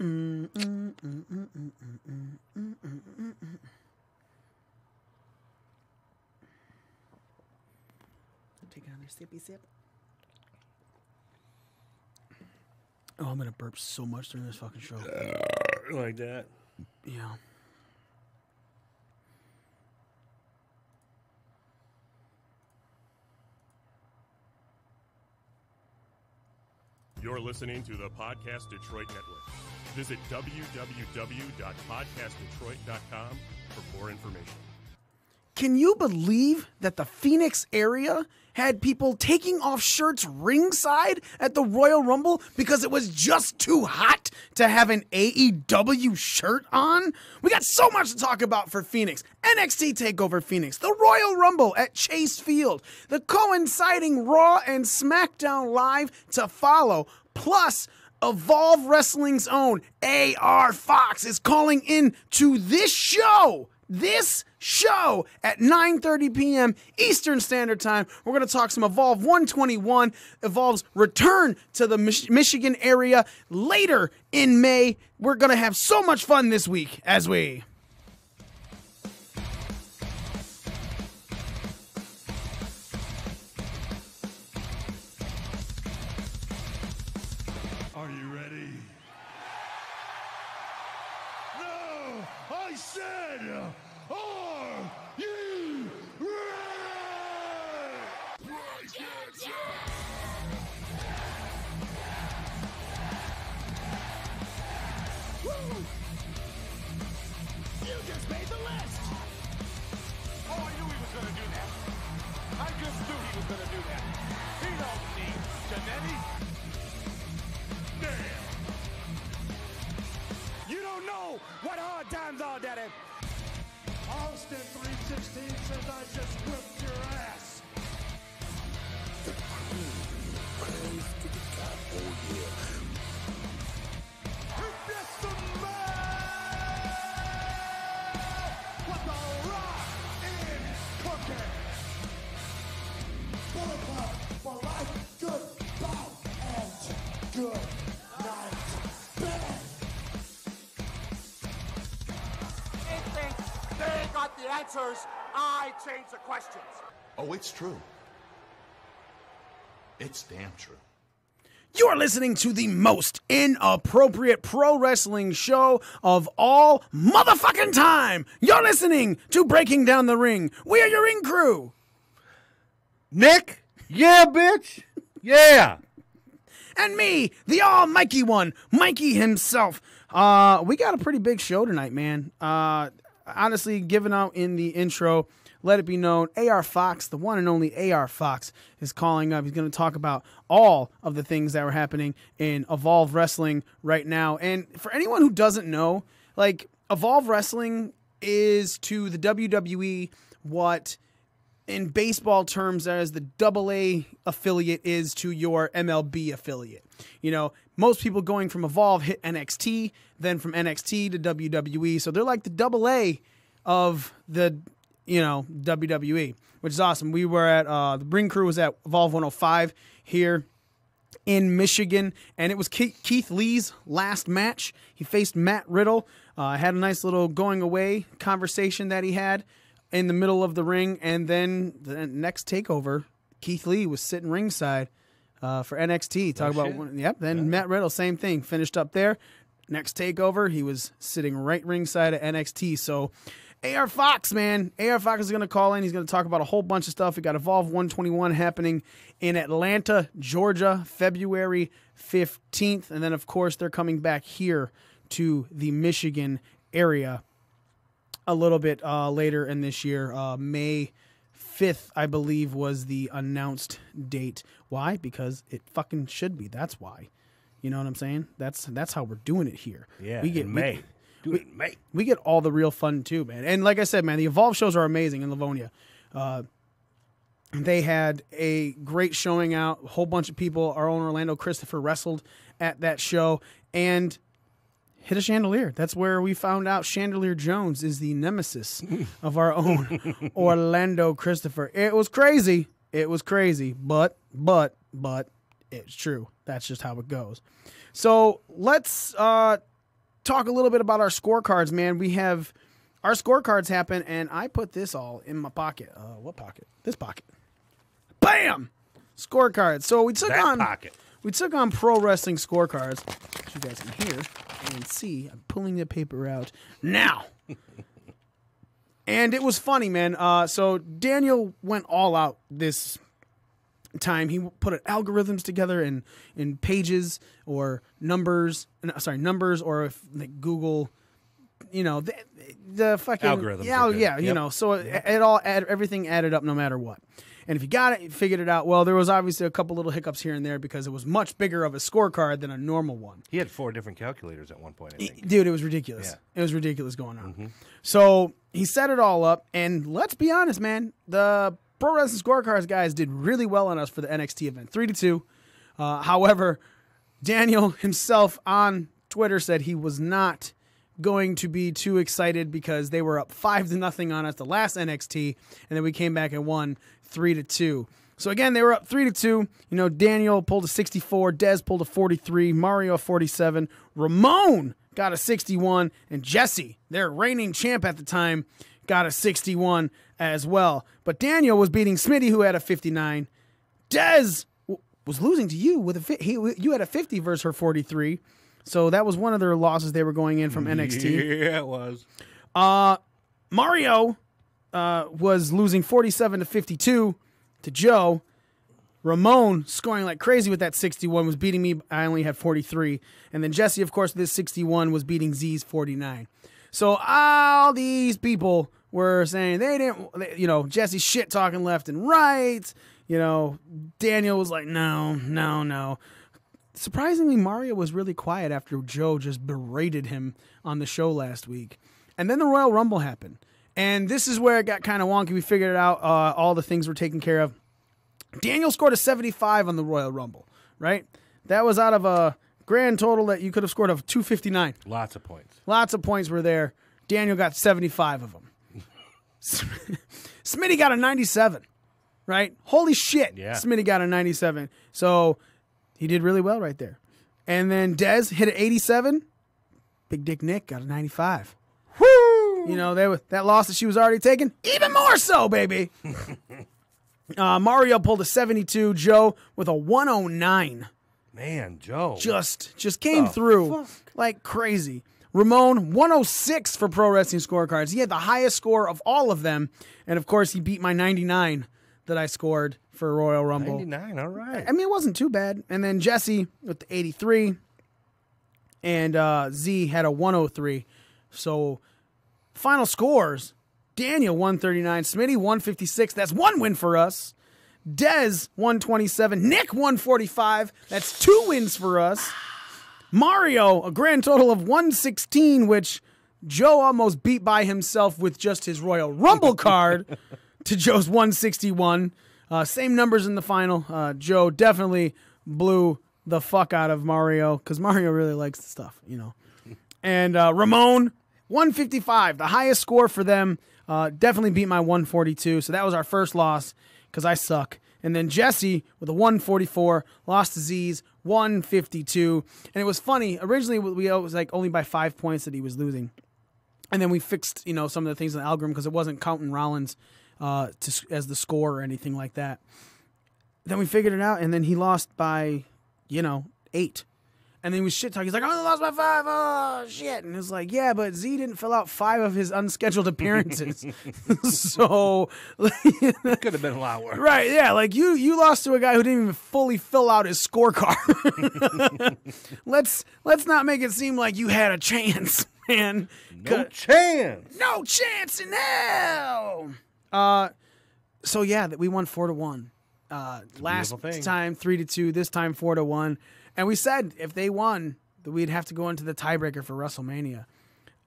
Take another sippy sip. Oh, I'm gonna burp so much during this fucking show. Like that? Yeah. You're listening to the Podcast Detroit Network. Visit www.podcastdetroit.com for more information. Can you believe that the Phoenix area had people taking off shirts ringside at the Royal Rumble because it was just too hot to have an AEW shirt on? We got so much to talk about for Phoenix. NXT TakeOver Phoenix, the Royal Rumble at Chase Field, the coinciding Raw and SmackDown Live to follow, plus Evolve Wrestling's own AR Fox is calling in to this show at 9:30 p.m. Eastern Standard Time. We're going to talk some Evolve 121, Evolve's return to the Michigan area later in May. We're going to have so much fun this week as we... Are you ready? No! I said, are you ready? Woo! You just made the list! Oh, I knew he was going to do that. I just knew he was going to do that. He don't need genetics. Damn! You don't know what hard times are, Daddy. Austin 316 says I just whipped your ass. The crew prays to the top, oh yeah. It's just the man with the rock in cooking. Bulletproof for life, good bout, and good night. Bang! They got the answers. I change the questions. Oh, it's true. It's damn true. You're listening to the most inappropriate pro wrestling show of all motherfucking time. You're listening to Breaking Down the Ring. We are your ring crew. Nick? Yeah, bitch. Yeah. And me, the almighty one, Mikey himself. We got a pretty big show tonight, man. Honestly, given out in the intro, let it be known, AR Fox, the one and only AR Fox, is calling up. He's going to talk about all of the things that were happening in Evolve Wrestling right now. And for anyone who doesn't know, like, Evolve Wrestling is to the WWE what in baseball terms as the AA affiliate is to your MLB affiliate. You know, most people going from Evolve hit NXT, then from NXT to WWE. So they're like the AA of the, WWE, which is awesome. We were at, the Ring Crew was at Evolve 105 here in Michigan, and it was Keith Lee's last match. He faced Matt Riddle, had a nice little going away conversation that he had in the middle of the ring, and then the next takeover, Keith Lee was sitting ringside for NXT. Then Matt Riddle, same thing, finished up there. Next takeover, he was sitting right ringside at NXT. So AR Fox, man. AR Fox is going to call in. He's going to talk about a whole bunch of stuff. We got Evolve 121 happening in Atlanta, Georgia, February 15th. And then, of course, they're coming back here to the Michigan area a little bit later in this year. May 5th, I believe, was the announced date. Why? Because it fucking should be. That's why. You know what I'm saying? That's how we're doing it here. Yeah, we get May. Do it in May. We get all the real fun too, man. And like I said, man, the Evolve shows are amazing in Livonia. They had a great showing out. A whole bunch of people. Our own Orlando Christopher wrestled at that show and hit a chandelier. That's where we found out Chandelier Jones is the nemesis of our own Orlando Christopher. It was crazy. But it's true. That's just how it goes. So let's talk a little bit about our scorecards, man. We have our scorecards happen, and I put this all in my pocket. What pocket? This pocket. Bam! Scorecards. So we took on pro wrestling scorecards, which you guys can hear and see. I'm pulling the paper out now. And it was funny, man. So Daniel went all out this time. He put algorithms together in pages or numbers. Numbers or like Google, the fucking algorithms. Yeah. You know, so everything added up no matter what. And if you got it, you figured it out. Well, there was obviously a couple little hiccups here and there because it was much bigger of a scorecard than a normal one. He had 4 different calculators at one point, I think. Dude, it was ridiculous. Yeah. It was ridiculous going on. Mm-hmm. So he set it all up, and let's be honest, man. The Pro Wrestling Scorecards guys did really well on us for the NXT event, 3-2. However, Daniel himself on Twitter said he was not going to be too excited because they were up 5-0 on us the last NXT, and then we came back and won 3-2. So again, they were up 3-2. Daniel pulled a 64, Dez pulled a 43, Mario a 47, Ramon got a 61, and Jesse, their reigning champ at the time, got a 61 as well. But Daniel was beating Smitty, who had a 59. Dez was losing to you with you had a 50 versus her 43. So that was one of their losses they were going in from NXT. Yeah, it was. Mario was losing 47-52 to Joe. Ramon scoring like crazy with that 61 was beating me. I only had 43. And then Jesse, of course, with this 61 was beating Z's 49. So all these people were saying they didn't, Jesse shit talking left and right. Daniel was like, no. Surprisingly, Mario was really quiet after Joe just berated him on the show last week. And then the Royal Rumble happened. And this is where it got kind of wonky. We figured it out. All the things were taken care of. Daniel scored a 75 on the Royal Rumble, right? That was out of a grand total that you could have scored of 259. Lots of points. Lots of points were there. Daniel got 75 of them. Smitty got a 97, right? Holy shit. Yeah. Smitty got a 97. So he did really well right there. And then Dez hit an 87. Big Dick Nick got a 95. Woo! That loss that she was already taking, even more so, baby. Mario pulled a 72. Joe with a 109. Man, Joe. Just came through like crazy. Ramon, 106 for Pro Wrestling Scorecards. He had the highest score of all of them. And, of course, he beat my 99 that I scored for Royal Rumble. 99, all right. I mean, it wasn't too bad. And then Jesse with the 83. And Z had a 103. So, final scores. Daniel, 139. Smitty, 156. That's one win for us. Dez, 127. Nick, 145. That's 2 wins for us. Mario, a grand total of 116, which Joe almost beat by himself with just his Royal Rumble card to Joe's 161. Same numbers in the final. Joe definitely blew the fuck out of Mario because Mario really likes the stuff, And Ramon, 155, the highest score for them. Definitely beat my 142. So that was our first loss because I suck. And then Jesse with a 144, lost to Z's 152. And it was funny. Originally, it was like only by 5 points that he was losing. And then we fixed, some of the things in the algorithm because it wasn't counting Rollins as the score or anything like that. Then we figured it out, and then he lost by, 8. And then he was shit talking. He's like, I only lost by 5. Oh, shit. And it's like, yeah, but Z didn't fill out 5 of his unscheduled appearances. So. That could have been a lot worse. Right, yeah. Like, you lost to a guy who didn't even fully fill out his scorecard. Let's not make it seem like you had a chance, man. No chance. No chance in hell. So, yeah, we won 4-1. Last time 3-2. This time 4-1. And we said if they won, that we'd have to go into the tiebreaker for WrestleMania.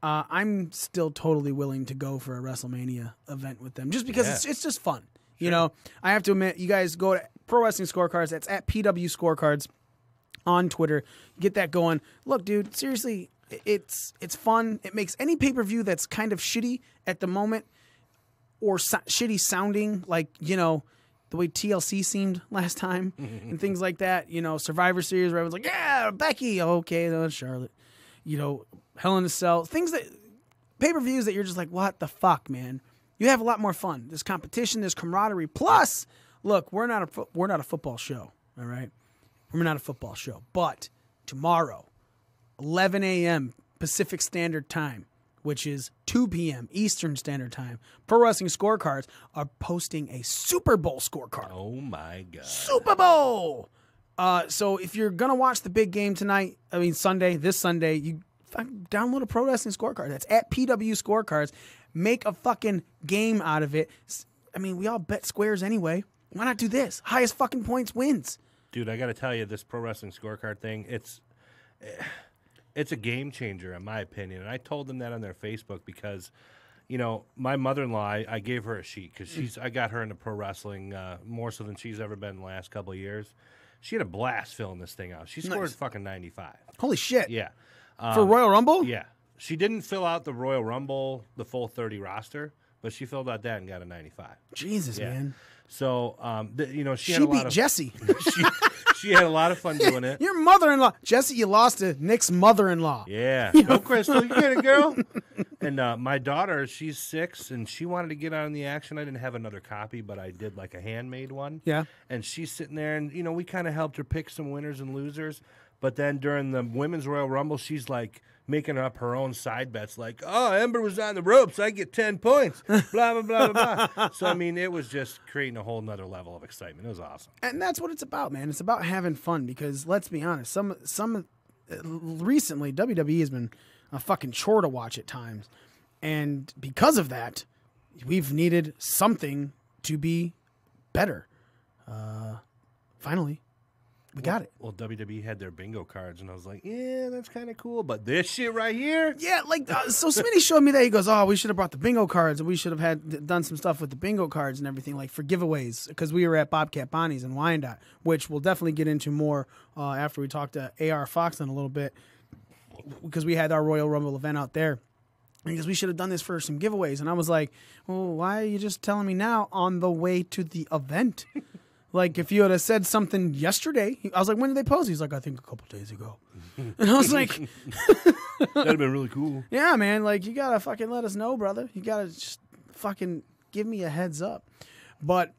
I'm still totally willing to go for a WrestleMania event with them, just because it's just fun. Sure. I have to admit, you guys go to Pro Wrestling Scorecards. That's at PW Scorecards on Twitter. Get that going. Look, dude, seriously, it's fun. It makes any pay-per-view that's kind of shitty at the moment or shitty sounding, like, the way TLC seemed last time and things like that, Survivor Series where everyone's like, yeah, Becky, okay, that's Charlotte. Hell in a Cell, things that pay-per-views that you're just like, what the fuck, man? You have a lot more fun. There's competition, there's camaraderie. Plus, look, we're not a football show, all right? We're not a football show. But tomorrow, 11 a.m. Pacific Standard Time, which is 2 p.m. Eastern Standard Time, Pro Wrestling Scorecards are posting a Super Bowl scorecard. Oh, my God. Super Bowl! So if you're going to watch the big game tonight, this Sunday, you download a Pro Wrestling Scorecard. That's at PW Scorecards. Make a fucking game out of it. We all bet squares anyway. Why not do this? Highest fucking points wins. Dude, I got to tell you, this Pro Wrestling Scorecard thing, it's a game changer, in my opinion. And I told them that on their Facebook because, my mother-in-law, I gave her a sheet because I got her into pro wrestling more so than she's ever been in the last couple of years. She had a blast filling this thing out. She scored fucking 95. Holy shit. Yeah. For Royal Rumble? Yeah. She didn't fill out the Royal Rumble, the full 30 roster, but she filled out that and got a 95. Jesus, Yeah. man. So, she had She a lot beat of Jesse. she had a lot of fun doing it. Your mother-in-law. Jesse, you lost to Nick's mother-in-law. Yeah. Go, Crystal. You get it, girl. And my daughter, she's 6, and she wanted to get on the action. I didn't have another copy, but I did like a handmade one. Yeah. And she's sitting there, and, we kind of helped her pick some winners and losers. But then during the Women's Royal Rumble, she's like making up her own side bets, like, oh, Ember was on the ropes, I get 10 points, blah, blah, blah, blah, blah. So, it was just creating a whole nother level of excitement. It was awesome. And that's what it's about, man. It's about having fun because, let's be honest, recently, WWE has been a fucking chore to watch at times. And because of that, we've needed something to be better. Finally. We got it. Well, WWE had their bingo cards, and I was like, yeah, that's kind of cool. But this shit right here? Yeah, so Smitty showed me that. He goes, oh, we should have brought the bingo cards, and we should have done some stuff with the bingo cards and everything, like for giveaways, because we were at Bobcat Bonnie's in Wyandotte, which we'll definitely get into more after we talk to AR Fox in a little bit, because we had our Royal Rumble event out there. Because we should have done this for some giveaways. And I was like, well, why are you just telling me now on the way to the event? Like, if you had said something yesterday, I was like, when did they post? He's like, I think a couple days ago. And I was like, that'd have been really cool. Yeah, man. Like, you got to fucking let us know, brother. You got to just fucking give me a heads up. But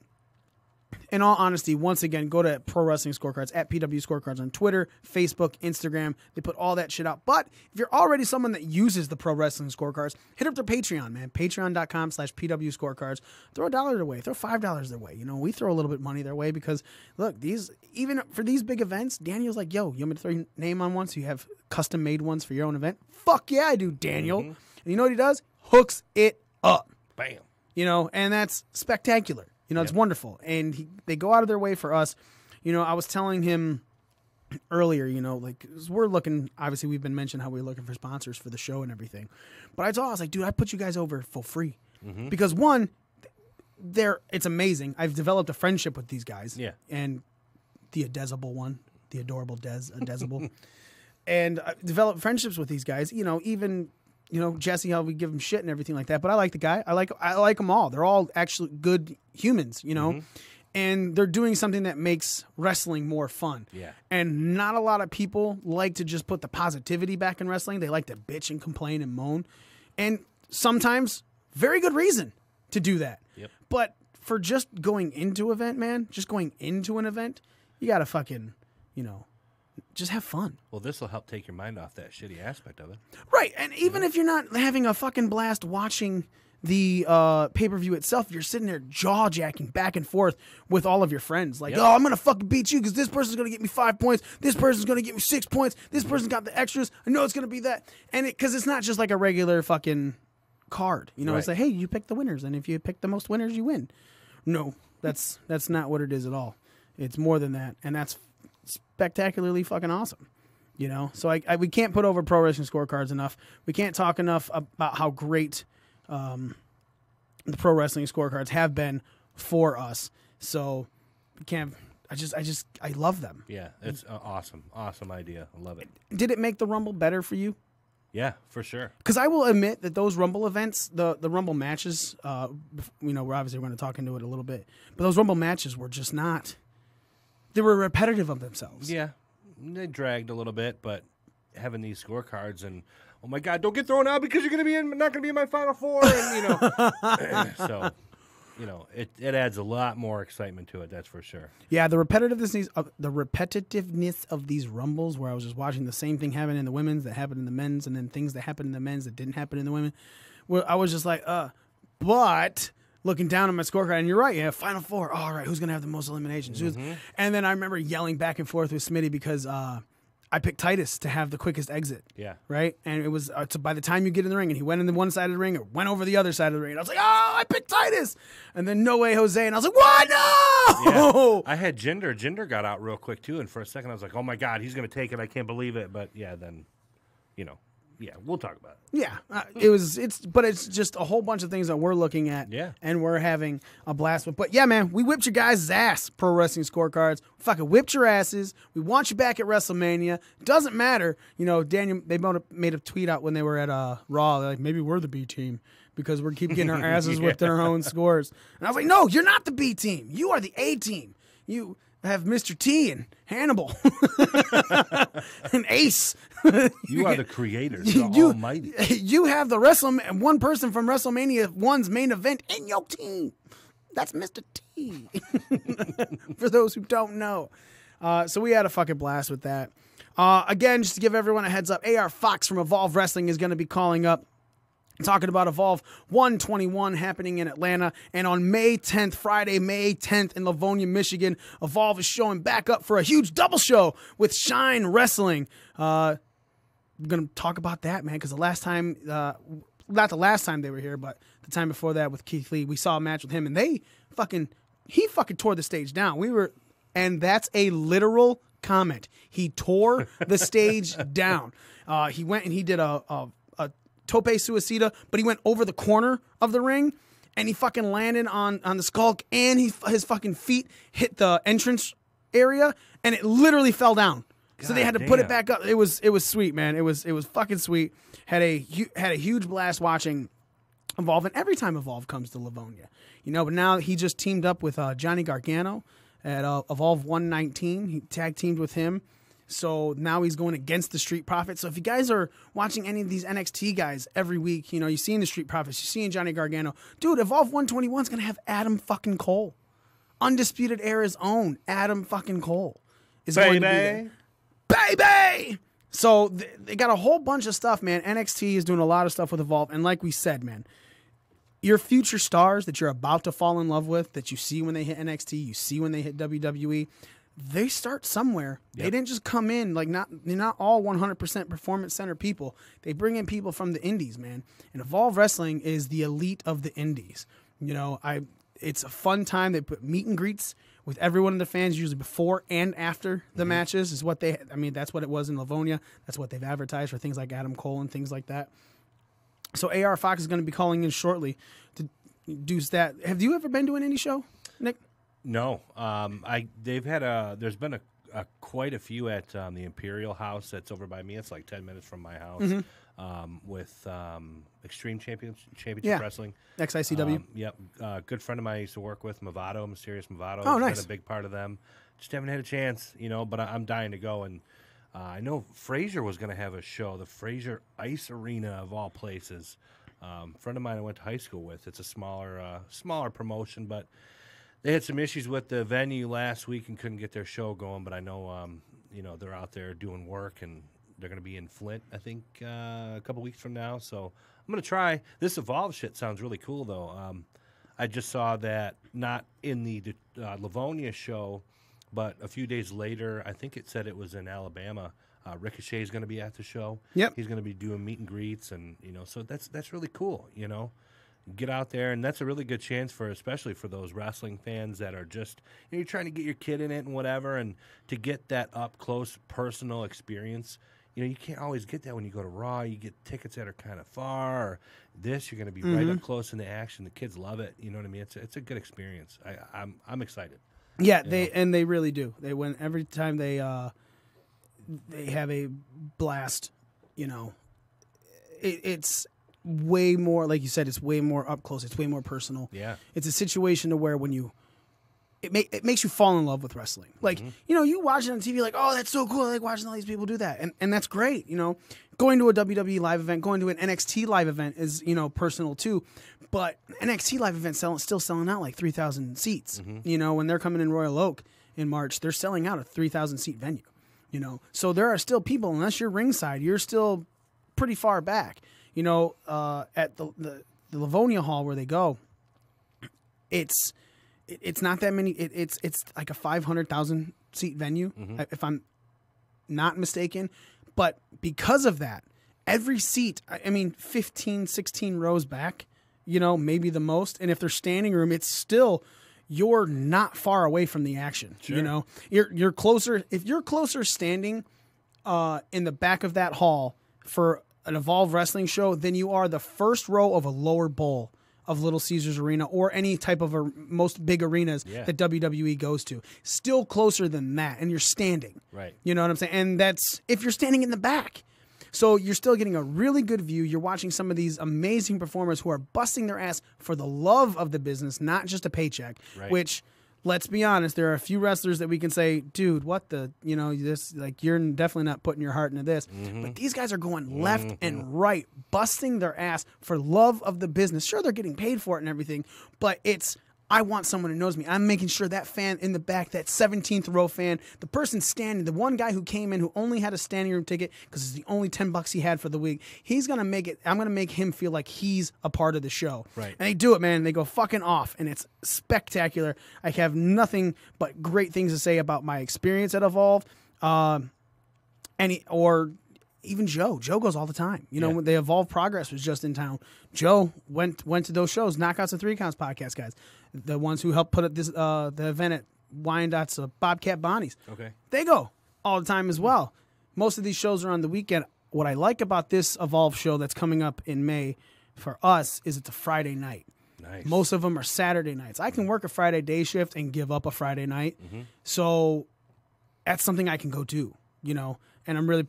in all honesty, once again, go to Pro Wrestling Scorecards at PW Scorecards on Twitter, Facebook, Instagram. They put all that shit out. But if you're already someone that uses the Pro Wrestling Scorecards, hit up their Patreon, man. Patreon.com/PW Scorecards. Throw $1 their way. Throw $5 their way. We throw a little bit of money their way because, look, even for these big events, Daniel's like, yo, you want me to throw your name on one so you have custom-made ones for your own event? Fuck yeah, I do, Daniel. And you know what he does? Hooks it up. Bam. And that's spectacular. It's wonderful. And they go out of their way for us. I was telling him earlier, we're looking, obviously we've been mentioning how we're looking for sponsors for the show and everything. But I was like, dude, I put you guys over for free. Because one, it's amazing. I've developed a friendship with these guys. Yeah. And the Adesible one, the adorable Adesible. And I developed friendships with these guys, even... Jesse, how we give him shit and everything like that. But I like the guy. I like them all. They're all actually good humans, and they're doing something that makes wrestling more fun. Yeah. And not a lot of people like to just put the positivity back in wrestling. They like to bitch and complain and moan. And sometimes very good reason to do that. Yep. But for just going into an event, you got to fucking, just have fun. Well, this will help take your mind off that shitty aspect of it. Right. And even if you're not having a fucking blast watching the pay-per-view itself, you're sitting there jaw-jacking back and forth with all of your friends. Like, oh, I'm going to fucking beat you because this person's going to get me 5 points. This person's going to get me 6 points. This person's got the extras. I know it's going to be that. And because it's not just like a regular fucking card. Right. It's like, hey, you pick the winners. And if you pick the most winners, you win. No, that's not what it is at all. It's more than that. And that's spectacularly fucking awesome, So we can't put over Pro Wrestling Scorecards enough. We can't talk enough about how great the Pro Wrestling Scorecards have been for us. So we can't. I love them. Yeah, it's an awesome idea. I love it. Did it make the Rumble better for you? Yeah, for sure. Because I will admit that those Rumble events, the Rumble matches, we're obviously going to talk into it a little bit, but those Rumble matches were just not. They were repetitive of themselves. Yeah, they dragged a little bit, but having these scorecards and oh my God, don't get thrown out because you're not going to be in my Final Four, and so. It adds a lot more excitement to it. That's for sure. Yeah, the repetitiveness of these rumbles, where I was just watching the same thing happen in the women's that happened in the men's, and then things that happened in the men's that didn't happen in the women. Where I was just like, but looking down at my scorecard, and you're right, yeah, Final Four. All right, who's gonna have the most eliminations? And then I remember yelling back and forth with Smitty because I picked Titus to have the quickest exit. Yeah. Right? And it was so by the time you get in the ring, and he went in the one side of the ring or went over the other side of the ring, and I was like, oh, I picked Titus. And then No Way Jose, and I was like, what? No! Yeah. I had Jinder. Jinder got out real quick, too, and for a second I was like, oh, my God, he's going to take it. I can't believe it. But, yeah, then, yeah, we'll talk about it. Yeah, it's just a whole bunch of things that we're looking at, and we're having a blast with. But yeah, man, we whipped your guys' ass. Pro Wrestling Scorecards, fucking whipped your asses. We want you back at WrestleMania. Doesn't matter, Daniel. They made a tweet out when they were at Raw. They're like, maybe we're the B team because we keep getting our asses whipped in our own scores. And I was like, no, you're not the B team. You are the A team. You have Mr. T and Hannibal and Ace. You are the creators, the almighty. You have the one person from WrestleMania 1's main event in your team. That's Mr. T. For those who don't know. So we had a fucking blast with that. Again, just to give everyone a heads up, AR Fox from Evolve Wrestling is going to be calling up, talking about Evolve 121 happening in Atlanta. And on May 10th, Friday, May 10th in Livonia, Michigan, Evolve is showing back up for a huge double show with Shine Wrestling. We're going to talk about that, man, because the last time, not the last time they were here, but the time before that with Keith Lee, we saw a match with him, and he fucking tore the stage down. And that's a literal comment. He tore the stage down. He went and he did a tope suicida, but he went over the corner of the ring and he fucking landed on the skull, and his fucking feet hit the entrance area and it literally fell down. So they had to put it back up. It was sweet, man. It was fucking sweet. Had a huge blast watching Evolve, and every time Evolve comes to Livonia, but now he just teamed up with Johnny Gargano at Evolve 119. He tag teamed with him. So now he's going against the Street Profits. So if you guys are watching any of these NXT guys every week, you're seeing the Street Profits, you're seeing Johnny Gargano. Dude, Evolve 121 is going to have Adam fucking Cole. Undisputed Era's own Adam fucking Cole is going to be there. Baby! So they got a whole bunch of stuff, man. NXT is doing a lot of stuff with Evolve. And like we said, man, your future stars that you're about to fall in love with, that you see when they hit NXT, you see when they hit WWE, they start somewhere. Yep. They didn't just come in they're not all 100% performance center people. They bring in people from the indies, man. And Evolve Wrestling is the elite of the indies. It's a fun time. They put meet and greets with everyone in the fans, usually before and after the matches. Is what that's what it was in Livonia. That's what they've advertised for things like Adam Cole and things like that. So AR Fox is going to be calling in shortly to do that. Have you ever been to an indie show, Nick? No, there's been quite a few at the Imperial House that's over by me. It's like 10 minutes from my house. With Extreme Championship Wrestling, XICW. Yep, good friend of mine I used to work with, Movado, Mysterious Movado. Oh, nice. Been a big part of them. Just haven't had a chance, but I'm dying to go. And I know Fraser was going to have a show, the Fraser Ice Arena of all places. Friend of mine I went to high school with. It's a smaller promotion, but they had some issues with the venue last week and couldn't get their show going. But I know, they're out there doing work, and they're going to be in Flint, I think, a couple weeks from now. So I'm going to try. This Evolve shit sounds really cool, though. I just saw that not in the Livonia show, but a few days later, I think it said it was in Alabama. Ricochet is going to be at the show. Yep. He's going to be doing meet and greets, and so that's really cool. Get out there, and that's a really good chance especially for those wrestling fans that are just you're trying to get your kid in it and whatever, and to get that up close personal experience. You can't always get that when you go to Raw. You get tickets that are kind of far. Or this, you're going to be right up close in the action. The kids love it. You know what I mean? It's a good experience. I'm excited. Yeah, they really do. Every time they have a blast. It's way more, like you said, it's way more up close. It's way more personal. Yeah. It's a situation to where when you it makes you fall in love with wrestling. Like, you watch it on TV, like, oh, that's so cool. I like watching all these people do that. And that's great. Going to a WWE live event, going to an NXT live event is, personal too. But NXT live event still selling out like 3,000 seats. When they're coming in Royal Oak in March, they're selling out a 3,000 seat venue. So there are still people, unless you're ringside, you're still pretty far back. At the Livonia Hall where they go, it's not that many. It's like a 500,000 seat venue, if I'm not mistaken. But because of that, every seat, 15, 16 rows back, maybe the most. And if they're standing room, it's still, you're not far away from the action. Sure. You're closer. If you're closer standing in the back of that hall for an Evolve Wrestling show than you are the first row of a lower bowl of Little Caesars Arena or any type of most big arenas that WWE goes to. Still closer than that, and you're standing. Right. You know what I'm saying? And that's if you're standing in the back. So you're still getting a really good view. You're watching some of these amazing performers who are busting their ass for the love of the business, not just a paycheck, which... Let's be honest, there are a few wrestlers that we can say, dude, what the, this, like, you're definitely not putting your heart into this. But these guys are going left and right, busting their ass for love of the business. Sure, they're getting paid for it and everything, but it's, I want someone who knows me. I'm making sure that fan in the back, that 17th row fan, the person standing, the one guy who came in who only had a standing room ticket because it's the only $10 he had for the week, he's going to make it, I'm going to make him feel like he's a part of the show. Right. And they do it, man. They go fucking off, and it's spectacular. I have nothing but great things to say about my experience at Evolve. Or even Joe. Joe goes all the time. When the Evolve Progress was just in town, Joe went to those shows, Knockouts and 3 Counts podcast guys, the ones who helped put up this the event at Wyandott's Bobcat Bonnie's. Okay. They go all the time as well. Most of these shows are on the weekend. What I like about this Evolve show that's coming up in May for us is it's a Friday night. Nice. Most of them are Saturday nights. I can work a Friday day shift and give up a Friday night. So that's something I can go do, and I'm really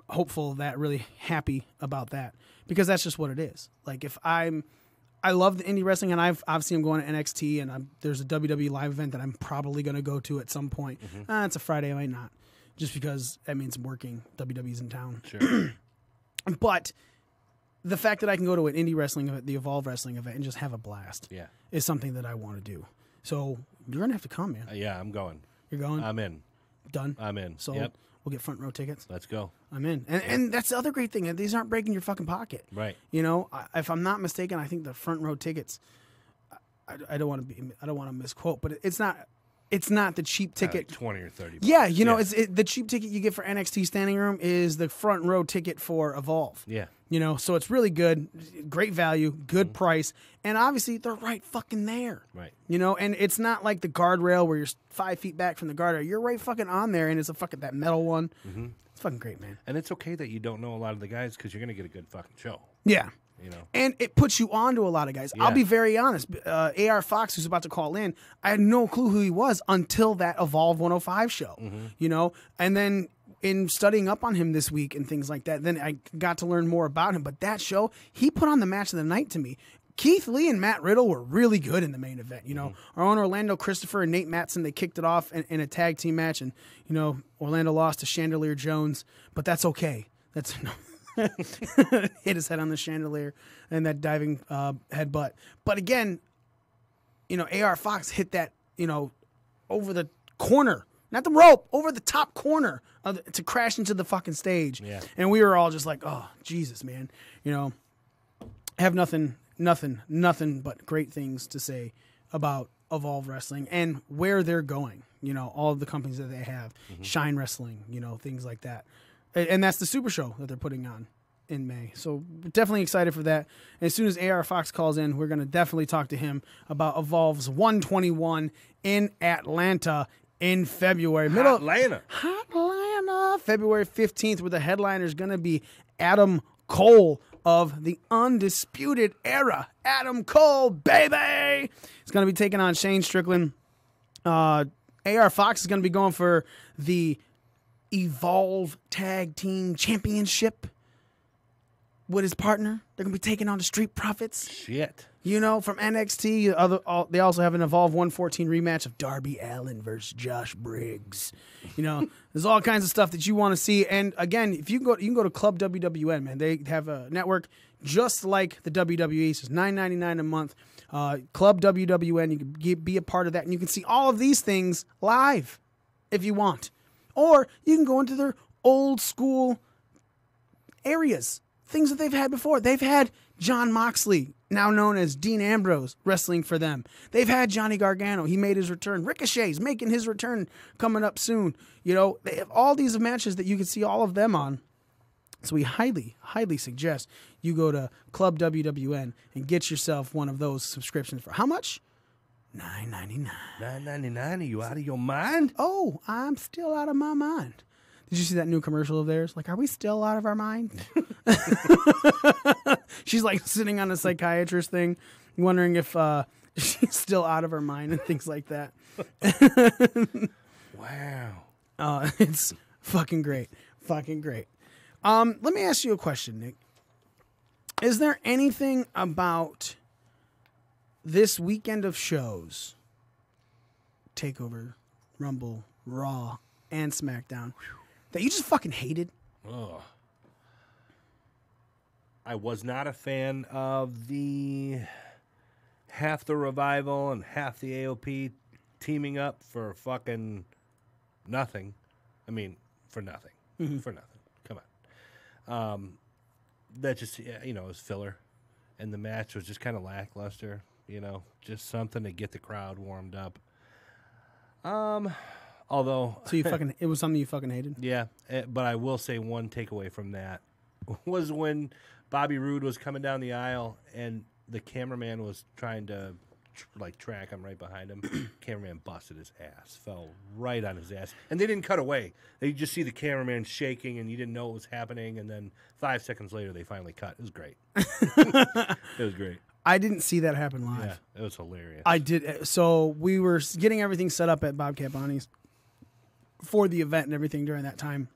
hopeful that, really happy about that, because that's just what it is. Like, I love the indie wrestling, and I've seen them going to NXT, and there's a WWE live event that I'm probably going to go to at some point. It's a Friday, I might not, just because that means I'm working. WWE's in town. Sure. But the fact that I can go to an indie wrestling event, the Evolve Wrestling event, and just have a blast is something that I want to do. So you're going to have to come, man. Yeah, I'm going. You're going? I'm in. Done? I'm in. So Yep. we'll get front row tickets. Let's go. I'm in. And that's the other great thing. These aren't breaking your fucking pocket. Right. If I'm not mistaken, I think the front row tickets, I don't want to misquote, but it's not the cheap ticket. 20 or 30. Yeah, it's the cheap ticket you get for NXT standing room is the front row ticket for Evolve. Yeah. So it's really good, great value, good price, and obviously they're right fucking there. Right. And it's not like the guardrail where you're 5 feet back from the guardrail. You're right fucking on there, and it's that metal one. It's fucking great, man. And it's okay that you don't know a lot of the guys because you're going to get a good fucking show. Yeah. And it puts you on to a lot of guys. Yeah. I'll be very honest. AR Fox, who's about to call in, I had no clue who he was until that Evolve 105 show. And then in studying up on him this week and things like that, then I got to learn more about him. But that show, he put on the match of the night to me. Keith Lee and Matt Riddle were really good in the main event. Our own Orlando Christopher and Nate Matson, they kicked it off in a tag team match, and Orlando lost to Chandelier Jones, but that's okay. That's hit his head on the chandelier and that diving headbutt. But again, AR Fox hit that over the corner, not the rope, over the top corner to crash into the fucking stage. Yeah. And we were all just like, oh Jesus, man. I have nothing but great things to say about Evolve Wrestling and where they're going. All of the companies that they have, Shine Wrestling, things like that. And that's the Super Show that they're putting on in May. So we're definitely excited for that. And as soon as AR Fox calls in, we're going to definitely talk to him about Evolve's 121 in Atlanta in February. Atlanta. February 15th, where the headliner is going to be Adam Cole of the Undisputed Era. Adam Cole, baby! He's going to be taking on Shane Strickland. AR Fox is going to be going for the Evolve Tag Team Championship with his partner. They're going to be taking on the Street Profits. Shit. You know, from NXT. They also have an Evolve 114 rematch of Darby Allin versus Josh Briggs. You know, there's all kinds of stuff that you want to see. And again, if you can go to Club WWN, man. They have a network just like the WWE. So it's $9.99 a month. Club WWN. You can be a part of that, and you can see all of these things live if you want. Or you can go into their old school areas, things that they've had before. They've had Jon Moxley, now known as Dean Ambrose, wrestling for them. They've had Johnny Gargano. He made his return. Ricochet's making his return coming up soon. You know, they have all these matches that you can see all of them on. So we highly, highly suggest you go to Club WWN and get yourself one of those subscriptions for how much? $9.99. $9.99? Are you out of your mind? Oh, I'm still out of my mind. Did you see that new commercial of theirs? Like, are we still out of our mind? She's like sitting on a psychiatrist thing, wondering if she's still out of her mind and things like that. Wow. It's fucking great. Fucking great. Let me ask you a question, Nick. Is there anything about this weekend of shows, TakeOver, Rumble, Raw, and SmackDown, that you just fucking hated? Ugh. I was not a fan of the half the Revival and half the AOP teaming up for fucking nothing. I mean, for nothing. Mm-hmm. For nothing. Come on. That just, you know, it was filler. And the match was just kind of lackluster. You know, just something to get the crowd warmed up. Although, So it was something you fucking hated? yeah, but I will say one takeaway from that was when Bobby Roode was coming down the aisle and the cameraman was trying to track him right behind him. Cameraman busted his ass, fell right on his ass, and they didn't cut away. They just see the cameraman shaking, and you didn't know what was happening. And then 5 seconds later, they finally cut. It was great. It was great. I didn't see that happen live. Yeah, it was hilarious. I did. So we were getting everything set up at Bobcat Bonnie's for the event and everything during that time.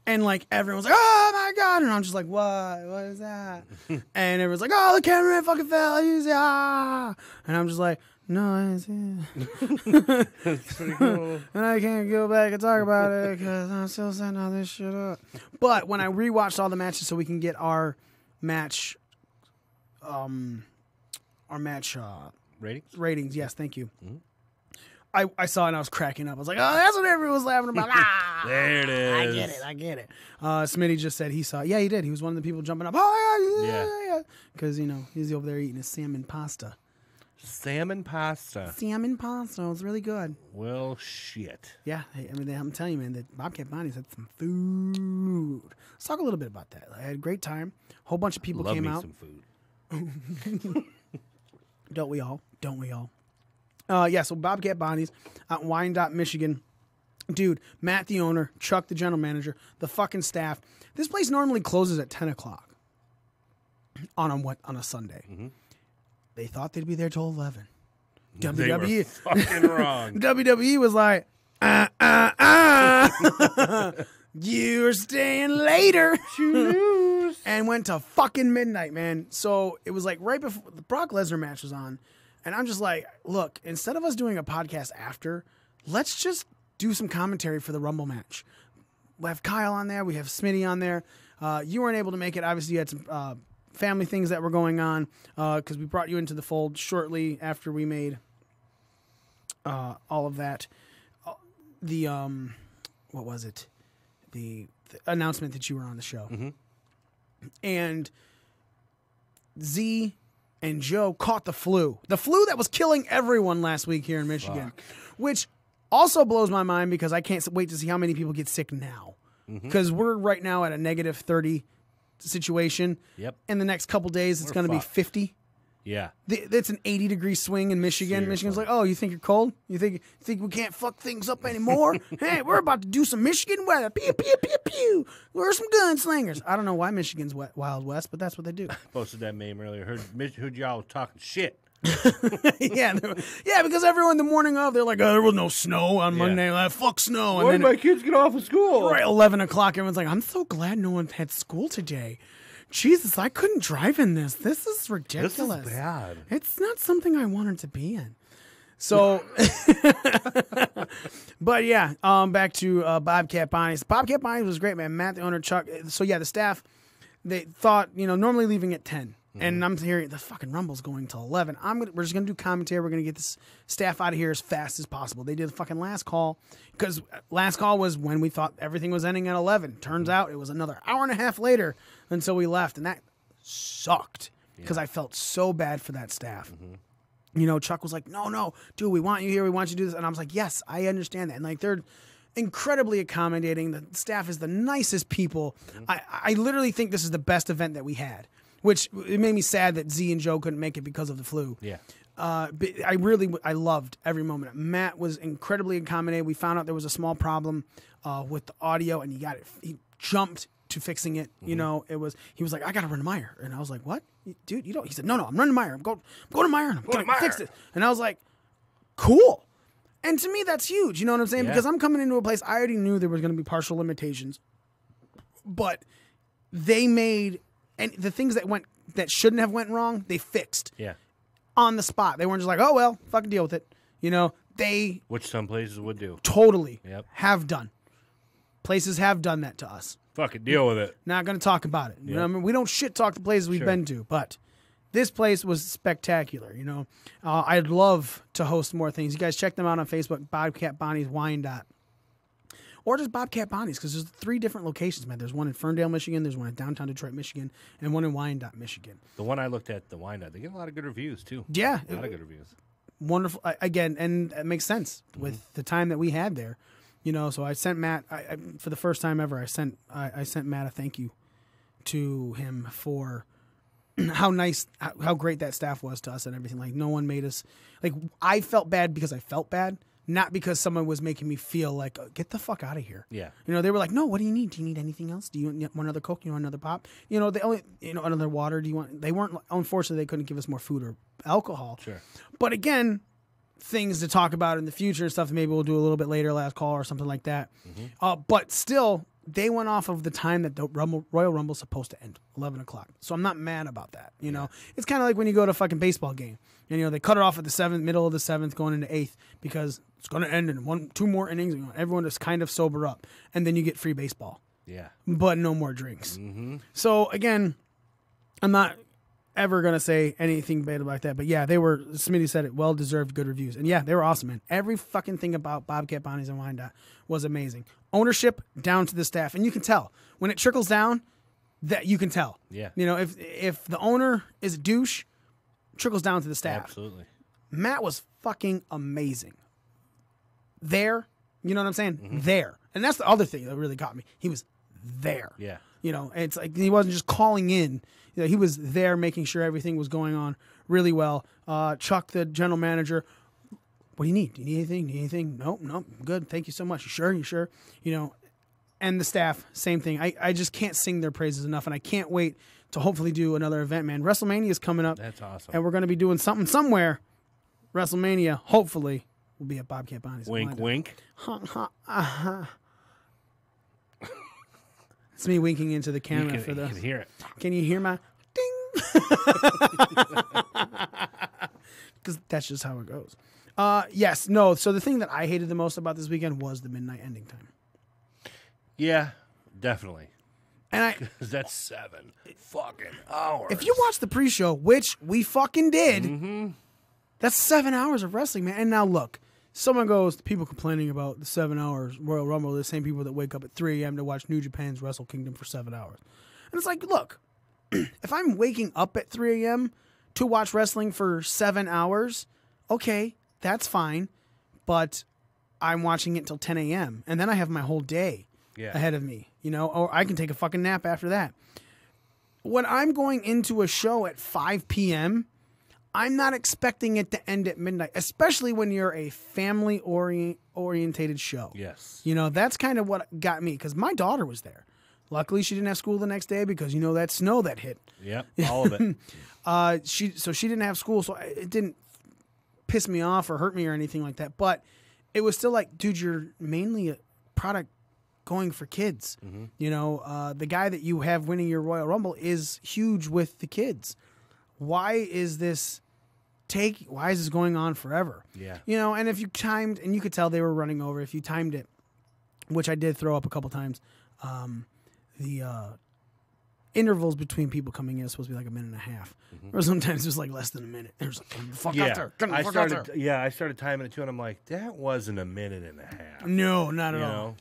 And like everyone's like, "Oh my god!" And I'm just like, "What? What is that?" And everyone's like, "Oh, the cameraman fucking fell." He's ah. And I'm just like, "No, it's it." It's pretty cool. And I can't go back and talk about it because I'm still setting all this shit up. But when I rewatched all the matches, so we can get our match, ratings. Yes, thank you. Mm-hmm. I saw it and I was cracking up. I was like, "Oh, that's what everyone was laughing about." There it is. I get it. Smitty just said he saw it. Yeah, he did. He was one of the people jumping up. Oh, yeah. Because, you know, he's over there eating his salmon pasta. Salmon pasta. Salmon pasta. It's really good. Well, shit. Yeah. Hey, I mean, I'm telling you, man, that Bobcat Bonnie's had some food. Let's talk a little bit about that. I had a great time. A whole bunch of people Love came me out. some food. Don't we all? Yeah, so Bobcat Bonnie's at Wyandotte, Michigan. Dude, Matt, the owner, Chuck, the general manager, the fucking staff. This place normally closes at 10 o'clock on a Sunday. Mm-hmm. They thought they'd be there till 11. They were fucking wrong. WWE was like, you're staying later. And went to fucking midnight, man. So it was like right before the Brock Lesnar match was on. And I'm just like, look, instead of us doing a podcast after, let's just do some commentary for the Rumble match. We have Kyle on there. We have Smitty on there. You weren't able to make it. Obviously, you had some family things that were going on because we brought you into the fold shortly after we made all of that. What was it? The announcement that you were on the show. Mm-hmm. And Z and Joe caught the flu that was killing everyone last week here in Michigan, which also blows my mind because I can't wait to see how many people get sick now. Because we're right now at a negative 30 situation. Yep. In the next couple days, it's going to be 50. Yeah. It's an 80-degree swing in Michigan. Seriously. Michigan's like, oh, you think you're cold? You think we can't fuck things up anymore? Hey, we're about to do some Michigan weather. Pew, pew, pew, pew. We're some gunslingers. I don't know why Michigan's Wild West, but that's what they do. Posted that meme earlier. Heard y'all talking shit Yeah, because everyone the morning of, they're like, oh, there was no snow on Monday. Like, fuck snow. And Why then did my kids get off of school? right 11 o'clock, everyone's like, I'm so glad no one had school today. Jesus, I couldn't drive in this. This is ridiculous. This is bad. It's not something I wanted to be in. So, but yeah, back to Bobcat Bonnie's. Bobcat Bonnie's was great, man. Matt, the owner, Chuck. So yeah, the staff, they thought, normally leaving at 10. And I'm hearing the fucking Rumble's going till 11. We're just going to do commentary. We're going to get this staff out of here as fast as possible. They did the fucking last call because last call was when we thought everything was ending at 11. Turns out it was another hour and a half later until we left. And that sucked because I felt so bad for that staff. Chuck was like, no, dude, we want you here. We want you to do this. And I was like, yes, I understand that. And like, they're incredibly accommodating. The staff is the nicest people. I literally think this is the best event that we had. Which it made me sad that Z and Joe couldn't make it because of the flu. Yeah. But I loved every moment. Matt was incredibly accommodating. We found out there was a small problem with the audio, and he jumped to fixing it. He was like, I got to run to Meyer. And I was like, what? Dude, you don't? He said, no, I'm running to Meyer. I'm going to Meyer, and I'm going to fix it. And I was like, cool. And to me, that's huge. You know what I'm saying? Yeah. Because I'm coming into a place, I already knew there was going to be partial limitations. But they made... And the things that shouldn't have went wrong, they fixed. Yeah. On the spot. They weren't just like, oh, well, fucking deal with it. Which some places would do. Totally. Yep. Have done. Places have done that to us. Fucking deal with it. Not going to talk about it. You know what I mean? We don't shit talk the places we've been to, but this place was spectacular, I'd love to host more things. You guys check them out on Facebook, Bobcat Bonnie's Wine. Or just Bobcat Bonnie's, because there's 3 different locations, man. There's one in Ferndale, Michigan. There's one in downtown Detroit, Michigan. And one in Wyandotte, Michigan. The one I looked at, the Wyandotte, they get a lot of good reviews, too. Yeah. A lot of good reviews. Wonderful. Again, and it makes sense with the time that we had there. So I sent Matt, for the first time ever, I sent Matt a thank you to him for how nice, how great that staff was to us and everything. Like, no one made us, like, I felt bad because I felt bad. Not because someone was making me feel like, get the fuck out of here. Yeah. They were like, no, what do you need? Do you need anything else? Do you want another Coke? You want another pop? They only, another water. They weren't, unfortunately, they couldn't give us more food or alcohol. Sure. But again, things to talk about in the future and stuff, maybe we'll do a little bit later, last call or something like that. But still, they went off of the time that the Royal Rumble's supposed to end, 11 o'clock. So I'm not mad about that. It's kind of like when you go to a fucking baseball game and, they cut it off at the middle of the 7th, going into 8th because it's going to end in 2 more innings. Everyone is kind of sober up, and then you get free baseball. Yeah. But no more drinks. So again, I'm not ever going to say anything bad about that. But yeah, Smitty said it, well-deserved good reviews. And yeah, they were awesome, man. Every fucking thing about Bobcat Bonnie's and Wyandotte was amazing. Ownership down to the staff. And you can tell. When it trickles down, that you can tell. Yeah. If the owner is a douche, trickles down to the staff. Absolutely. Matt was fucking amazing. There. You know what I'm saying? There. And that's the other thing that really got me. He was there. Yeah. It's like he wasn't just calling in. He was there making sure everything was going on really well. Chuck, the general manager, what do you need? Do you need anything? Need anything? Nope, good. Thank you so much. You sure? And the staff, same thing. I just can't sing their praises enough, and I can't wait to hopefully do another event, man. WrestleMania is coming up. That's awesome. And we're going to be doing something somewhere. WrestleMania, hopefully, will be at Bobcat Bonnie's. Wink, wink. It's me winking into the camera for the. You can hear it. Can you hear my ding? Because that's just how it goes. Yes, no. So the thing that I hated the most about this weekend was the midnight ending time. Yeah, definitely. And because that's 7 fucking hours. If you watch the pre-show, which we fucking did, that's 7 hours of wrestling, man. And now look. Someone goes, people complaining about the 7 hours Royal Rumble, the same people that wake up at 3 a.m. to watch New Japan's Wrestle Kingdom for 7 hours. And it's like, look, if I'm waking up at 3 a.m. to watch wrestling for 7 hours, okay, that's fine. But I'm watching it till 10 a.m. And then I have my whole day ahead of me, or I can take a fucking nap after that. When I'm going into a show at 5 p.m., I'm not expecting it to end at midnight, especially when you're a family-orientated show. Yes. That's kind of what got me, because my daughter was there. Luckily, she didn't have school the next day because that snow that hit. Yep, all of it. She didn't have school, so it didn't piss me off or hurt me or anything like that. But it was still like, dude, you're mainly a product going for kids. The guy that you have winning your Royal Rumble is huge with the kids. Why is this going on forever? Yeah. And if you timed, and you could tell they were running over, if you timed it, which I did throw up a couple times, the intervals between people coming in is supposed to be like a minute and a half, or sometimes it was like less than a minute. There's like, fuck out there. I started timing it too, and I'm like, that wasn't a minute and a half. No, not at all.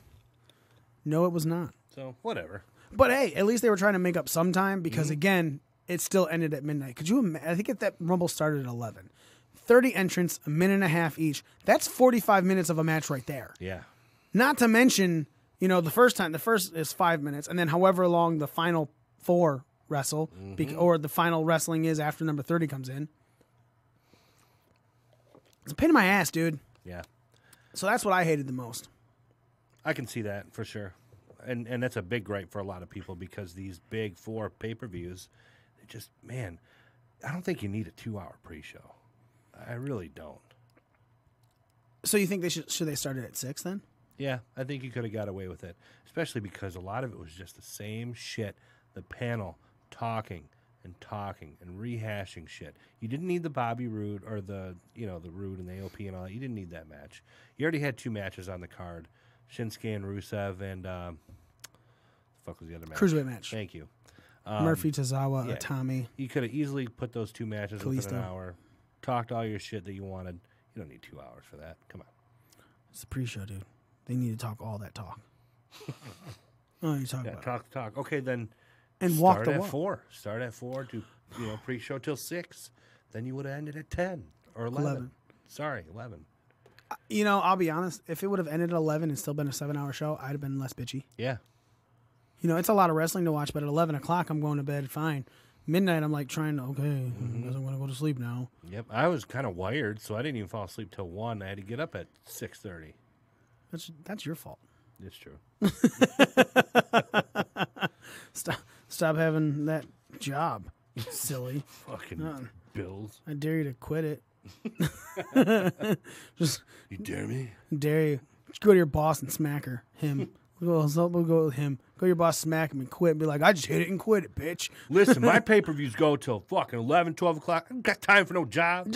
No, it was not. So whatever. But hey, at least they were trying to make up some time because again, it still ended at midnight. Could you imagine? I think that Rumble started at 11. 30 entrants, a minute and a half each. That's 45 minutes of a match right there. Yeah. Not to mention, the first is 5 minutes, and then however long the final 4 wrestle, or the final wrestling is after number 30 comes in. It's a pain in my ass, dude. Yeah. So that's what I hated the most. I can see that for sure. And that's a big gripe for a lot of people because these big 4 pay-per-views, they just, man, I don't think you need a 2-hour pre-show. I really don't. So you think they should they start it at 6 then? Yeah, I think you could have got away with it, especially because a lot of it was just the same shit. The panel talking and rehashing shit. You didn't need the Bobby Roode or the Roode and the AOP and all that. You didn't need that match. You already had 2 matches on the card. Shinsuke and Rusev, and the fuck was the other match? Cruiserweight match. Thank you. Murphy, Tozawa, yeah, Atami. You could have easily put those 2 matches Kalisto. within an hour, talked all your shit that you wanted. You don't need 2 hours for that. Come on. It's the pre-show, dude. They need to talk all that talk. Oh, you talk about talk. Okay, then and walk start the at walk. 4. Start at 4 to pre-show till 6. Then you would have ended at 10 or 11. Sorry, 11. I'll be honest. If it would have ended at 11 and still been a 7-hour show, I'd have been less bitchy. Yeah. It's a lot of wrestling to watch, but at 11 o'clock, I'm going to bed fine. Midnight, I'm like trying to, I guess I'm going to go to sleep now. Yep. I was kind of wired, so I didn't even fall asleep till 1. I had to get up at 6:30. That's your fault. It's true. Stop having that job, silly. Fucking bills. I dare you to quit it. You dare me? Dare you. Just go to your boss and smack him. We'll go with him. Go to your boss, smack him, and quit. And be like, I just hit it and quit it, bitch. Listen, my pay-per-views go till fucking 11, 12 o'clock. I don't got time for no job.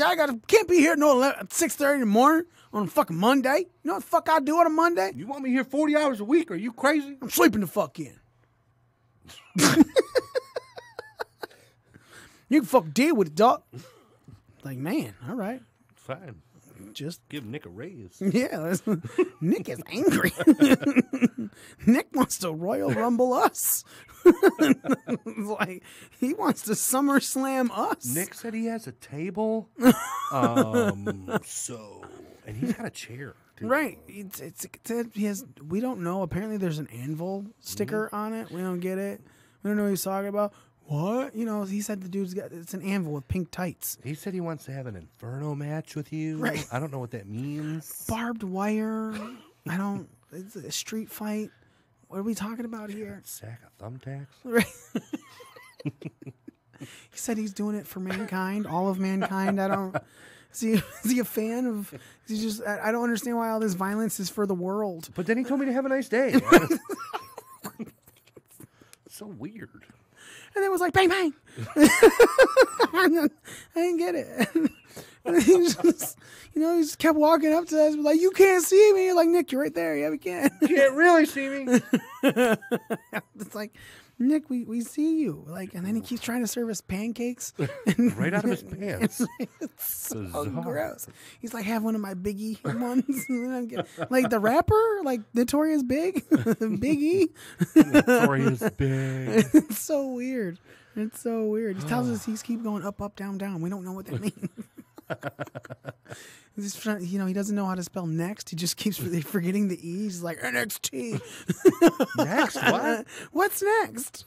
Can't be here at 6:30 in the morning on a fucking Monday. You know what the fuck I do on a Monday? You want me here 40 hours a week? Are you crazy? I'm sleeping the fuck in. You can fuck deal with it, dog. Like, man, all right. Fine. Just give Nick a raise. Yeah, Nick is angry. Nick wants to Royal Rumble us. Like, he wants to SummerSlam us. Nick said he has a table. And he's got a chair. Too. Right. He has. We don't know. Apparently, there's an anvil sticker on it. We don't get it. We don't know what he's talking about. What? He said the dude's got, it's an anvil with pink tights. He said he wants to have an Inferno match with you. Right. I don't know what that means. Barbed wire. It's a street fight. What are we talking about here? Sack of thumbtacks. Right. He said he's doing it for mankind, all of mankind. Is he a fan of, I don't understand why all this violence is for the world. But then he told me to have a nice day. So weird. And it was like, bang, bang. I didn't get it. And he just, he just kept walking up to us, like, you can't see me. You're like, Nick, you're right there. Yeah, we can. You can't really see me. It's like, Nick, we see you. Like, and then he keeps trying to serve us pancakes. Right out of his pants. It's so gross. He's like, have one of my Biggie ones. Like the rapper, like Notorious Big. Biggie. Notorious Big. It's so weird. It's so weird. He tells us he's keep going up, up, down, down. We don't know what that means. He doesn't know how to spell next. He just keeps forgetting the E. He's like, NXT. Next? What? What's next?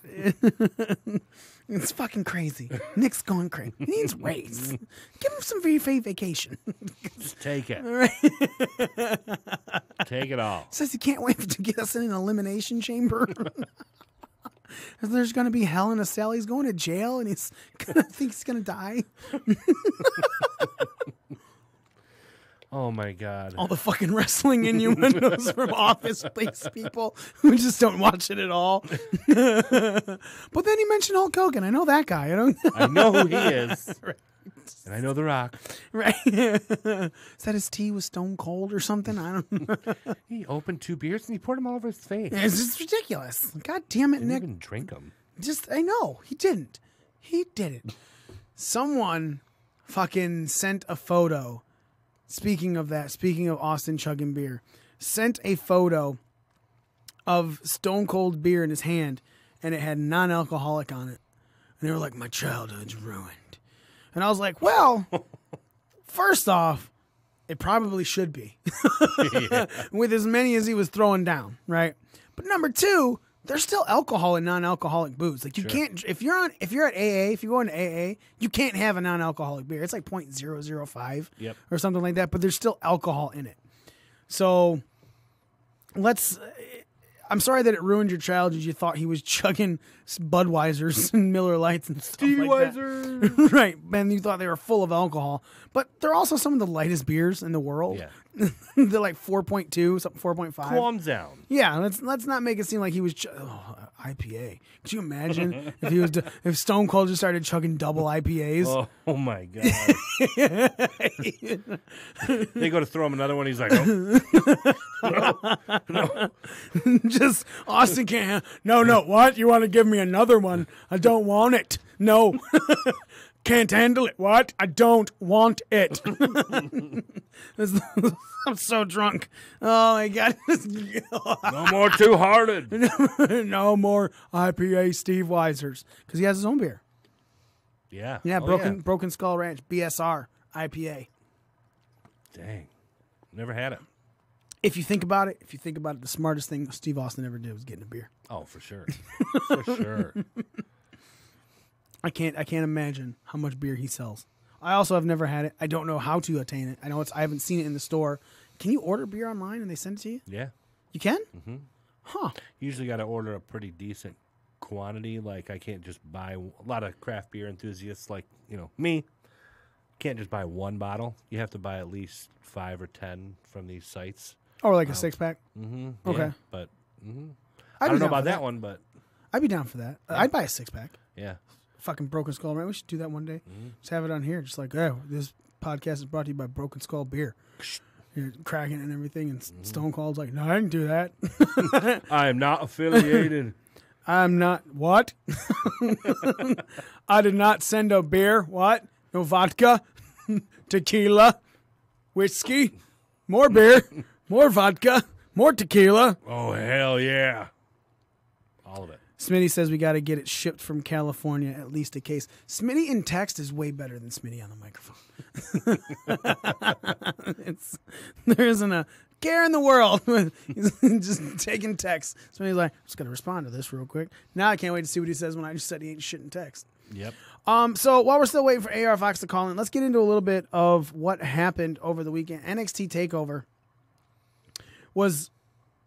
It's fucking crazy. Nick's going crazy. He needs raise. Give him some free vacation. Just take it. All right. Take it all. Says he can't wait to get us in an elimination chamber. There's going to be hell in a cell. He's going to jail, and he's gonna think he's going to die. Oh my God! All the fucking wrestling innuendos from Office Space people who just don't watch it at all. But then he mentioned Hulk Hogan. I know that guy. I know who he is, Right. and I know The Rock. Right? Is that his tea with Stone Cold or something? I don't know. He opened 2 beers and he poured them all over his face. It's just ridiculous. God damn it, Didn't Nick. even drink them. I know he didn't. He didn't. Someone fucking sent a photo. Speaking of Austin chugging beer, sent a photo of Stone Cold beer in his hand, and it had non-alcoholic on it. And they were like, "My childhood's ruined." And I was like, "Well, first off, it probably should be, with as many as he was throwing down, right? But number two, there's still alcohol in non-alcoholic booze. Like you can't, if you're at AA, if you go into AA, you can't have a non-alcoholic beer. It's like 0.005 or something like that, but there's still alcohol in it. So I'm sorry that it ruined your childhood. You thought he was chugging Budweisers and Miller Lights and stuff Stevie like Weiser. that. Right. And you thought they were full of alcohol. But they're also some of the lightest beers in the world. Yeah. They're like 4.2, something 4.5. Calm down. Yeah, let's not make it seem like he was IPA. Could you imagine if Stone Cold just started chugging double IPAs? Oh my God. They go to throw him another one. He's like, oh. No. Just Austin can't. No. What? You want to give me another one? I don't want it. No. Can't handle it. What? I don't want it. I'm so drunk. Oh my God. No more Two-Hearted. No more IPA Steve Weisers. Because he has his own beer. Yeah. Yeah, Oh, Broken Skull Ranch, BSR, IPA. Dang. Never had it. If you think about it, the smartest thing Steve Austin ever did was getting a beer. Oh, for sure. For sure. I can't imagine how much beer he sells. I also have never had it. I don't know how to attain it. I haven't seen it in the store. Can you order beer online and they send it to you? Yeah. You can? Mm-hmm. Huh. Usually got to order a pretty decent quantity. Like I can't just buy a lot of craft beer enthusiasts like, me. Can't just buy one bottle. You have to buy at least 5 or 10 from these sites. Or like a 6-pack? Mm-hmm. Okay. Yeah, but I don't know about that one, but I'd be down for that. I'd buy a 6-pack. yeah. Fucking Broken Skull, right? We should do that one day. Just have it on here. Just like, oh, this podcast is brought to you by Broken Skull Beer. You're cracking it and everything, and Stone Cold's like, no, I didn't do that. I am not affiliated. I'm not. What? I did not send a beer. What? No vodka, tequila, whiskey, more beer, more vodka, more tequila. Oh, hell yeah. All of it. Smitty says we got to get it shipped from California, at least a case. Smitty in text is way better than Smitty on the microphone. There isn't a care in the world. He's just taking text. Smitty's like, I'm just going to respond to this real quick. Now I can't wait to see what he says when I just said he ain't shit in text. Yep. So while we're still waiting for AR Fox to call in, let's get into a little bit of what happened over the weekend. NXT TakeOver was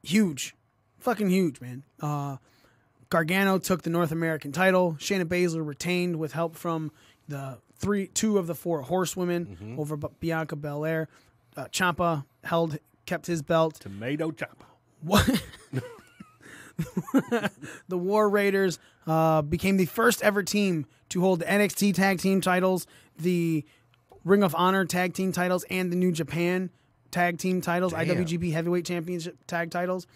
huge. Fucking huge, man. Gargano took the North American title. Shayna Baszler retained with help from the 2 of the 4 horsewomen over Bianca Belair. Ciampa kept his belt. Tomato Ciampa. What? The War Raiders became the first ever team to hold the NXT tag team titles, the Ring of Honor tag team titles, and the New Japan tag team titles, Damn. IWGP Heavyweight Championship tag titles.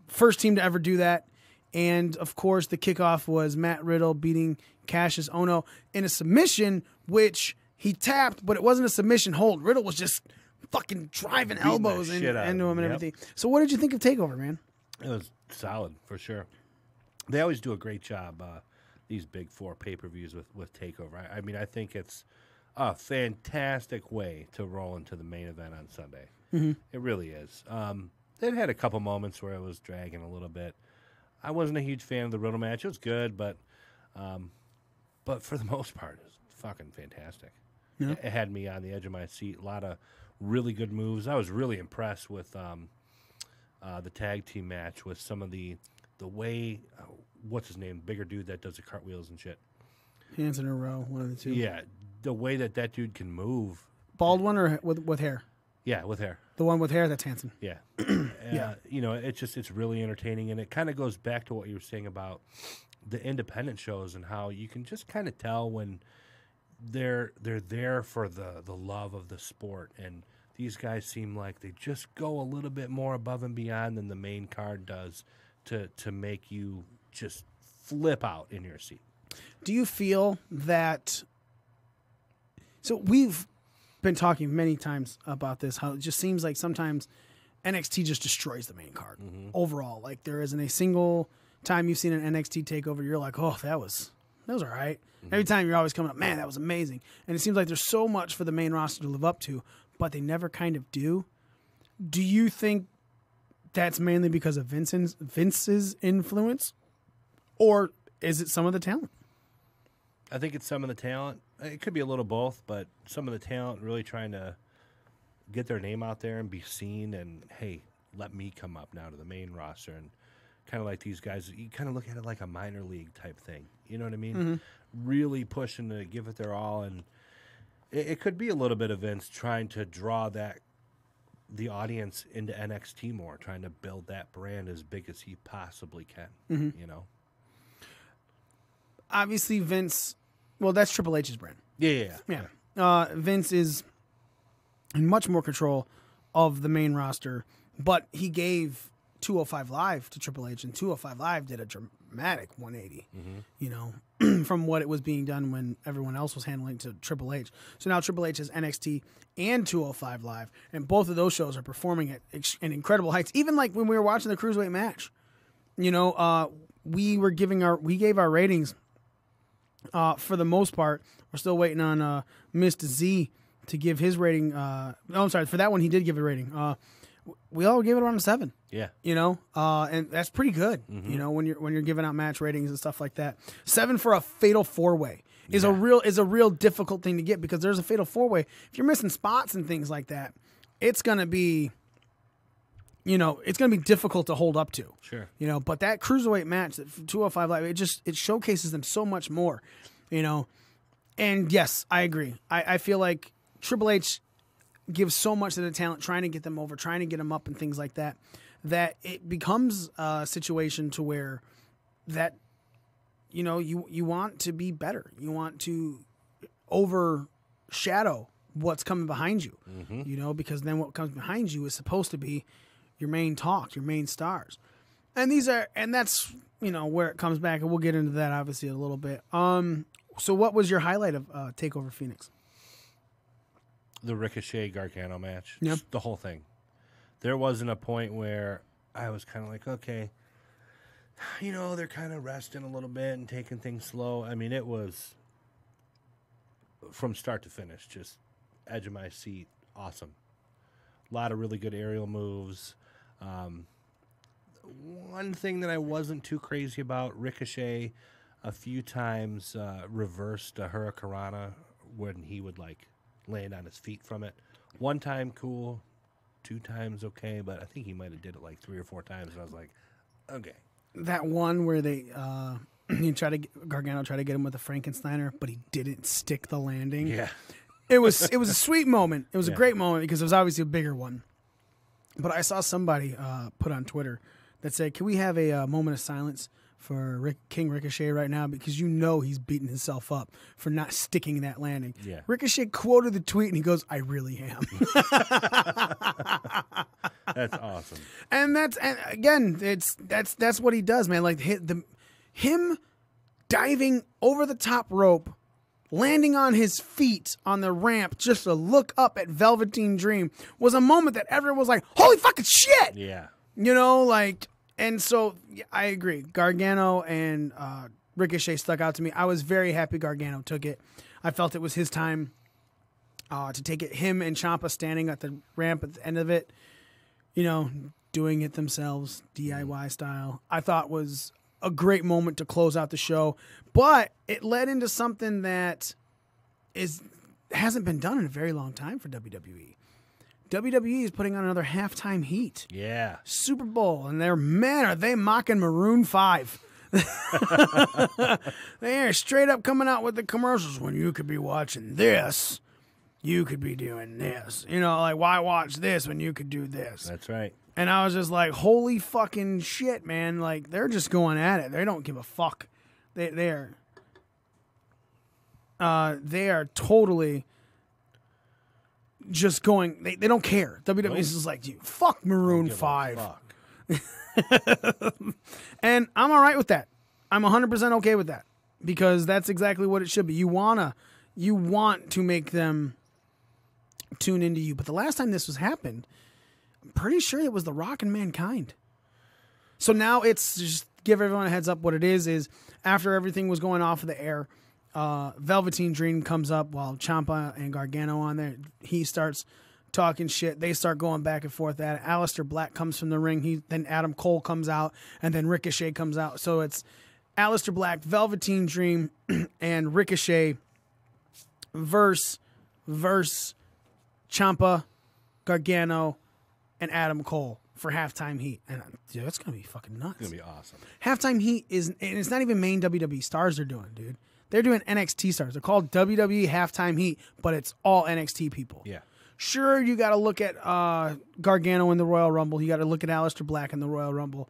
First team to ever do that. And, of course, the kickoff was Matt Riddle beating Cassius Ohno in a submission, which he tapped, but it wasn't a submission hold. Riddle was just fucking driving elbows into him and everything. So what did you think of TakeOver, man? It was solid, for sure. They always do a great job, these big 4 pay-per-views with TakeOver. I mean, I think it's a fantastic way to roll into the main event on Sunday. Mm-hmm. It really is. It had a couple moments where it was dragging a little bit. I wasn't a huge fan of the Riddle match. It was good, but for the most part, it was fucking fantastic. Yeah. It had me on the edge of my seat. A lot of really good moves. I was really impressed with the tag team match with some of the way what's his name, bigger dude that does the cartwheels and shit. Hands in a row, one of the two. Yeah, the way that dude can move. Bald one or with hair? Yeah, with hair. The one with hair, that's Hanson. Yeah. Yeah. You know, it's really entertaining, and it kind of goes back to what you were saying about the independent shows and how you can just kind of tell when they're there for the love of the sport, and these guys seem like they just go a little bit more above and beyond than the main card does to make you just flip out in your seat. Do you feel that? So we've been talking many times about this, how it just seems like sometimes NXT just destroys the main card overall. Like there isn't a single time you've seen an NXT takeover, you're like, oh, that was all right. Every time you're always coming up, man, that was amazing. And it seems like there's so much for the main roster to live up to, but they never kind of do. Do you think that's mainly because of Vince's influence, or is it some of the talent? I think it's some of the talent. It could be a little both, but some of the talent really trying to get their name out there and be seen, and, hey, let me come up now to the main roster. And kind of like these guys, you kind of look at it like a minor league type thing. You know what I mean? Really pushing to give it their all. And it could be a little bit of Vince trying to draw the audience into NXT more, trying to build that brand as big as he possibly can, you know? Obviously, Vince, well, that's Triple H's brand. Yeah. Vince is in much more control of the main roster, but he gave 205 Live to Triple H, and 205 Live did a dramatic 180, you know, from what it was being done when everyone else was handling to Triple H. So now Triple H has NXT and 205 Live, and both of those shows are performing at incredible heights. Even like when we were watching the Cruiserweight match, you know, we gave our ratings. For the most part, we're still waiting on Mr. Z to give his rating. I'm sorry, for that one he did give a rating. We all gave it around a 7. Yeah. You know, and that's pretty good. You know, when you're giving out match ratings and stuff like that. 7 for a fatal 4-way is a real difficult thing to get, because there's a fatal 4-way. If you're missing spots and things like that, it's gonna be, you know, it's going to be difficult to hold up to. Sure. You know, but that Cruiserweight match, that 205 Live, it showcases them so much more, you know. And yes, I agree. I feel like Triple H gives so much to the talent, trying to get them over, trying to get them up and things like that, that it becomes a situation to where that, you know, you want to be better. You want to overshadow what's coming behind you, you know, because then what comes behind you is supposed to be your main talk, your main stars. And that's, you know, where it comes back, and we'll get into that obviously a little bit. So what was your highlight of TakeOver Phoenix? The Ricochet Gargano match. Yeah. Just the whole thing. There wasn't a point where I was kind of like, okay, you know, they're kind of resting a little bit and taking things slow. I mean, it was from start to finish, just edge of my seat. Awesome. A lot of really good aerial moves. One thing that I wasn't too crazy about, Ricochet a few times reversed a Hurricanrana when he would like land on his feet from it. One time cool, 2 times okay, but I think he might have did it like 3 or 4 times, and I was like, okay. That one where they Gargano tried to get him with a Frankensteiner, but he didn't stick the landing. Yeah. It was a sweet moment. It was a Yeah. great moment because it was obviously a bigger one. But I saw somebody put on Twitter that said, "Can we have a moment of silence for King Ricochet right now, because you know he's beating himself up for not sticking that landing." Yeah. Ricochet quoted the tweet and he goes, "I really am." That's awesome. And again, that's what he does, man. Like him diving over the top rope, landing on his feet on the ramp just to look up at Velveteen Dream was a moment that everyone was like, "Holy fucking shit!" Yeah. You know, like, and so yeah, I agree. Gargano and Ricochet stuck out to me. I was very happy Gargano took it. I felt it was his time to take it. Him and Ciampa standing at the ramp at the end of it, you know, doing it themselves, DIY style, I thought was a great moment to close out the show. But it led into something that hasn't been done in a very long time for WWE. WWE is putting on another halftime heat. Yeah. Super Bowl, and are they mocking Maroon 5. They're straight up coming out with the commercials when you could be watching this. You could be doing this. You know, like, why watch this when you could do this? That's right. And I was just like, holy fucking shit, man. Like, they're just going at it. They don't give a fuck. They are totally just going, they don't care. WWE is just like, fuck Maroon 5. Fuck. And I'm all right with that. I'm 100% okay with that because that's exactly what it should be. You want to make them tune into you. But the last time this was happened, I'm pretty sure it was The Rock and Mankind. So now it's just give everyone a heads up. What it is after everything was going off of the air, Velveteen Dream comes up while Ciampa and Gargano on there. He starts talking shit. They start going back and forth at it. Aleister Black comes from the ring. Then Adam Cole comes out, and then Ricochet comes out. So it's Aleister Black, Velveteen Dream, and Ricochet versus Ciampa, Gargano, and Adam Cole for Halftime Heat. And dude, that's gonna be fucking nuts. It's gonna be awesome. Halftime Heat and it's not even main WWE stars they're doing, dude. They're doing NXT stars. They're called WWE Halftime Heat, but it's all NXT people. Yeah. Sure, you got to look at Gargano in the Royal Rumble. You got to look at Aleister Black in the Royal Rumble.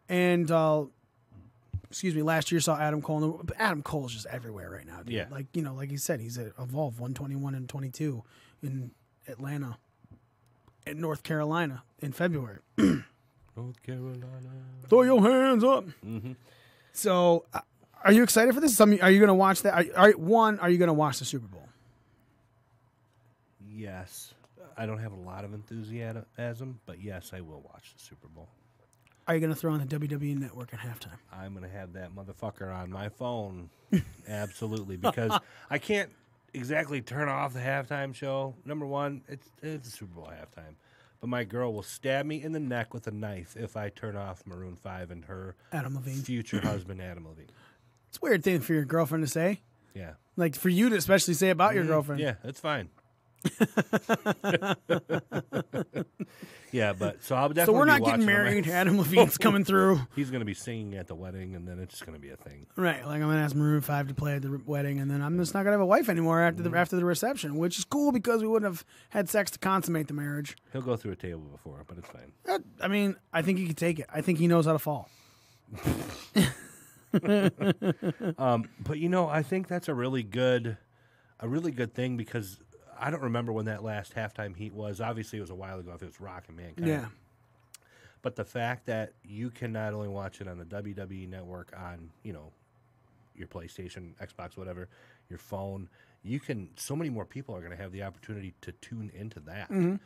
And, last year saw Adam Cole. But Adam Cole's just everywhere right now, dude. Yeah. Like, like he said, he's at Evolve 121 and 22 in Atlanta, in North Carolina in February. North Carolina. Throw your hands up. Mm-hmm. So, are you excited for this? Are you going to watch that? Are you going to watch the Super Bowl? Yes. I don't have a lot of enthusiasm, but yes, I will watch the Super Bowl. Are you going to throw on the WWE Network at halftime? I'm going to have that motherfucker on my phone. Absolutely. Because I can't exactly turn off the halftime show. Number one, it's the Super Bowl halftime. But my girl will stab me in the neck with a knife if I turn off Maroon 5 and her Adam Levine. future husband, Adam Levine. It's a weird thing for your girlfriend to say. Yeah. Like, for you to especially say about your girlfriend. Yeah, that's fine. Yeah, but so I'll definitely. So we're not be getting watching married. Adam Levine's coming through. He's going to be singing at the wedding, and then it's just going to be a thing. Right, like I'm going to ask Maroon 5 to play at the wedding, and then I'm just not going to have a wife anymore after the reception, which is cool because we wouldn't have had sex to consummate the marriage. He'll go through a table before, but it's fine. I mean, I think he could take it. I think he knows how to fall. But I think that's a really good thing because I don't remember when that last halftime heat was. Obviously, it was a while ago if it was Rock and Mankind. Yeah. But the fact that you can not only watch it on the WWE Network on, your PlayStation, Xbox, whatever, your phone, so many more people are going to have the opportunity to tune into that. Mm-hmm.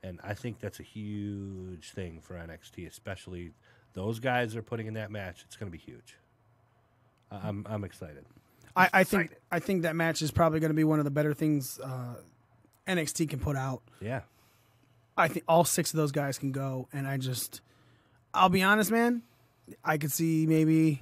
And I think that's a huge thing for NXT, especially those guys that are putting in that match. It's going to be huge. I'm excited. I think that match is probably going to be one of the better things NXT can put out. Yeah. I think all 6 of those guys can go, and I'll be honest, man, I could see maybe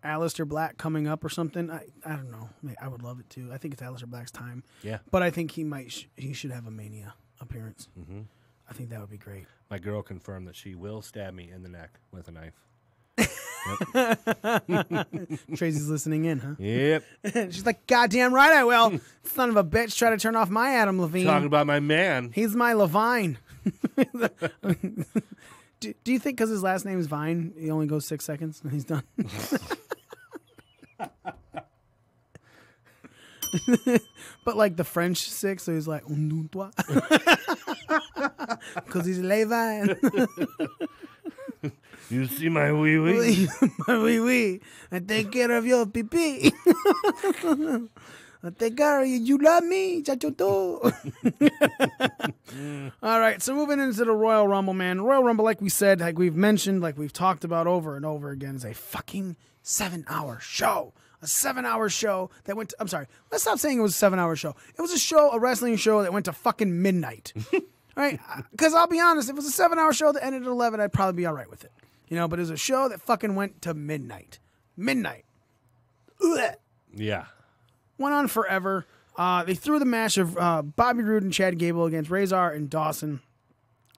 Aleister Black coming up or something. I don't know. I would love it too. I think it's Aleister Black's time. Yeah. But I think he should have a Mania appearance. Mm-hmm. I think that would be great. My girl confirmed that she will stab me in the neck with a knife. Tracy's listening in, huh? Yep. She's like, goddamn right I will. Son of a bitch, try to turn off my Adam Levine. Talking about my man. He's my Levine. Do you think because his last name is Vine, he only goes 6 seconds and he's done? But like the French 6, so he's like, because he's Levine. You see my wee wee? My wee wee. I take care of your pee pee. I take care of you. You love me, chachoto. All right, so moving into the Royal Rumble, man. Royal Rumble, like we said, like we've mentioned, like we've talked about over and over again, is a fucking 7-hour show. A 7-hour show that went to, I'm sorry, let's stop saying it was a 7-hour show. It was a wrestling show that went to fucking midnight. Right? Because I'll be honest, if it was a 7-hour show that ended at 11, I'd probably be all right with it. But it was a show that fucking went to midnight. Midnight. Ugh. Yeah. Went on forever. They threw the match of Bobby Roode and Chad Gable against Razor and Dawson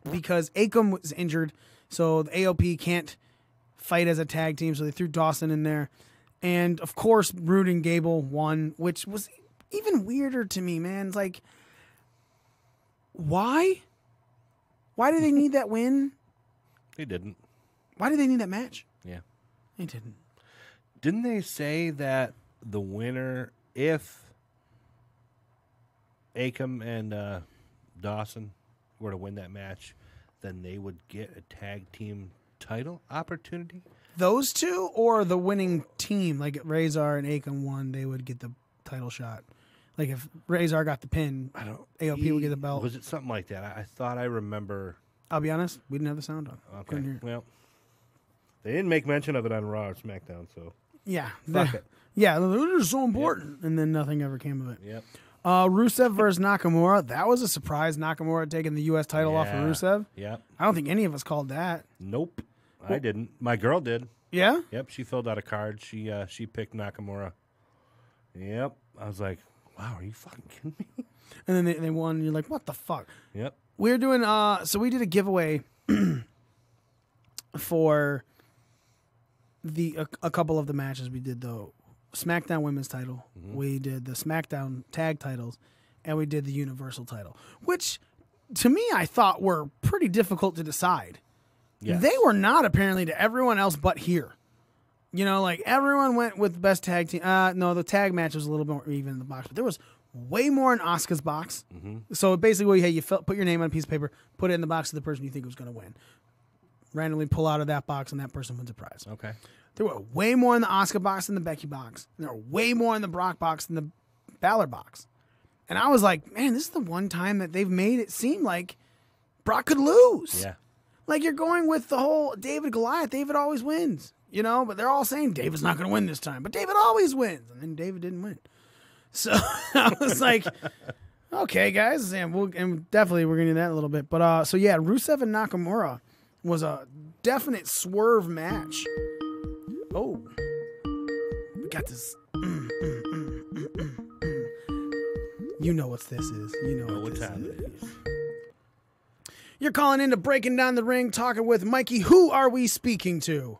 because Akam was injured, so the AOP can't fight as a tag team, so they threw Dawson in there. And, of course, Rude and Gable won, which was even weirder to me, man. It's like, why? Why do they need that win? They didn't. Why do they need that match? Yeah. They didn't. Didn't they say that the winner, if Akam and Dawson were to win that match, then they would get a tag team title opportunity? Those two or the winning team, like if Razor and Akam won, they would get the title shot. Like if Razor got the pin, AOP would get the belt. Was it something like that? I thought I remember. I'll be honest, we didn't have the sound on. Okay. Couldn't hear it. Well, they didn't make mention of it on Raw or SmackDown, so Yeah. fuck it. Yeah, it was so important. And then nothing ever came of it. Yep. Rusev versus Nakamura. That was a surprise. Nakamura taking the U.S. title off of Rusev. Yep. I don't think any of us called that. Nope. I didn't. My girl did. Yeah? Yep. She filled out a card. She picked Nakamura. Yep. I was like, wow, are you fucking kidding me? And then they won, and you're like, what the fuck? Yep. We're doing, so we did a giveaway for a couple of the matches. We did the SmackDown Women's title. Mm-hmm. We did the SmackDown Tag titles, and we did the Universal title, which to me I thought were pretty difficult to decide. Yes. They were not apparently to everyone else but here. You know, like everyone went with best tag team. No, the tag match was a little bit more even in the box, but there was way more in Asuka's box. Mm-hmm. So basically, you put your name on a piece of paper, put it in the box of the person you think was going to win. Randomly pull out of that box, and that person wins a prize. Okay. There were way more in the Asuka box than the Becky box. And there were way more in the Brock box than the Balor box. And I was like, man, this is the one time that they've made it seem like Brock could lose. Yeah. Like you're going with the whole David Goliath. David always wins, you know, but they're all saying David's not going to win this time. But David always wins. And then David didn't win. So I was like, okay, guys. And definitely we're going to do that in a little bit. But so yeah, Rusev and Nakamura was a definite swerve match. Oh, we got this. You know what this is. You know what this is. You're calling into Breaking Down the Ring, talking with Mikey. Who are we speaking to?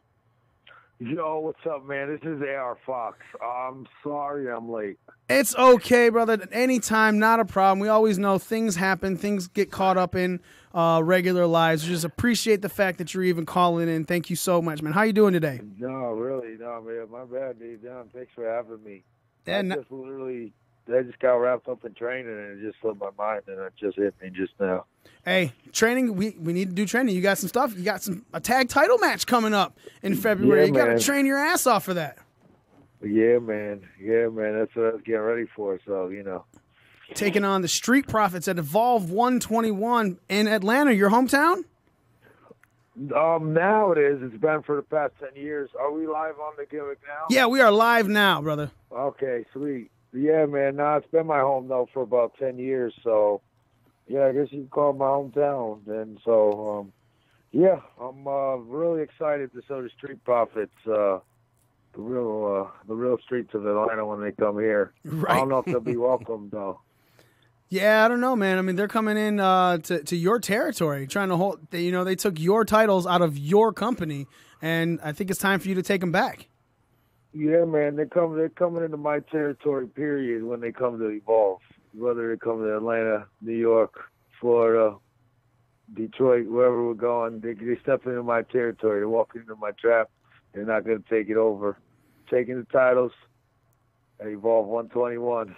Yo, what's up, man? This is AR Fox. I'm sorry I'm late. It's okay, brother. Anytime, not a problem. We always know things happen. Things get caught up in regular lives. We just appreciate the fact that you're even calling in. Thank you so much, man. How you doing today? No, really, no, man. My bad, dude. Thanks for having me. Yeah, I just got wrapped up in training, and it just slipped my mind, and it just hit me just now. Hey, training, we need to do training. You got some stuff. You got a tag title match coming up in February. Yeah, you got to train your ass off for that. Yeah, man. That's what I was getting ready for, so, you know. Taking on the Street Profits at Evolve 121 in Atlanta, your hometown? Now it is. It's been for the past 10 years. Are we live on the gimmick now? Yeah, we are live now, brother. Okay, sweet. Yeah, man. No, it's been my home, though, for about 10 years, so... Yeah, I guess you can call it my hometown. And so, yeah, I'm really excited to show the Street Profits the real streets of Atlanta when they come here. Right. I don't know if they'll be welcome, though. Yeah, I don't know, man. I mean, they're coming in to your territory, trying to hold. They took your titles out of your company, and I think it's time for you to take them back. Yeah, man, they're coming into my territory. Period. When they come to Evolve. Whether they come to Atlanta, New York, Florida, Detroit, wherever we're going, they step into my territory. They walk into my trap. They're not going to take it over. Taking the titles at Evolve 121.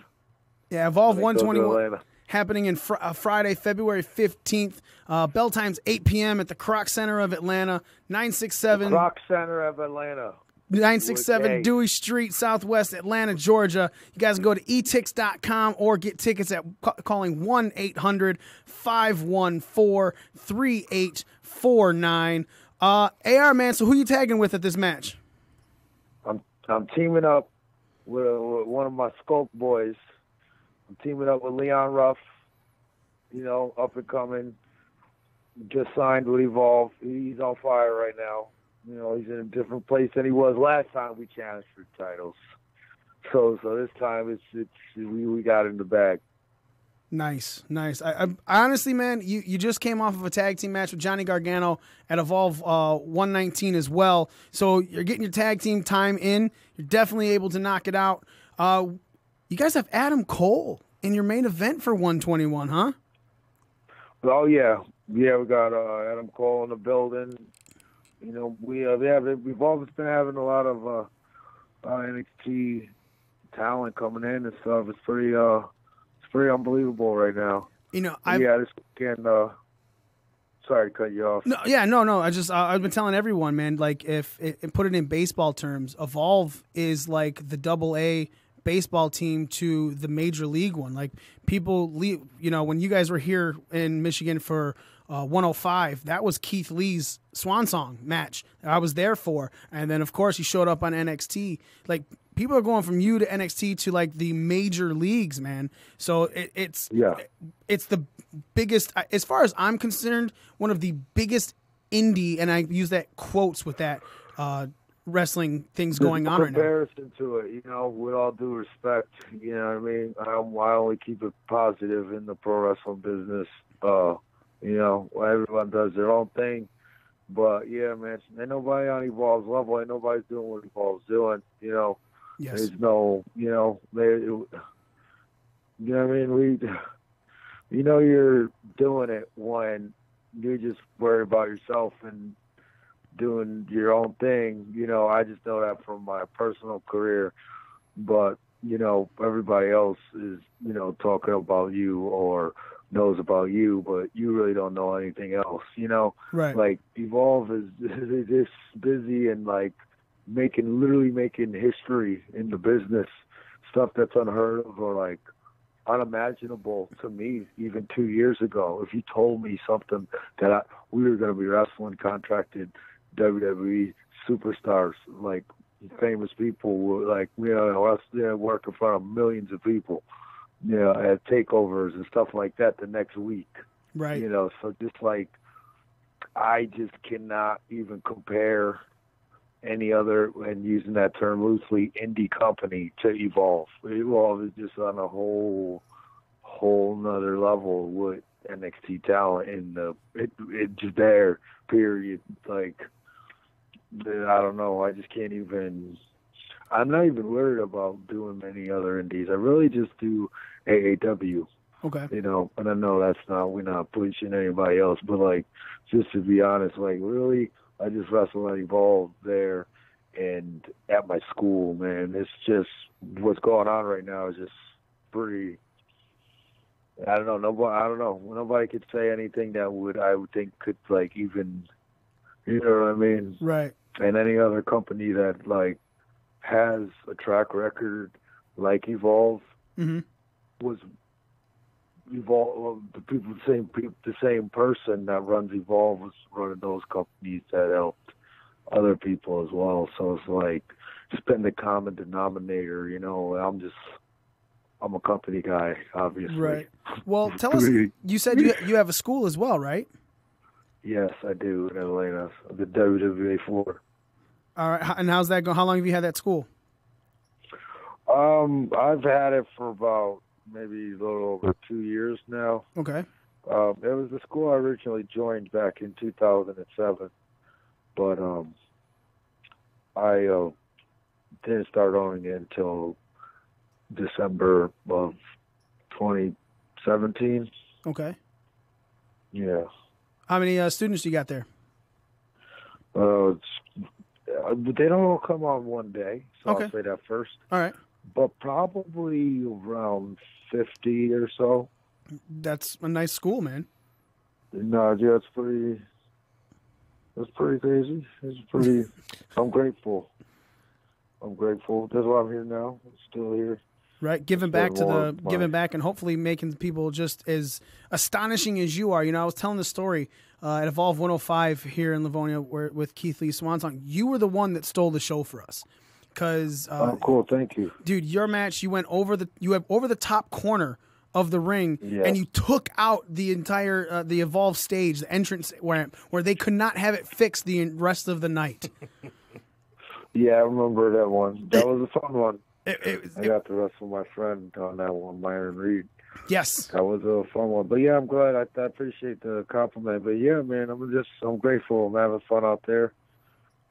Yeah, Evolve 121 happening in Friday, February 15th. Bell time's 8 p.m. at the Kroc Center of Atlanta, 967. Kroc Center of Atlanta. 967 Dewey Street, Southwest Atlanta, Georgia. You guys can go to etix.com or get tickets at calling 1-800-514-3849. AR, man, so who you tagging with at this match? I'm teaming up with one of my Skulk boys. I'm teaming up with Leon Ruff, up and coming. Just signed with Evolve. He's on fire right now. He's in a different place than he was last time we challenged for titles. So this time we got in the bag. Nice. I honestly, man, you just came off of a tag team match with Johnny Gargano at Evolve 119 as well. So you're getting your tag team time in. You're definitely able to knock it out. You guys have Adam Cole in your main event for 121, huh? Oh yeah, we got Adam Cole in the building. You know, we've always been having a lot of NXT talent coming in and stuff. It's pretty unbelievable right now. You know, this weekend. Sorry to cut you off. No. I've been telling everyone, man. Like, if put it in baseball terms, Evolve is like the AA baseball team to the major league one. Like, people, you know, when you guys were here in Michigan for 105, that was Keith Lee's swan song match I was there for, and then of course he showed up on NXT. Like, people are going from you to NXT to like the major leagues, man. So it's the biggest, as far as I'm concerned, one of the biggest indie, and I use that quotes with that wrestling things going on right now. Comparison to it, you know, with all due respect, you know what I mean? I only keep it positive in the pro wrestling business. You know, everyone does their own thing. But, yeah, man, ain't nobody on Evolve's level. Ain't nobody doing what Evolve's doing, you know. Yes. There's no, you know, you know what I mean? You know you're doing it when you're just worried about yourself and doing your own thing. You know, I just know that from my personal career. But, you know, everybody else is, you know, talking about you or knows about you, but you really don't know anything else, you know? Right. Like, Evolve is this busy and, like, literally making history in the business, stuff that's unheard of or, like, unimaginable to me even 2 years ago. If you told me something that we were going to be wrestling contracted WWE superstars, like famous people, like, you know, us there work in front of millions of people, you know, at takeovers and stuff like that the next week. Right. You know, so just like, I just cannot even compare any other, and using that term loosely, indie company to Evolve. Evolve is just on a whole nother level with NXT talent and it's just there, period. Like, I don't know, I just can't even, I'm not even worried about doing many other indies. I really just do AAW. Okay. You know, and I know we're not pushing anybody else, but like, just to be honest, like, really, I just wrestle at Evolve there and at my school, man. It's just, what's going on right now is just pretty, I don't know. Nobody could say anything that I would think could, like, even, you know what I mean? Right. And any other company that, like, has a track record like Evolve was Evolve. The same person that runs Evolve was running those companies that helped other people as well. So it's like, it's been the common denominator. You know, I'm a company guy, obviously. Right. Well, tell us. You said you have a school as well, right? Yes, I do in Atlanta. The WWA 4. All right. And how's that going? How long have you had that school? I've had it for about maybe a little over 2 years now. Okay. It was the school I originally joined back in 2007, but I didn't start owning it until December of 2017. Okay. Yeah. How many students you got there? They don't all come on one day, so Okay. I'll say that first. All right. But probably around 50 or so. That's a nice school, man. No, yeah, it's pretty crazy. It's pretty, I'm grateful. That's why I'm here now. I'm still here. Right, giving back and hopefully making people just as astonishing as you are. You know, I was telling the story at Evolve 105 here in Livonia with Keith Lee Swansong. You were the one that stole the show for us. Because cool, thank you, dude. Your match, you went over the top corner of the ring, and you took out the entire the Evolve stage, the entrance ramp, where they could not have it fixed the rest of the night. Yeah, I remember that one. That was a fun one. I got to wrestle my friend on that one, Myron Reed. Yes. That was a fun one. But yeah, I'm glad. I appreciate the compliment. But yeah, man, I'm grateful. I'm having fun out there.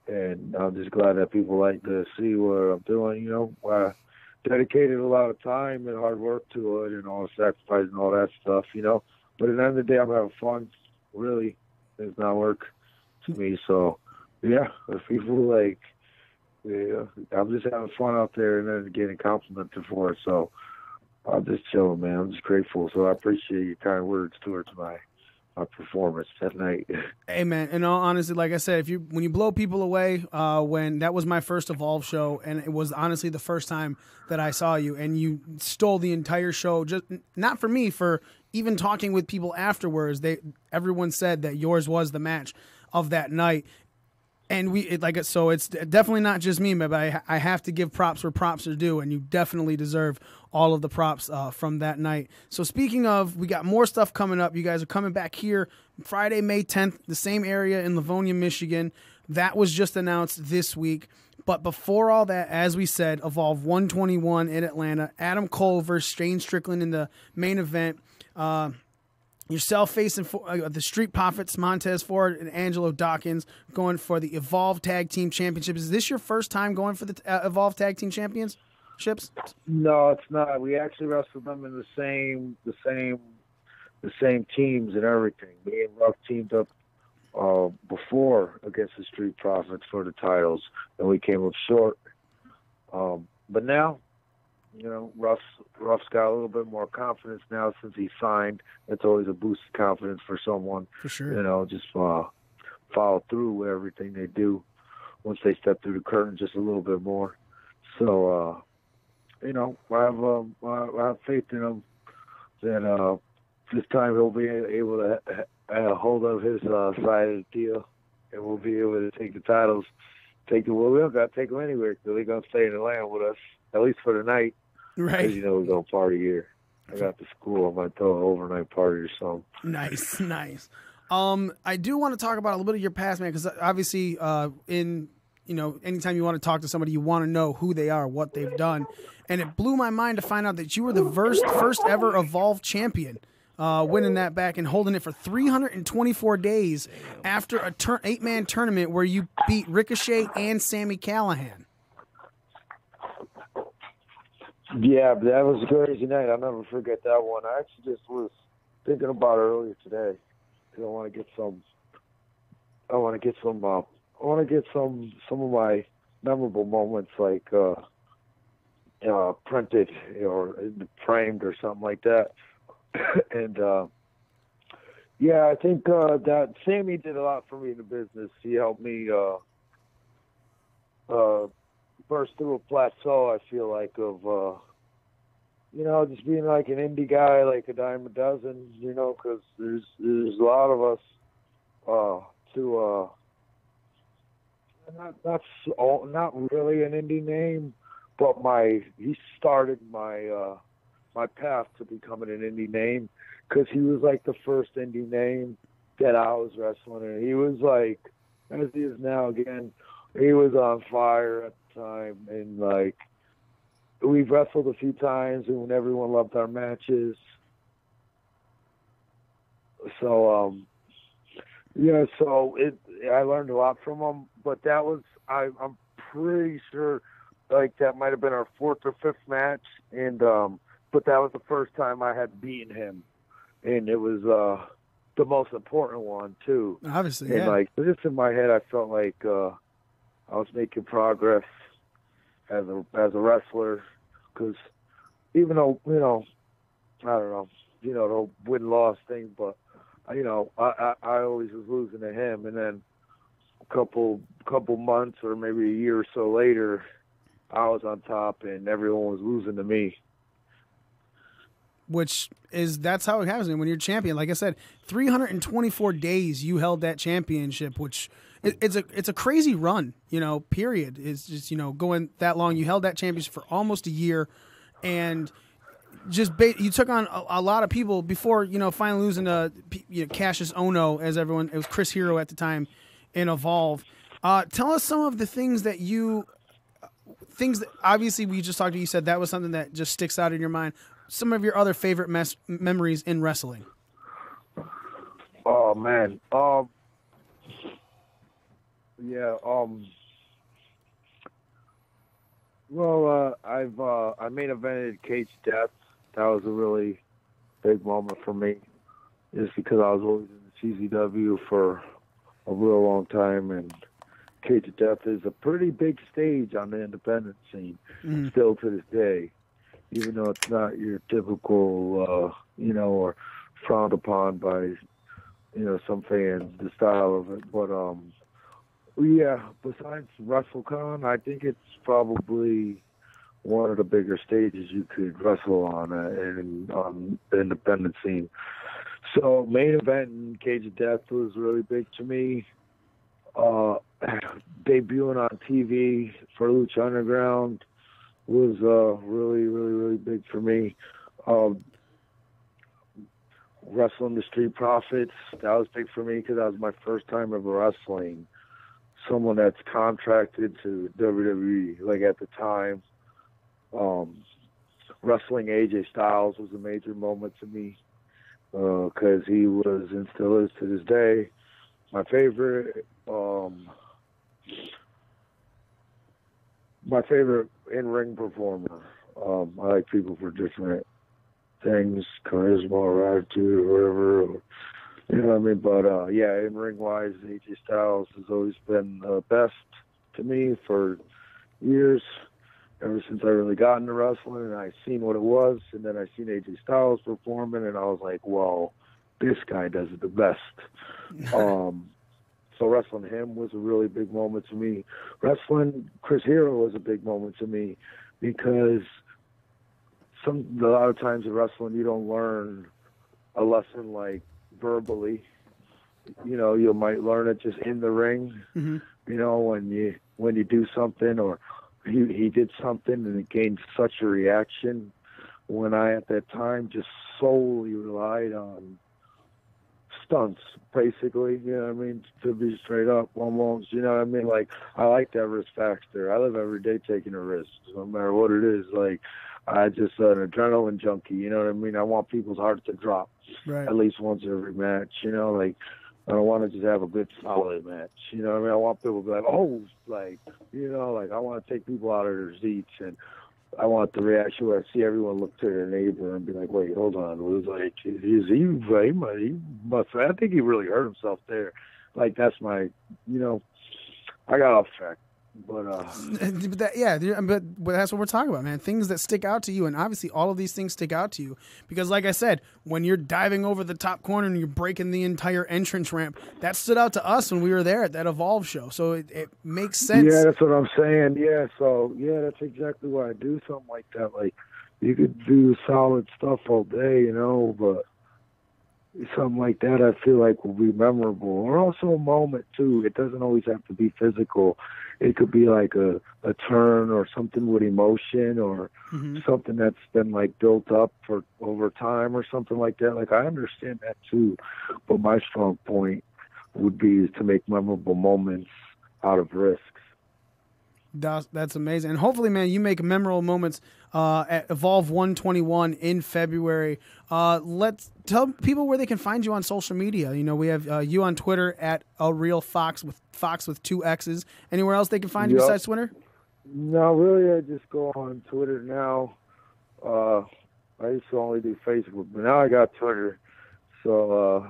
And I'm just glad that people like to see what I'm doing. You know, I dedicated a lot of time and hard work to it and all the sacrifice and all that stuff, you know. But at the end of the day, I'm having fun. Really, it's not work to me. So, yeah, if people like, yeah, I'm just having fun out there and then getting complimented for it. So I'm just chilling, man. I'm just grateful. So I appreciate your kind words towards my performance that night. Hey, man, in all honesty, like I said, when you blow people away, when that was my first Evolve show, and it was honestly the first time that I saw you, and you stole the entire show, just not for me, for even talking with people afterwards, everyone said that yours was the match of that night. And so it's definitely not just me, but I have to give props where props are due, and you definitely deserve all of the props from that night. So speaking of, we got more stuff coming up. You guys are coming back here Friday, May 10th, the same area in Livonia, Michigan. That was just announced this week. But before all that, as we said, Evolve 121 in Atlanta, Adam Cole versus Shane Strickland in the main event. Yourself facing the Street Profits, Montez Ford and Angelo Dawkins, going for the Evolve Tag Team Championships. Is this your first time going for the Evolve Tag Team Championships? No, it's not. We actually wrestled them in the same teams and everything. Me and Ruff teamed up before against the Street Profits for the titles, and we came up short. But now, you know, Ruff's got a little bit more confidence now since he signed. It's always a boost of confidence for someone. For sure. You know, just follow through with everything they do once they step through the curtain just a little bit more. So, you know, I have faith in him that this time he'll be able to hold up his side of the deal, and we'll be able to take the titles. We don't got to take them anywhere because they're going to stay in Atlanta with us, at least for the night. Right. Because, you know, we're going to party here. I got the school. I might throw an overnight party or something. Nice, nice. I do want to talk about a little bit of your past, man, because obviously anytime you want to talk to somebody, you want to know who they are, what they've done. And it blew my mind to find out that you were the first ever Evolve champion, winning that back and holding it for 324 days after a 8-man tournament where you beat Ricochet and Sami Callihan. Yeah, but that was a crazy night. I'll never forget that one. I actually just was thinking about it earlier today because I want to get some of my memorable moments, like printed or framed or something like that. And yeah, I think that Sammy did a lot for me in the business. He helped me burst through a plateau, I feel like, of just being like an indie guy, like a dime a dozen, you know, because there's a lot of us not really an indie name, but he started my path to becoming an indie name, because he was like the first indie name that I was wrestling in. He was like, as he is now again, he was on fire at the time, and like we've wrestled a few times and everyone loved our matches. So I learned a lot from him, but that was, I'm pretty sure, like, that might have been our 4th or 5th match, and but that was the first time I had beaten him, and it was the most important one too. Obviously, and yeah. like, just in my head, I felt like I was making progress as a wrestler, because even though, you know, I don't know, you know, the win-loss thing, but you know, I always was losing to him, and then a couple months or maybe a year or so later, I was on top and everyone was losing to me. That's how it happens when you're champion. Like I said, 324 days you held that championship, which it's a crazy run, you know, period. It's just, you know, going that long. You held that championship for almost a year, and you took on a lot of people before, you know, finally losing to Cassius Ohno, as everyone, it was Chris Hero at the time in Evolve. Tell us some of the things that you things that obviously we just talked to you said that was something that just sticks out in your mind. Some of your other favorite memories in wrestling. Oh man. Yeah. Well, I main evented Cage Death. That was a really big moment for me, just because I was always in the CZW for a real long time, and Cage of Death is a pretty big stage on the independent scene, still to this day, even though it's not your typical, or frowned upon by, some fans, the style of it. But, yeah, besides WrestleCon, I think it's probably one of the bigger stages you could wrestle on on the independent scene. So main event in Cage of Death was really big to me. Debuting on TV for Lucha Underground was really, really, really big for me. Wrestling the Street Profits, that was big for me because that was my first time ever wrestling someone that's contracted to WWE, like at the time. Wrestling AJ Styles was a major moment to me because he was and still is to this day my favorite in-ring performer. I like people for different things, charisma or attitude or whatever, you know what I mean? But yeah, in-ring wise, AJ Styles has always been the best to me for years. Ever since I really got into wrestling and I seen what it was, and then I seen AJ Styles performing, and I was like, well, this guy does it the best. So wrestling him was a really big moment to me. Wrestling Chris Hero was a big moment to me because a lot of times in wrestling you don't learn a lesson like verbally. You might learn it just in the ring. When you do something or he did something and it gained such a reaction, when I at that time just solely relied on stunts, basically, you know what I mean, to be straight up almost, you know what I mean? Like, I like that risk factor. I live every day taking a risk, no matter what it is. Like, I just an adrenaline junkie, you know what I mean? I want people's hearts to drop at least once every match, like, I don't want to just have a good solid match, you know what I mean? I want people to be like, oh, like, I want to take people out of their seats, and I want the reaction where I see everyone look to their neighbor and be like, wait, hold on. It was like, I think he really hurt himself there. Like, that's my, I got off track. But that's what we're talking about, man. Things that stick out to you, and obviously all of these things stick out to you because, like I said, when you're diving over the top corner and you're breaking the entire entrance ramp, that stood out to us when we were there at that Evolve show. So it makes sense. Yeah, that's what I'm saying. Yeah, so that's exactly why I do something like that. Like, you could do solid stuff all day, but something like that I feel like will be memorable. Or also a moment too. It doesn't always have to be physical. It could be like a turn or something with emotion or something that's been like built up for over time or something like that. Like, I understand that too, but my strong point would be to make memorable moments out of risks. That's amazing. And hopefully, man, you make memorable moments at Evolve 121 in February. Let's tell people where they can find you on social media. We have you on Twitter at @ARealFox with 2 X's. Anywhere else they can find you besides Twitter? No, really, I just go on Twitter now. I used to only do Facebook, but now I got Twitter. So,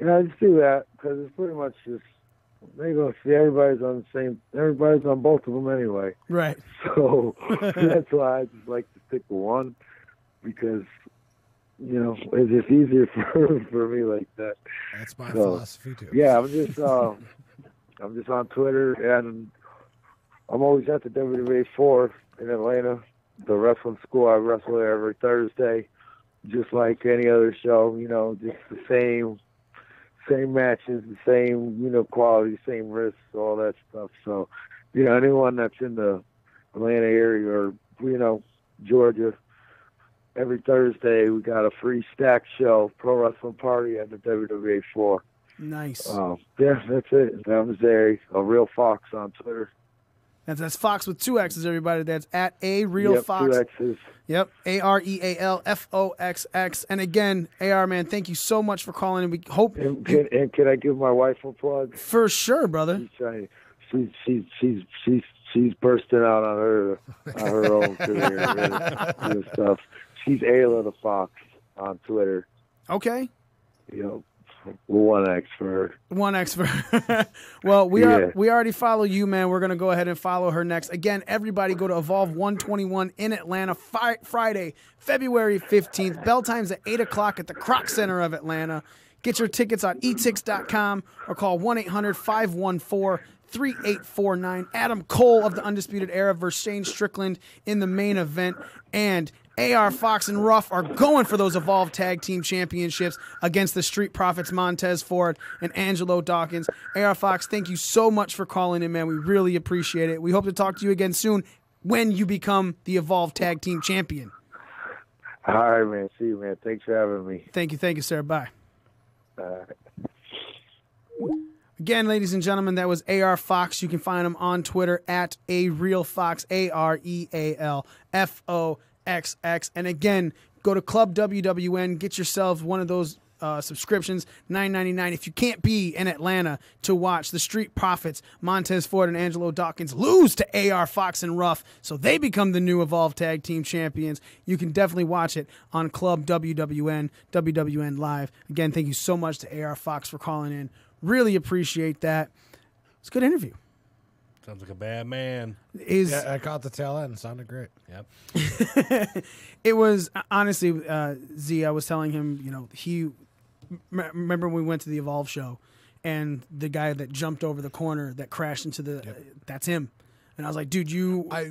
I just do that because it's pretty much just, they go see everybody's on both of them anyway. Right. So that's why I just like to stick to one because, it's just easier for me like that. That's my philosophy too. Yeah, I'm just on Twitter, and I'm always at the WWA 4 in Atlanta, the wrestling school. I wrestle there every Thursday, just like any other show, just the same matches, the same, quality, same risks, all that stuff. So, anyone that's in the Atlanta area or, Georgia, every Thursday we got a free stack show, pro wrestling party at the WWA 4. Nice. Yeah, that's it. I'm Zary, a real Fox on Twitter. That's Fox with 2 X's, everybody. That's at A Real Fox. 2 X's. Yep, AREALFOXX. And again, AR, man, thank you so much for calling, and we hope. And can I give my wife a plug? For sure, brother. She's bursting out on her own career and stuff. She's Ayla the Fox on Twitter. Okay. You know, 1X for her. 1X for her. Well, we already follow you, man. We're gonna go ahead and follow her next. Again, everybody go to Evolve 121 in Atlanta Friday, February 15th. Bell time's at 8:00 at the Kroc Center of Atlanta. Get your tickets on etix.com or call 1-800-514-3849. Adam Cole of the Undisputed Era versus Shane Strickland in the main event. And AR Fox and Ruff are going for those Evolve Tag Team Championships against the Street Profits Montez Ford and Angelo Dawkins. AR Fox, thank you so much for calling in, man. We really appreciate it. We hope to talk to you again soon when you become the Evolve Tag Team Champion. All right, man. See you, man. Thanks for having me. Thank you, sir. Bye. Again, ladies and gentlemen, that was AR Fox. You can find him on Twitter at ARealFox, AREALFOXX. And again, go to Club WWN, get yourselves one of those subscriptions, $9.99. If you can't be in Atlanta to watch the Street Profits, Montez Ford and Angelo Dawkins, lose to AR Fox and Ruff, so they become the new Evolve Tag Team Champions, you can definitely watch it on Club WWN, WWN Live. Again, thank you so much to AR Fox for calling in. Really appreciate that. It's a good interview. Sounds like a bad man. Yeah, I caught the tail end. Sounded great. Yep. It was, honestly, Z, I was telling him, remember when we went to the Evolve show and the guy that jumped over the corner that crashed into that's him. And I was like, dude,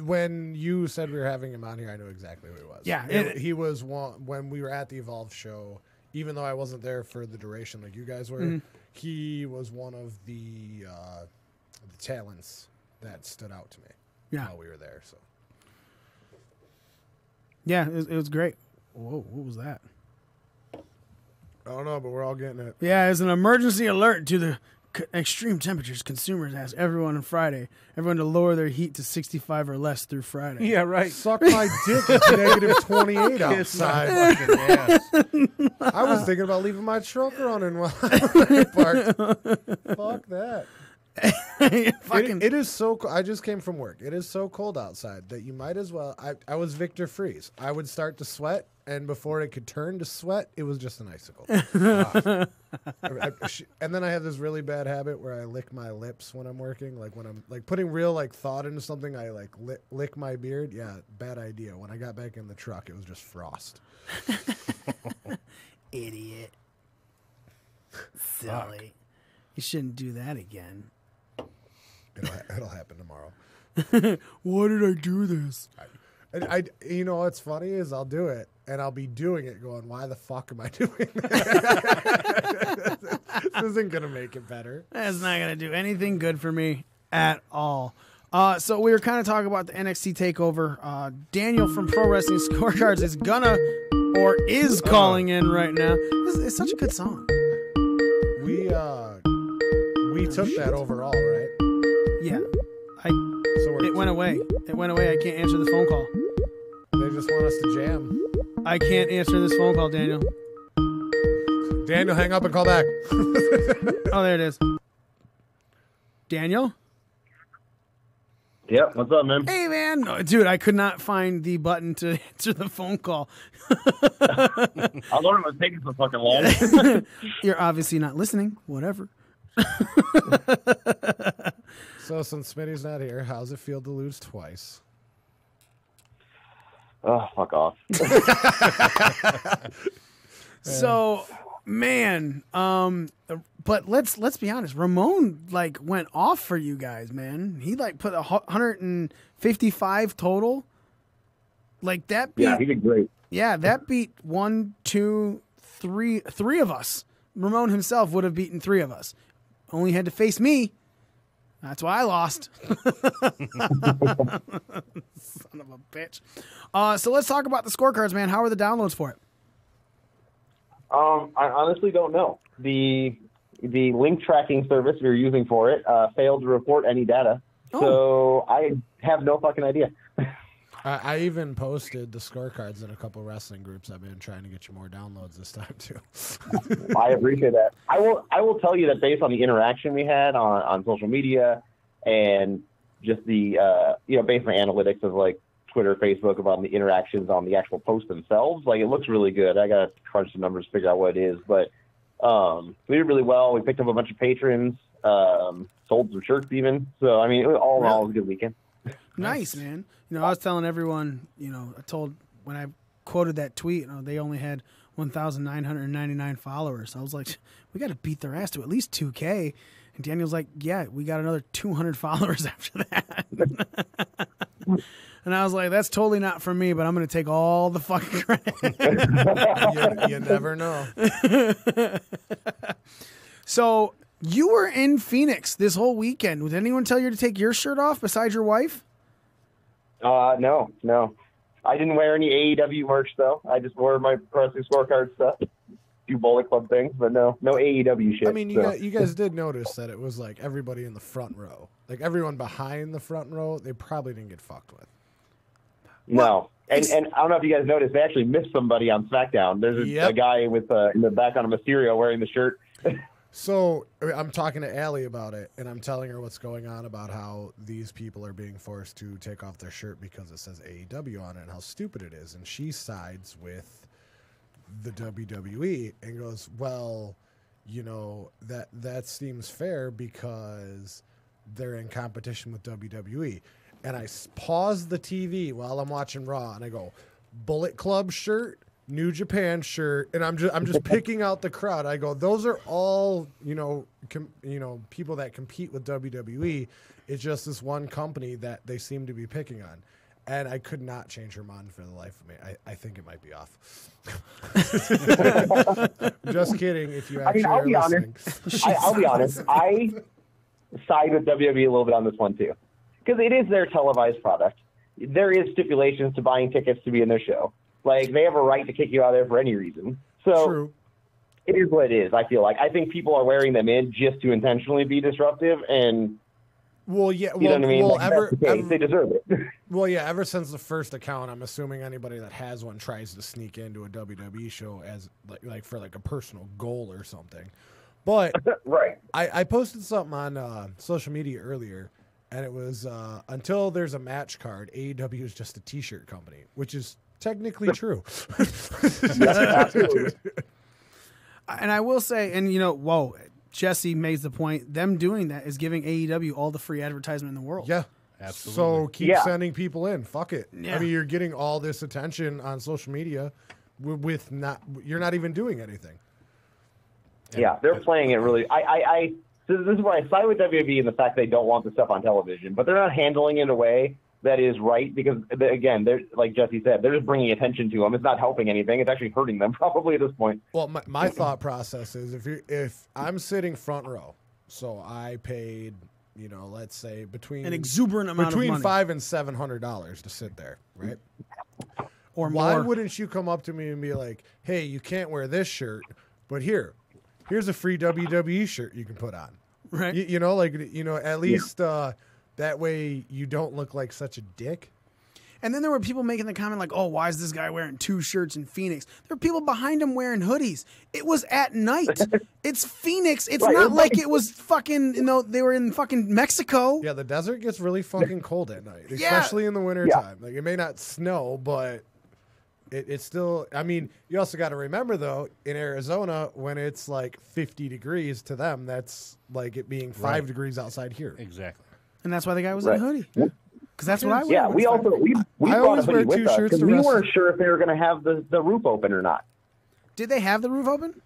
when you said we were having him on here, I knew exactly who he was. Yeah. He was one, when we were at the Evolve show, even though I wasn't there for the duration like you guys were, he was one of the talents that stood out to me while we were there. So, yeah, it was great. Whoa, what was that? I don't know, but we're all getting it. Yeah, it's an emergency alert to the extreme temperatures. Consumers ask everyone to lower their heat to 65 or less through Friday. Yeah, right. Suck my dick. It's negative 28 outside. I was thinking about leaving my truck running while I parked. Fuck that. It is so cold. I just came from work. It is so cold outside that you might as well. I was Victor Freeze. I would start to sweat, and before it could turn to sweat, it was just an icicle. And then I have this really bad habit where I lick my lips when I'm working. Like when I'm putting real thought into something, I lick my beard. Yeah, bad idea. When I got back in the truck, it was just frost. Idiot. Silly. You shouldn't do that again. It'll happen tomorrow. Why did I do this? I you know what's funny is I'll do it and I'll be doing it going, why the fuck am I doing that? This isn't gonna make it better. That's not gonna do anything good for me at all. So we were kind of talking about the NXT takeover. Daniel from Pro Wrestling Scorecards is calling in right now. It's such a good song. We took that overall, right? Yeah. It went away. I can't answer the phone call. They just want us to jam. I can't answer this phone call, Daniel. Daniel, hang up and call back. Oh, there it is. Daniel? Yep, what's up, man? Hey, man. No, dude, I could not find the button to answer the phone call. I was wondering what's taking so fucking long. You're obviously not listening. Whatever. So since Smitty's not here, how's it feel to lose twice? Oh, fuck off. So, man, but let's be honest. Ramon went off for you guys, man. He put 155 total. That beat. Yeah, he did great. Yeah, that beat 1, 2, 3 of us. Ramon himself would have beaten 3 of us. Only had to face me. That's why I lost. Son of a bitch. So let's talk about the scorecards, man. How are the downloads for it? I honestly don't know. The link tracking service you're using for it failed to report any data. So I have no fucking idea. I even posted the scorecards in a couple wrestling groups. I've been trying to get you more downloads this time too. I appreciate that. I will tell you that based on the interaction we had on social media and just the based on analytics of like Twitter, Facebook about the interactions on the actual posts themselves, like it looks really good. I gotta crunch the numbers, figure out what it is, but we did really well. We picked up a bunch of patrons, sold some shirts even. So I mean, all in all, it was a good weekend. Nice, man. You know, I was telling everyone, I told when I quoted that tweet, they only had 1,999 followers. I was like, we got to beat their ass to at least 2K. And Daniel's like, yeah, we got another 200 followers after that. And I was like, that's totally not for me, but I'm going to take all the fucking credit. you never know. So you were in Phoenix this whole weekend. Did anyone tell you to take your shirt off besides your wife? No. I didn't wear any AEW merch though. I just wore my Wrestling Scorecard stuff, do Bullet Club things, but no AEW shit. I mean, you guys did notice that it was like everybody in the front row, like everyone behind the front row. They probably didn't get fucked with. No, and I don't know if you guys noticed, they actually missed somebody on SmackDown. There's a guy with in the back on a Mysterio wearing the shirt. So I'm talking to Allie about it, and I'm telling her what's going on about how these people are being forced to take off their shirt because it says AEW on it and how stupid it is. And she sides with the WWE and goes, well, that seems fair because they're in competition with WWE. And I pause the TV while I'm watching Raw, and I go, Bullet Club shirt, New Japan shirt, and I'm just picking out the crowd. I go, those are all people that compete with WWE. It's just this one company that they seem to be picking on, and I could not change her mind for the life of me. I think it might be off. Just kidding. If you actually I'll be listening. honest. I'll be honest. I side with WWE a little bit on this one too, because it is their televised product. There is stipulations to buying tickets to be in their show. Like, they have a right to kick you out of there for any reason. So True. It is what it is, I feel like. I think people are wearing them in just to intentionally be disruptive, and well, yeah, you know what I mean? Well, like, that's the case. They deserve it. Well, yeah, ever since the first account, I'm assuming anybody that has one tries to sneak into a WWE show as like for like a personal goal or something. But right. I posted something on social media earlier, and it was until there's a match card, AEW is just a T-shirt company, which is technically true. Absolutely. And I will say, and Jesse makes the point, them doing that is giving AEW all the free advertisement in the world. Yeah. Absolutely. So keep sending people in. Fuck it. Yeah. I mean, you're getting all this attention on social media with you're not even doing anything. Yeah, they're playing it really. This is where I side with WWE in the fact they don't want the stuff on television, but they're not handling it in a way that is right because, again, they're like Jesse said, they're just bringing attention to them. It's not helping anything. It's actually hurting them probably at this point. Well, my thought process is if I'm sitting front row, so I paid, let's say between an exuberant amount of money, between $500 and $700 to sit there, right? Or why more. wouldn't you come up to me and be like, "Hey, you can't wear this shirt, but here's a free WWE shirt you can put on." Right. At least that way you don't look like such a dick. And then there were people making the comment like, oh, why is this guy wearing 2 shirts in Phoenix? There were people behind him wearing hoodies. It was at night. It's Phoenix. It's not like it was fucking, they were in fucking Mexico. Yeah, the desert gets really fucking cold at night, especially in the wintertime. Like, it may not snow, but it's still, I mean, you also got to remember, though, in Arizona, when it's like 50 degrees to them, that's like it being 5 degrees outside here. Exactly. And that's why the guy was in a hoodie. Because that's what I wear. Yeah, we brought a hoodie with us because we weren't sure if they were going to have the roof open or not. Did they have the roof open?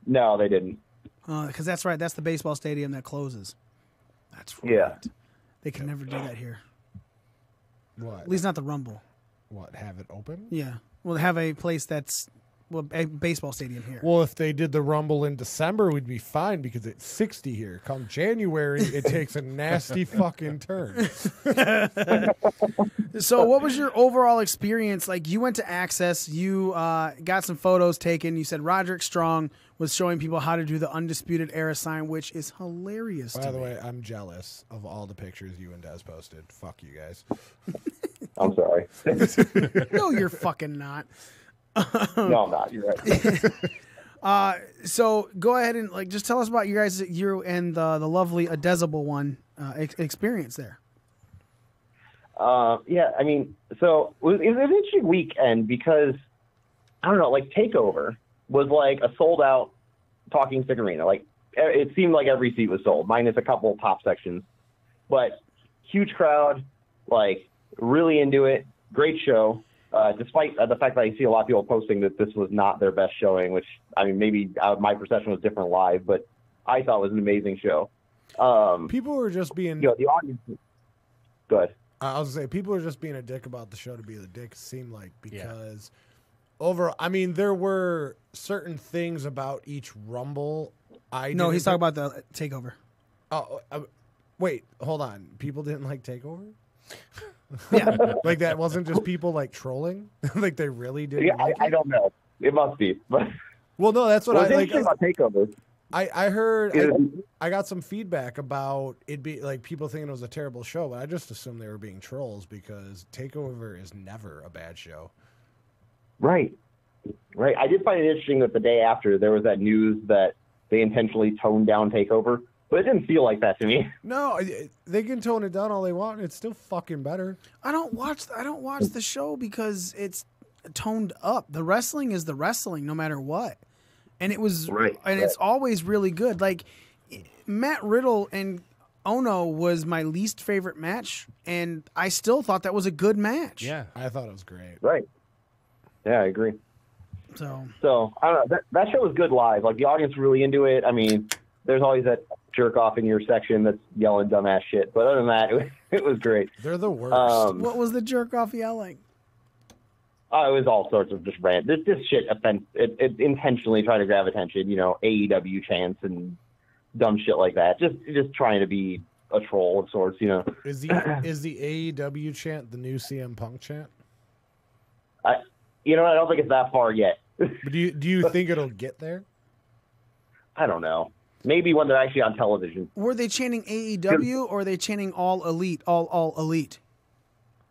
No, they didn't. Because that's right. That's the baseball stadium that closes. That's right. Yeah. They can never do that here. What? At least not the Rumble. What, have it open? Yeah. Well, have a place that's baseball stadium here. Well, if they did the Rumble in December, we'd be fine because it's 60 here. Come January, it takes a nasty fucking turn. So what was your overall experience? Like, you went to Access, you got some photos taken. You said Roderick Strong was showing people how to do the Undisputed Era sign, which is hilarious. By the way, I'm jealous of all the pictures you and Des posted. Fuck you guys. I'm sorry. No, you're fucking not. No, I'm not. You're right. So go ahead and just tell us about you and the lovely Adezable one experience there. Yeah, I mean, so it was an interesting weekend because, I don't know, TakeOver was like a sold-out Talking Stick Arena. It seemed like every seat was sold, minus a couple of top sections. But huge crowd, really into it. Great show, despite the fact that I see a lot of people posting that this was not their best showing, which, I mean, maybe my perception was different live, but I thought it was an amazing show. People were just being... the audience... Go ahead. I was going to say, people were just being a dick about the show to be the dick, it seemed like, because overall, I mean, there were certain things about each Rumble. No, he's talking about the TakeOver. Oh, wait, hold on. People didn't like TakeOver? Yeah. That wasn't just people trolling? They really didn't I don't know. It must be. But well, no, that's what I like. About TakeOver. I heard I got some feedback about it be people thinking it was a terrible show, but I just assumed they were being trolls because TakeOver is never a bad show. Right. I did find it interesting that the day after there was that news that they intentionally toned down TakeOver, but it didn't feel like that to me. No, they can tone it down all they want. It's still fucking better. I don't watch the show because it's toned up. The wrestling is the wrestling, no matter what. And it was, it's always really good. Matt Riddle and Ono was my least favorite match, and I still thought that was a good match. Yeah, I thought it was great. Right. Yeah, I agree. So I don't know. That show was good live. The audience was really into it. I mean, there's always that jerk off in your section that's yelling dumbass shit, but other than that, it was great. They're the worst. What was the jerk off yelling? It was all sorts of just rant. This shit it intentionally trying to grab attention, AEW chants and dumb shit like that. Just trying to be a troll of sorts, Is the AEW chant the new CM Punk chant? I don't think it's that far yet. But do you think it'll get there? I don't know. Maybe when they're actually on television. Were they chanting AEW or are they chanting all elite, all elite?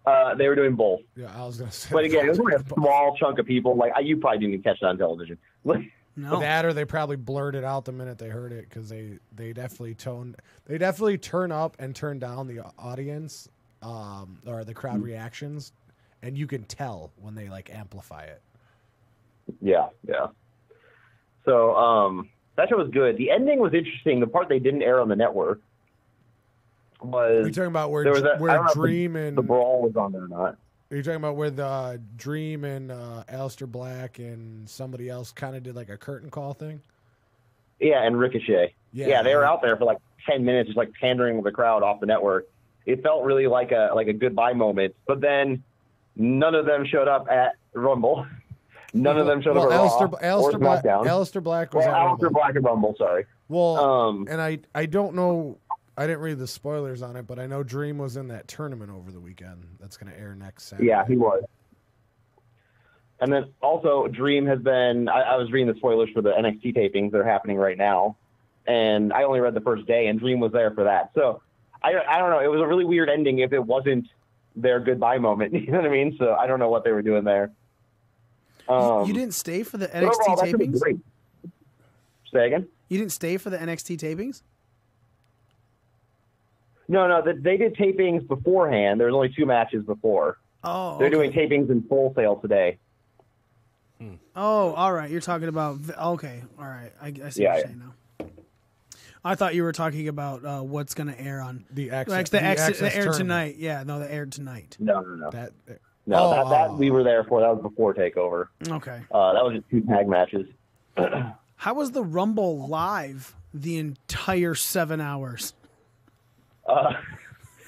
They were doing both. Yeah, I was going to say. But again, it was only a small chunk of people. You probably didn't even catch it on television. No. That or they probably blurted out the minute they heard it because they definitely turn up and turn down the audience or the crowd reactions, and you can tell when they amplify it. Yeah. So that show was good. The ending was interesting. The part they didn't air on the network was... Are you talking about where Dream and... The brawl was on there or not. Are you talking about where the Dream and Aleister Black and somebody else kind of did a curtain call thing? Yeah, and Ricochet. Yeah, they were out there for 10 minutes just pandering with the crowd off the network. It felt really like a goodbye moment. But then none of them showed up at Rumble. None of them showed up at Raw or SmackDown. Aleister Black was Aleister Black at Rumble, sorry. Well, and I don't know... I didn't read the spoilers on it, but I know Dream was in that tournament over the weekend. That's going to air next Saturday. Yeah, he was. And then also Dream has been, I was reading the spoilers for the NXT tapings that are happening right now, and I only read the first day, and Dream was there for that. So I don't know. It was a really weird ending if it wasn't their goodbye moment. You know what I mean? So I don't know what they were doing there. You didn't stay for the NXT overall, tapings? Great. Say again? You didn't stay for the NXT tapings? No, they did tapings beforehand. There was only 2 matches before. Oh, They're doing tapings in Full Sail today. Oh, all right. You're talking about... Okay, all right. I see what you're saying now. I thought you were talking about what's going to air on... The Access aired tournament. Tonight. Yeah, no, that aired tonight. No. That we were there for. That was before TakeOver. Okay. That was just 2 tag matches. How was the Rumble live the entire 7 hours?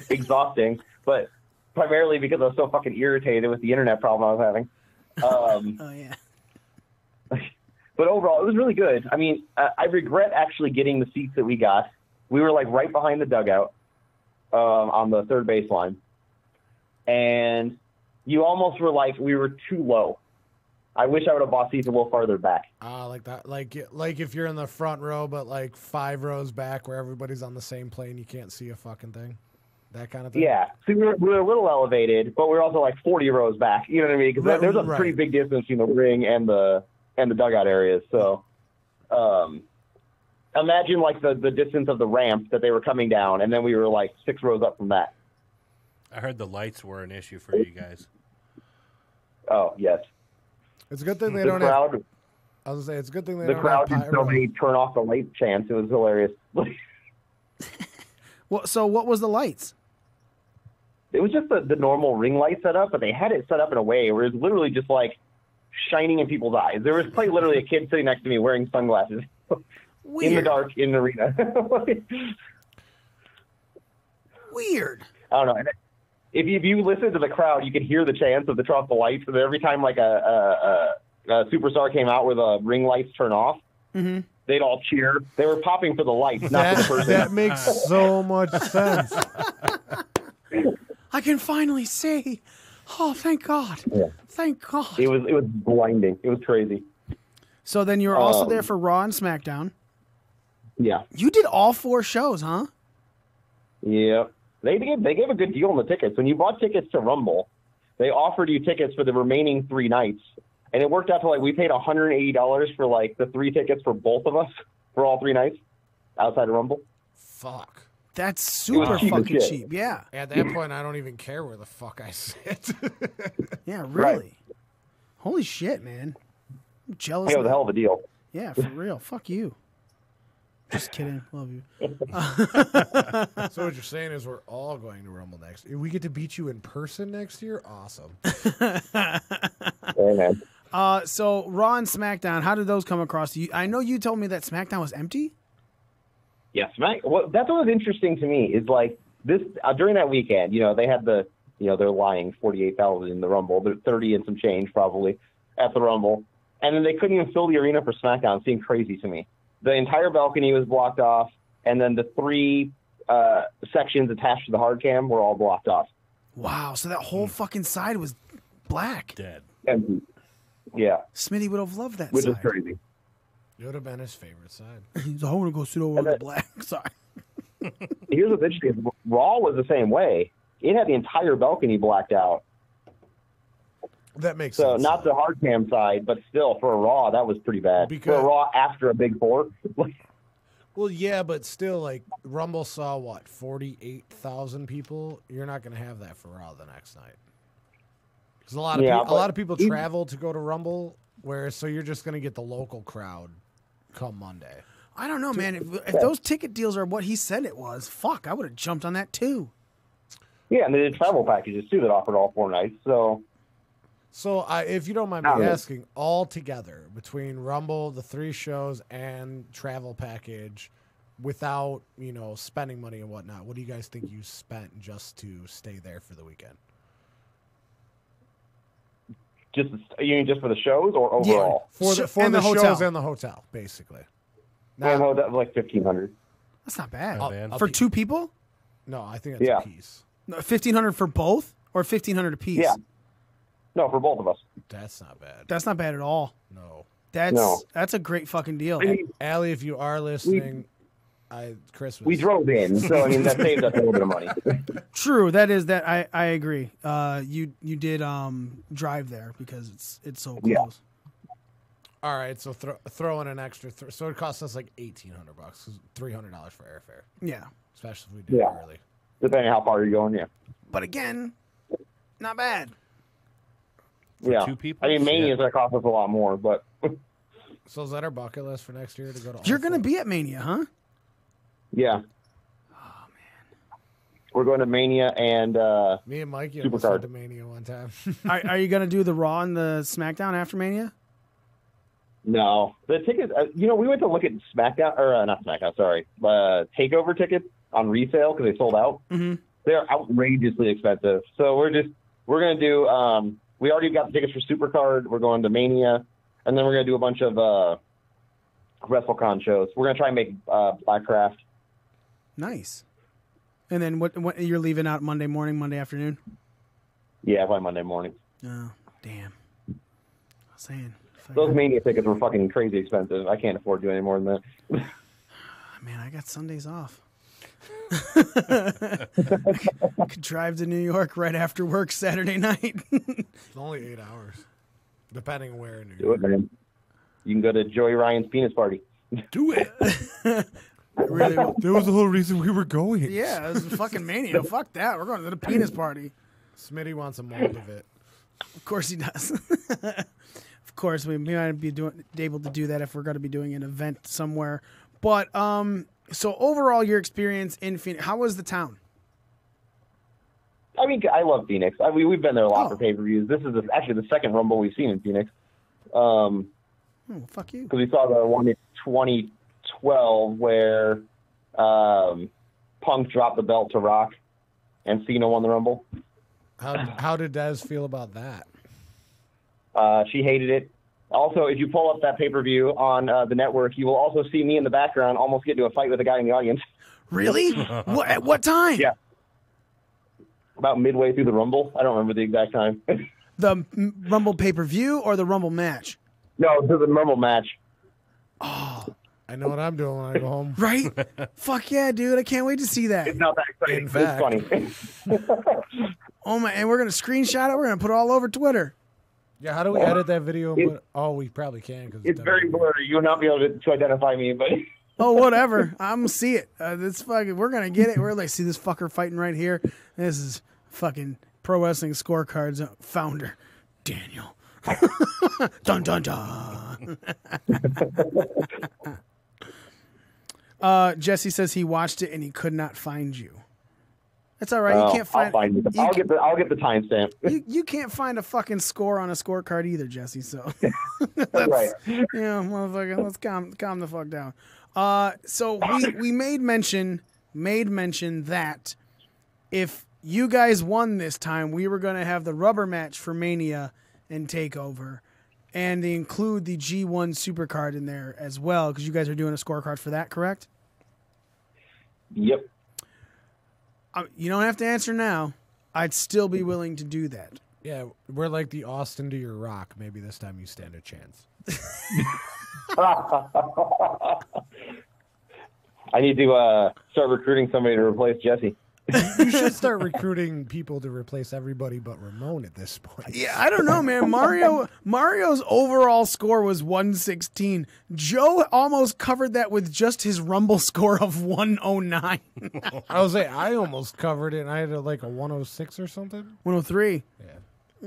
Exhausting, but primarily because I was so fucking irritated with the internet problem I was having. Oh yeah. But overall, it was really good. I mean, I regret actually getting the seats that we got. We were like right behind the dugout on the third baseline. And you almost were like, we were too low. I wish I would have bought seats a little farther back. Like that. Like if you're in the front row, but like 5 rows back where everybody's on the same plane, you can't see a fucking thing. That kind of thing. Yeah. So we were a little elevated, but we were also like 40 rows back. You know what I mean? Because there's a pretty big distance between the ring and the dugout areas. So imagine like the distance of the ramp that they were coming down, and then we were like 6 rows up from that. I heard the lights were an issue for you guys. Oh, yes. It's a good thing they The don't crowd, have... I was going to say, it's a good thing they the don't crowd have did so many turn off the light chants. It was hilarious. Well, so what was the lights? It was just the normal ring light setup, but they had it set up in a way where it was literally just like shining in people's eyes. There was quite literally a kid sitting next to me wearing sunglasses in the dark in the arena. Weird. I don't know. If you listen to the crowd, you could hear the chants of the turn off the lights. And every time like a superstar came out where the ring lights turn off, they'd all cheer. They were popping for the lights, not for the person. That makes so much sense. I can finally see. Oh, thank God. Yeah. Thank God. It was blinding. It was crazy. So then you were also there for Raw and SmackDown. Yeah. You did all 4 shows, huh? Yeah. They gave a good deal on the tickets. When you bought tickets to Rumble, they offered you tickets for the remaining 3 nights. And it worked out to like we paid $180 for like the 3 tickets for both of us for all 3 nights outside of Rumble. Fuck. That's super fucking cheap. Yeah. At that point, I don't even care where the fuck I sit. Yeah, really. Right. Holy shit, man. I'm jealous. It was a hell of a deal. Yeah, for real. Fuck you. Just kidding. Love you. So what you're saying is we're all going to Rumble next year. We get to beat you in person next year? Awesome. Amen. So Raw and SmackDown, how did those come across to you? I know you told me that SmackDown was empty. Yeah, well, that's what was interesting to me is like this during that weekend. You know, they had they're lying 48,000 in the Rumble, they're 30 and some change probably at the Rumble, and then they couldn't even fill the arena for SmackDown. It seemed crazy to me. The entire balcony was blocked off, and then the 3 sections attached to the hard cam were all blocked off. Wow, so that whole fucking side was black. Dead. Empty. Yeah. Smitty would have loved that Which side. is crazy. It would have been his favorite side. He's like, I want to go sit over on the black side. Here's what's interesting. Raw was the same way. It had the entire balcony blacked out. That makes So sense. not the hard cam side, but still for a Raw, that was pretty bad. For a Raw after a Big 4. Well, yeah, but still, like, Rumble saw, 48,000 people? You're not going to have that for Raw the next night. Because a lot of people travel to go to Rumble, so you're just going to get the local crowd come Monday. I don't know, man. If those ticket deals are what he said it was, fuck, I would have jumped on that too. Yeah, and they did travel packages too that offered all 4 nights. So if you don't mind me asking, all together between Rumble, the 3 shows, and travel package, without spending money and whatnot, what do you guys think you spent just to stay there for the weekend? you mean just for the shows or overall? Yeah, for the shows and the hotel, basically. That was like $1,500. That's not bad. bad. For 2 people? No, I think that's a piece. No, $1,500 for both, or $1,500 a piece? Yeah. No, for both of us. That's not bad. That's not bad at all. No. That's a great fucking deal. I mean, Allie, if you are listening, we drove in, so I mean that saved us a little bit of money. True, that is that. I agree. You did drive there because it's so close. Yeah. All right, so throw in an extra. So it costs us like $1,800, $300 for airfare. Yeah, especially if we do it early. Depending on how far you're going, yeah. But again, not bad. For 2 people? I mean, Mania's going to cost us a lot more, but. So is that our bucket list for next year to go to? You're going to be at Mania, huh? Yeah. Oh man. We're going to Mania and me and Mikey Supercard. went to Mania one time. Are you going to do the Raw and the SmackDown after Mania? No, the tickets. We went to look at SmackDown or not SmackDown. Sorry, Takeover tickets on resale because they sold out. Mm-hmm. They're outrageously expensive. So we're gonna do. We already got the tickets for Supercard. We're going to Mania, and then we're gonna do a bunch of WrestleCon shows. We're gonna try and make Blackcraft. Nice. And then what you're leaving out Monday morning, Monday afternoon? Yeah, by Monday morning. Oh, damn. I was saying. Those Mania tickets were fucking crazy expensive. I can't afford to do any more than that. Man, I got Sundays off. Could drive to New York right after work Saturday night. It's only 8 hours, depending where in New Do York. it, man. You can go to Joey Ryan's penis party. Do it. Really? That was the whole reason we were going. Yeah, this is fucking Mania. Fuck that. We're going to the penis party. Smitty wants a mold of it. Of course he does. Of course, we might be able to do that if we're going to be doing an event somewhere. But so overall, your experience in Phoenix, how was the town? I mean, I love Phoenix. We've been there a lot for pay-per-views. This is actually the second Rumble we've seen in Phoenix. Fuck you. Because we saw the one in 2012 where Punk dropped the belt to Rock and Cena won the Rumble. How did Des feel about that? She hated it. Also, if you pull up that pay-per-view on the network, you will also see me in the background almost get into a fight with a guy in the audience. Really? At what time? Yeah. About midway through the Rumble. I don't remember the exact time. The Rumble pay-per-view or the Rumble match? No, to the Rumble match. Oh. I know what I'm doing when I go home. Right? Fuck yeah, dude. I can't wait to see that. It's not that exciting. It's funny. Oh, my. And we're going to screenshot it. We're going to put it all over Twitter. Yeah, how do we edit that video? We probably can. Cause it's very blurry. You will not be able to identify me, but... Oh, whatever. I'm going to see it. It's fucking, we're going to get it. We're like, see this fucker fighting right here? This is fucking Pro Wrestling Scorecards founder, Daniel. Dun, dun, dun. Jesse says he watched it and he could not find you. That's all right. You can't find. I'll get the timestamp. You can't find a fucking score on a scorecard either, Jesse. So that's right. Yeah, motherfucker. Let's calm the fuck down. So we made mention that if you guys won this time, we were going to have the rubber match for Mania and Takeover, and they include the G1 Supercard in there as well because you guys are doing a scorecard for that, correct? Yep. You don't have to answer now. I'd still be willing to do that. Yeah, we're like the Austin to your Rock. Maybe this time you stand a chance. I need to start recruiting somebody to replace Jesse. You should start recruiting people to replace everybody but Ramon at this point. Yeah, I don't know, man. Mario's overall score was 116. Joe almost covered that with just his Rumble score of 109. I was saying, I almost covered it, and I had like a 106 or something. 103.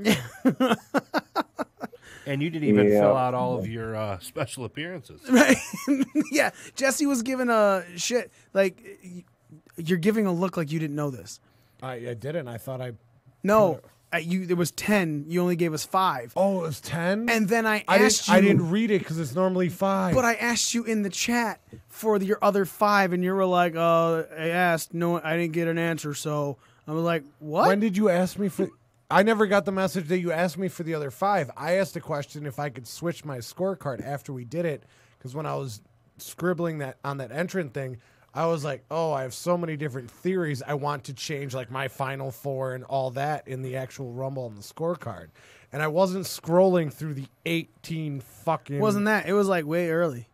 Yeah. And you didn't even fill out all of your special appearances. Right? Yeah, Jesse was giving a shit. Like, you're giving a look like you didn't know this. I didn't. I thought I... No, there was 10. You only gave us 5. Oh, it was 10? And then I asked you... I didn't read it because it's normally 5. But I asked you in the chat for your other 5, and you were like, I asked. No, I didn't get an answer, so... I was like, what? When did you ask me for... I never got the message that you asked me for the other 5. I asked a question if I could switch my scorecard after we did it, because when I was scribbling that on that entrant thing, I was like, oh, I have so many different theories. I want to change like my final 4 and all that in the actual Rumble on the scorecard. And I wasn't scrolling through the 18 fucking... Wasn't that? It was like way early.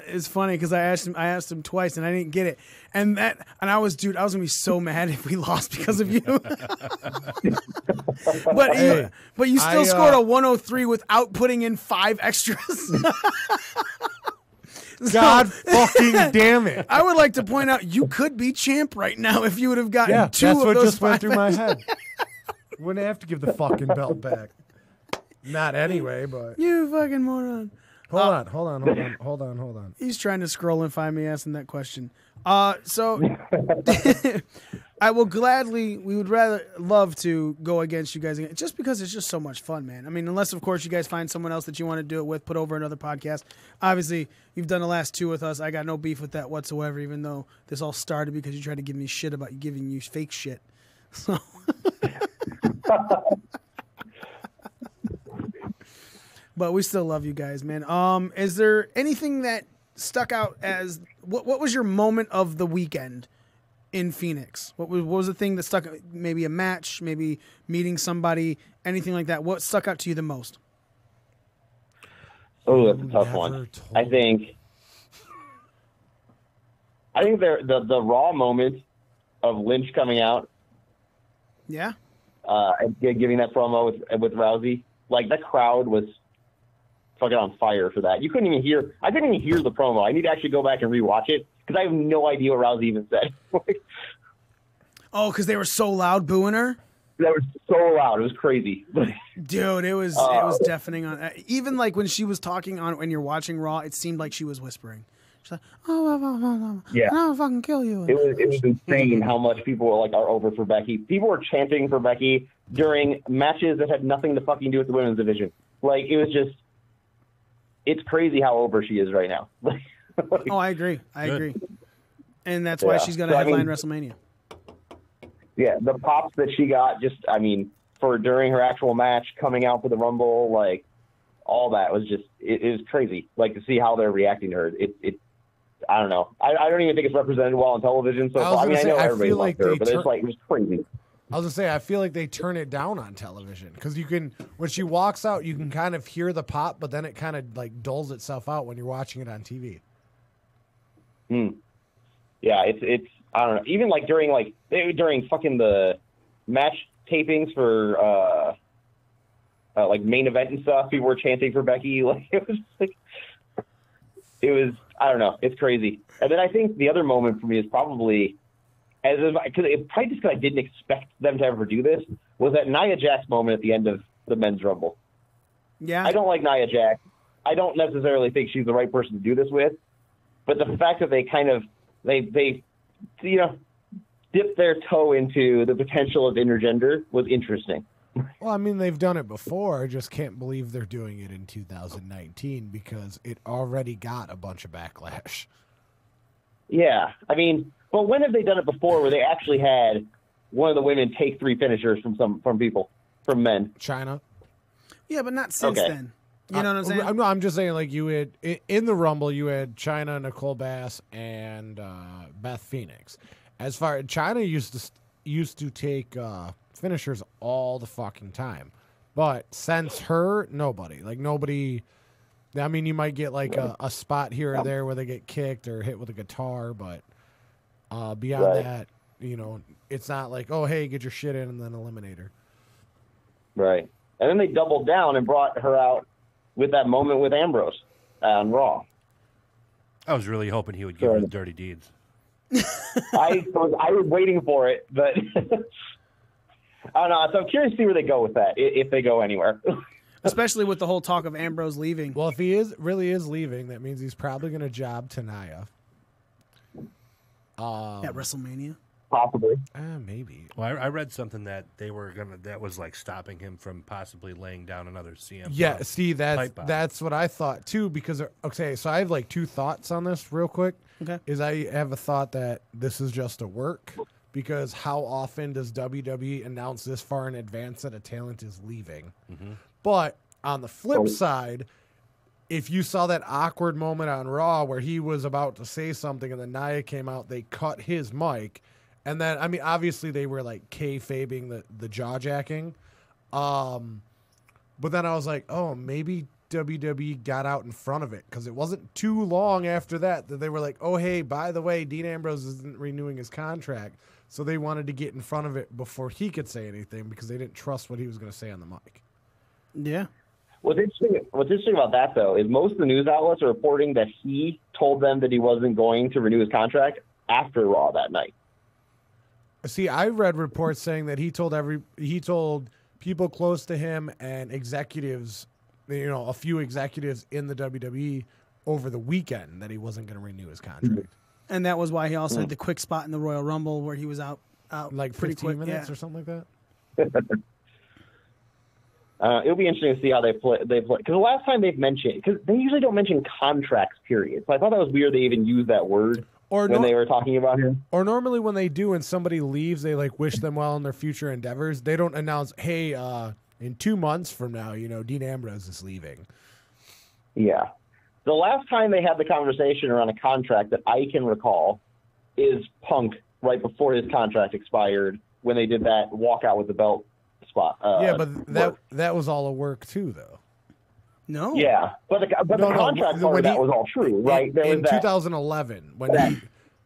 It's funny because I asked him twice and I didn't get it. And I was gonna be so mad if we lost because of you. But you still scored a 103 without putting in 5 extras. God fucking damn it. I would like to point out you could be champ right now if you would have gotten 2 of those. That's what just 5 went through my head. Wouldn't have to give the fucking belt back. Not anyway, but... You fucking moron. Hold on. He's trying to scroll and find me asking that question. So I will gladly, we would rather love to go against you guys again, just because it's just so much fun, man. I mean, unless, of course, you guys find someone else that you want to do it with, put over another podcast. Obviously, you've done the last 2 with us. I got no beef with that whatsoever, even though this all started because you tried to give me shit about giving you fake shit. So... But we still love you guys, man. Is there anything that stuck out as what was your moment of the weekend in Phoenix? What was the thing that stuck? Maybe a match, maybe meeting somebody, anything like that. What stuck out to you the most? Oh, that's a tough one. I think the Raw moment of Lynch coming out, yeah, and giving that promo with Rousey, like that crowd was fucking on fire for that. I couldn't even hear the promo. I need to actually go back and rewatch it because I have no idea what Rousey even said. Oh, because they were so loud booing her. That was so loud. It was crazy. Dude, it was deafening on. Even like when she was talking on when you're watching Raw, it seemed like she was whispering. She's like, yeah, I'll fucking kill you. It was insane how much people were like are over for Becky. People were chanting for Becky during matches that had nothing to fucking do with the women's division. Like it was just, it's crazy how over she is right now. Oh, I agree. And that's why she's going to headline WrestleMania. Yeah, the pops that she got, just, I mean, for during her actual match, coming out for the Rumble, like, all that was just, it was crazy. Like, to see how they're reacting to her. I don't know. I don't even think it's represented well on television. So, I know everybody loves her, but it was crazy. I was going to say, I feel like they turn it down on television. Because you can, when she walks out, you can kind of hear the pop, but then it kind of, like, dulls itself out when you're watching it on TV. Yeah, it's I don't know. Even like during fucking the match tapings for like main event and stuff, people were chanting for Becky. Like it was I don't know. It's crazy. And then I think the other moment for me is probably because I didn't expect them to ever do this was that Nia Jax moment at the end of the men's Rumble. Yeah, I don't like Nia Jax. I don't necessarily think she's the right person to do this with, but the fact that they kind of they dip their toe into the potential of intergender was interesting. Well, I mean, they've done it before. I just can't believe they're doing it in 2019 because it already got a bunch of backlash. Yeah. I mean, but when have they done it before where they actually had one of the women take 3 finishers from men? China. Yeah, but not since then. You know what I'm saying? I'm just saying, like, you had in the Rumble, you had China, Nicole Bass, and Beth Phoenix. As far as China used to take finishers all the fucking time, but since her, nobody. I mean, you might get like a spot here or there where they get kicked or hit with a guitar, but beyond that, it's not like, oh, hey, get your shit in and then eliminate her. Right, and then they doubled down and brought her out with that moment with Ambrose on Raw. I was really hoping he would give her the dirty deeds. I was waiting for it, but I don't know. So I'm curious to see where they go with that, if they go anywhere. Especially with the whole talk of Ambrose leaving. Well, if he really is leaving, that means he's probably going to job Nia. At WrestleMania? Possibly. Maybe. Well, I read something that that was like stopping him from possibly laying down another CM. Yeah, see, that's what I thought too, because, okay, so I have like 2 thoughts on this real quick. Okay. Is I have a thought that this is just a work, because how often does WWE announce this far in advance that a talent is leaving? Mm-hmm. But on the flip side, if you saw that awkward moment on Raw where he was about to say something and then Nia came out, they cut his mic. And then, I mean, obviously they were like kayfabing the jaw jacking. But then I was like, oh, maybe WWE got out in front of it, because it wasn't too long after that they were like, oh, hey, by the way, Dean Ambrose isn't renewing his contract. So they wanted to get in front of it before he could say anything because they didn't trust what he was going to say on the mic. Yeah. What's interesting about that, though, is most of the news outlets are reporting that he told them that he wasn't going to renew his contract after Raw that night. See, I read reports saying that he told people close to him and executives, a few executives in the WWE over the weekend that he wasn't going to renew his contract. And that was why he also had the quick spot in the Royal Rumble where he was out like 15 minutes or something like that. It'll be interesting to see how they play. Because the last time they've mentioned, because they usually don't mention contracts, period. So I thought that was weird they even used that word when they were talking about him. Or normally when they do and somebody leaves, they like wish them well in their future endeavors. They don't announce, hey, in 2 months from now, Dean Ambrose is leaving. Yeah. The last time they had the conversation around a contract that I can recall is Punk right before his contract expired when they did that walkout with the belt spot. But that was all a work too, though. No. Yeah, but the contract part of that was all true, right? In 2011,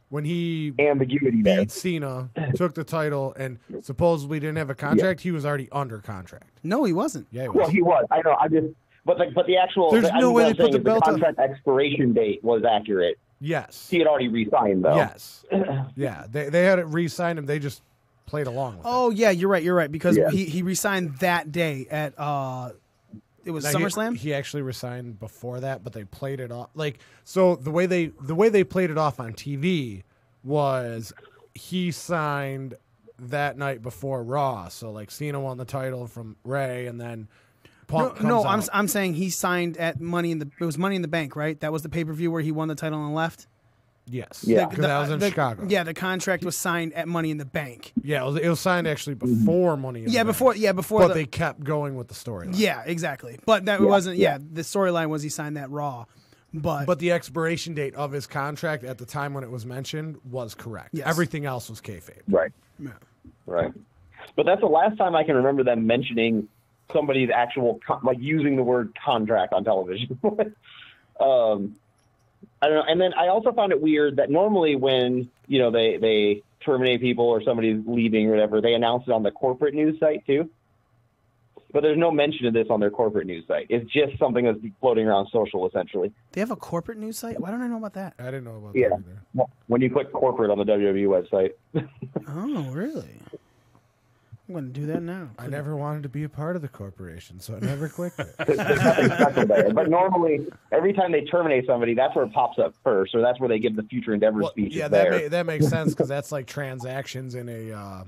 when he ambiguity beat Cena, took the title, and supposedly didn't have a contract, he was already under contract. No, he wasn't. Yeah, he was. Well, he was. I know. But the actual There's no way they put the belt on. contract expiration date was accurate. Yes. He had already re-signed, though. Yes. Yeah, they had it re-signed him. They just played along with it. Oh, yeah, you're right. Because he re-signed that day at it was SummerSlam? He actually resigned before that, but they played it off. So the way they played it off on TV was he signed that night before Raw. So Cena won the title from Ray, and then Punk comes out. I'm saying he signed at it was Money in the Bank, right? That was the pay-per-view where he won the title and left. Yes. Yeah. Because that was in Chicago. Yeah, the contract was signed at Money in the Bank. Yeah, it was signed actually before Money in the Bank. Before. But they kept going with the storyline. Yeah, exactly. But that wasn't. Yeah, the storyline was he signed that Raw, but the expiration date of his contract at the time when it was mentioned was correct. Yes. Everything else was kayfabe. Right. Yeah. Right. But that's the last time I can remember them mentioning somebody's actual using the word contract on television. I don't know. And then I also found it weird that normally when, they terminate people or somebody's leaving or whatever, they announce it on the corporate news site too. But there's no mention of this on their corporate news site. It's just something that's floating around social, essentially. They have a corporate news site? Why don't I know about that? I didn't know about that either. Well, when you click corporate on the WWE website. Oh, really? I'm going to do that now. I never wanted to be a part of the corporation, so I never clicked it. There's nothing special there. But normally, every time they terminate somebody, that's where it pops up first, or that's where they give the future endeavor speech. Yeah, there. that makes sense because that's like transactions in a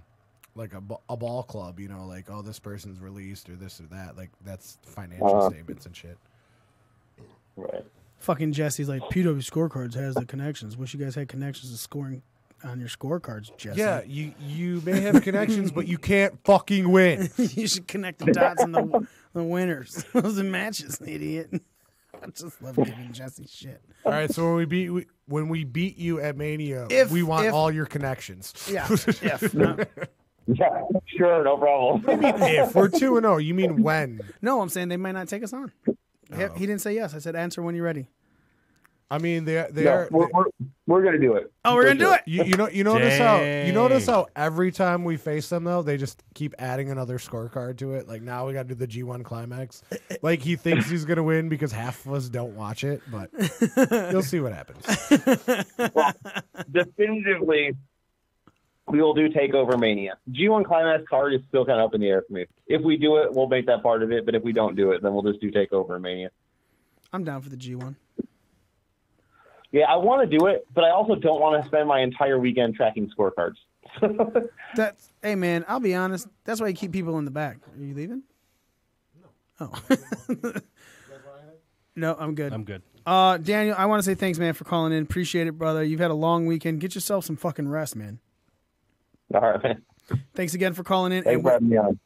ball club. This person's released or this or that. That's financial statements and shit. Right. Fucking Jesse's like, PW Scorecards has the connections. Wish you guys had connections to scoring on your scorecards, Jesse. Yeah, you may have connections, but you can't fucking win. You should connect the dots on the winners. Those are matches, idiot. I just love giving Jesse shit. All right, so when we beat you at Mania, we want all your connections. Yeah. Yeah, sure, no problem. What do you mean if? We're 2-0. You mean when? No, I'm saying they might not take us on. He didn't say yes. I said answer when you're ready. I mean, we're gonna do it. Oh, we're gonna do it. You notice how every time we face them though, they just keep adding another scorecard to it. Like now we got to do the G1 climax. Like he thinks he's gonna win because half of us don't watch it, but you'll see what happens. Well, definitively, we will do Takeover Mania. G1 climax card is still kind of up in the air for me. If we do it, we'll make that part of it. But if we don't do it, then we'll just do Takeover Mania. I'm down for the G1. Yeah, I want to do it, but I also don't want to spend my entire weekend tracking scorecards. Hey, man, I'll be honest. That's why you keep people in the back. Are you leaving? No. Oh. No, I'm good. I'm good. Daniel, I want to say thanks, man, for calling in. Appreciate it, brother. You've had a long weekend. Get yourself some fucking rest, man. All right, man. Thanks again for calling in. Thanks for having me on.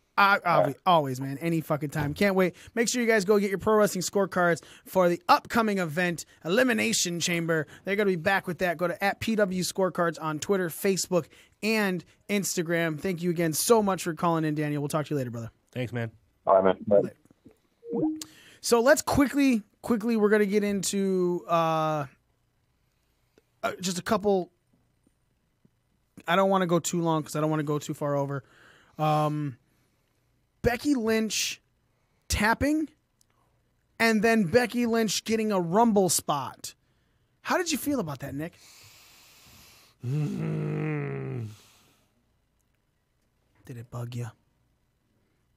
Always, man. Any fucking time. Can't wait. Make sure you guys go get your pro wrestling scorecards for the upcoming event, Elimination Chamber. They're going to be back with that. Go to @PW Scorecards on Twitter, Facebook, and Instagram. Thank you again so much for calling in, Daniel. We'll talk to you later, brother. Thanks, man. All right, man. Bye. So let's quickly, we're going to get into just a couple. I don't want to go too long because I don't want to go too far over. Becky Lynch tapping and then Becky Lynch getting a Rumble spot. How did you feel about that, Nick? Did it bug you?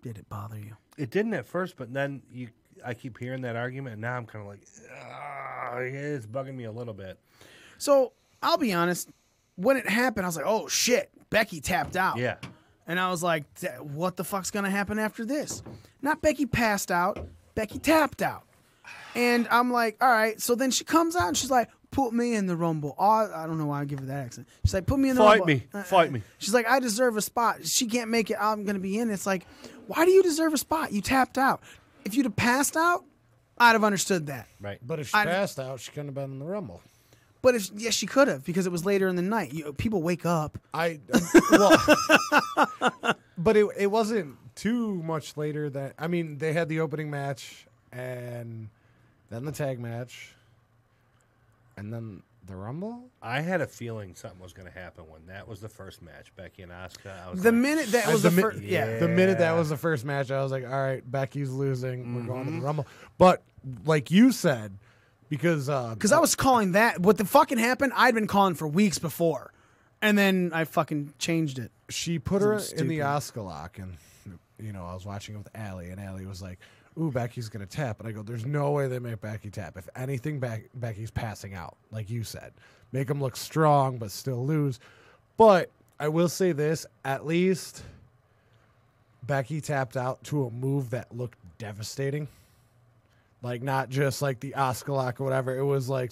Did it bother you? It didn't at first, but then I keep hearing that argument, and now I'm kind of like, it's bugging me a little bit. So I'll be honest. When it happened, I was like, oh, shit, Becky tapped out. Yeah. And I was like, what the fuck's going to happen after this? Not Becky passed out. Becky tapped out. And I'm like, all right. So then she comes out and she's like, put me in the Rumble. I don't know why I give her that accent. She's like, put me in the Rumble. Fight me. She's like, I deserve a spot. She can't make it. I'm going to be in. It's like, why do you deserve a spot? You tapped out. If you'd have passed out, I'd have understood that. Right. But if she passed out, she couldn't have been in the Rumble. But yes, she could have because it was later in the night. People wake up. But it wasn't too much later that they had the opening match and then the tag match and then the Rumble. I had a feeling something was going to happen when that was the first match, Becky and Asuka. The minute that was the first, the minute that was the first match, I was like, all right, Becky's losing. We're going to the Rumble. But like you said. Because I was calling that. What the fucking happened, I'd been calling for weeks before. And then I fucking changed it. She put her in the Asuka lock. And, I was watching it with Allie. And Allie was like, ooh, Becky's going to tap. And I go, there's no way they make Becky tap. If anything, Becky's passing out, like you said. Make them look strong, but still lose. But I will say this. At least Becky tapped out to a move that looked devastating. Like, not just like the Asuka lock or whatever. It was like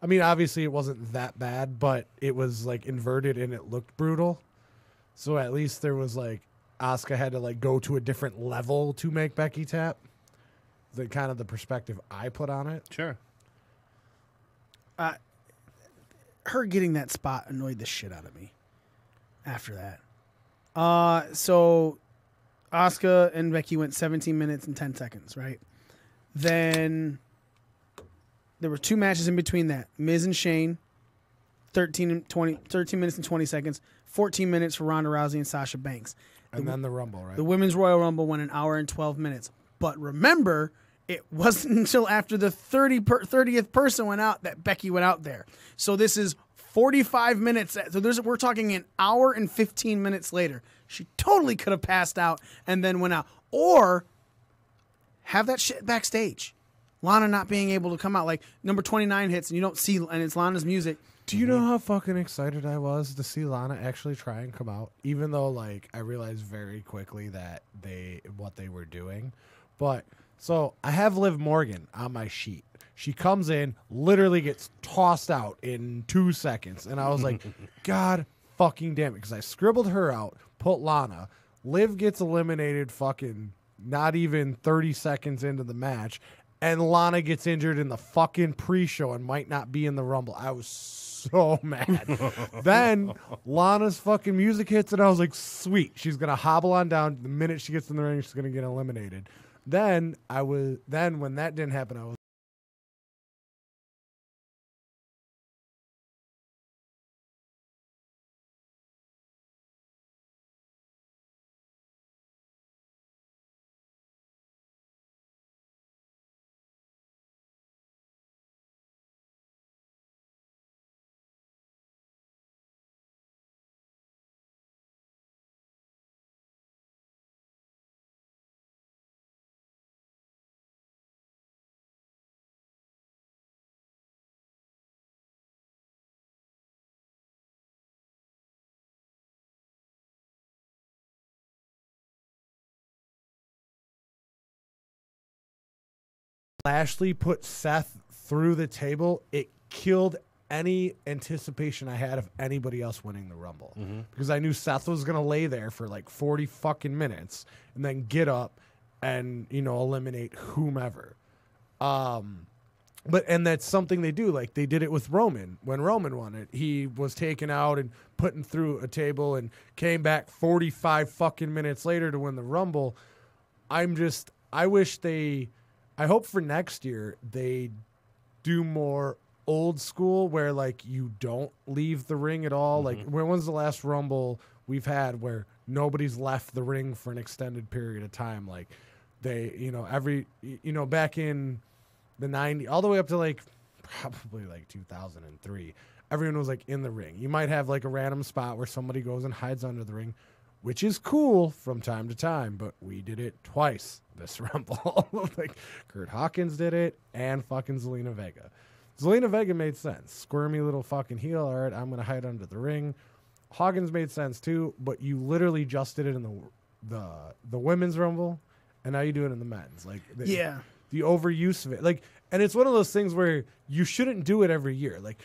obviously it wasn't that bad, but it was like inverted and it looked brutal. So at least there was like, Asuka had to like go to a different level to make Becky tap. The kind of the perspective I put on it. Sure. Her getting that spot annoyed the shit out of me after that. So Asuka and Becky went 17 minutes and 10 seconds, right? Then there were 2 matches in between that. Miz and Shane, 13 minutes and 20 seconds. 14 minutes for Ronda Rousey and Sasha Banks. And then the Rumble, right? The Women's Royal Rumble went an hour and 12 minutes. But remember, it wasn't until after the 30th person went out that Becky went out there. So this is 45 minutes. So we're talking an hour and 15 minutes later. She totally could have passed out and then went out. Or have that shit backstage. Lana not being able to come out. Like, number 29 hits and you don't see, and it's Lana's music. Do you know how fucking excited I was to see Lana actually try and come out? Even though, like, I realized very quickly that what they were doing. But, so, I have Liv Morgan on my sheet. She comes in, literally gets tossed out in 2 seconds. And I was like, God fucking damn it. Because I scribbled her out, put Lana. Liv gets eliminated fucking not even 30 seconds into the match. And Lana gets injured in the fucking pre-show and might not be in the Rumble. I was so mad. Then Lana's fucking music hits and I was like, sweet. She's going to hobble on down. The minute she gets in the ring, she's going to get eliminated. Then when that didn't happen, I was Lashley put Seth through the table, it killed any anticipation I had of anybody else winning the Rumble. Because I knew Seth was going to lay there for like 40 fucking minutes and then get up and, eliminate whomever. And that's something they do. Like, they did it with Roman. When Roman won it, he was taken out and put through a table and came back 45 fucking minutes later to win the Rumble. I hope for next year they do more old school where, like, you don't leave the ring at all. Like, when was the last Rumble we've had where nobody's left the ring for an extended period of time? Like, they, back in the 90s, all the way up to, like, probably, like, 2003, everyone was, like, in the ring. You might have, like, a random spot where somebody goes and hides under the ring, which is cool from time to time, but we did it twice this Rumble. Like, Kurt Hawkins did it, and fucking Zelina Vega. Zelina Vega made sense. Squirmy little fucking heel. All right, I'm going to hide under the ring. Hawkins made sense too, but you literally just did it in the women's Rumble, and now you do it in the men's. Like, the overuse of it. Like, and it's one of those things where you shouldn't do it every year. Like,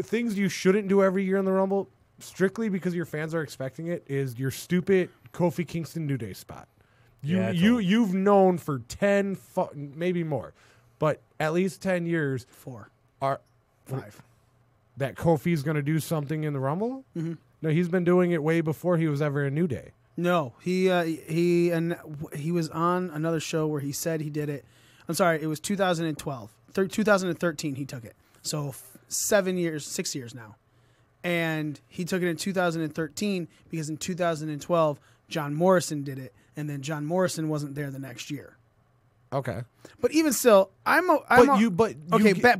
things you shouldn't do every year in the Rumble, strictly because your fans are expecting it, is your stupid Kofi Kingston New Day spot. You've known for 10, maybe more, but at least 10 years 4, are 5. that Kofi's going to do something in the Rumble. Mm-hmm. No, he's been doing it way before he was ever a New Day. No, he was on another show where he said he did it. I'm sorry, it was 2012, 2013. He took it. So 6 years now, and he took it in 2013 because in 2012 John Morrison did it, and then John Morrison wasn't there the next year. Okay, but even still, but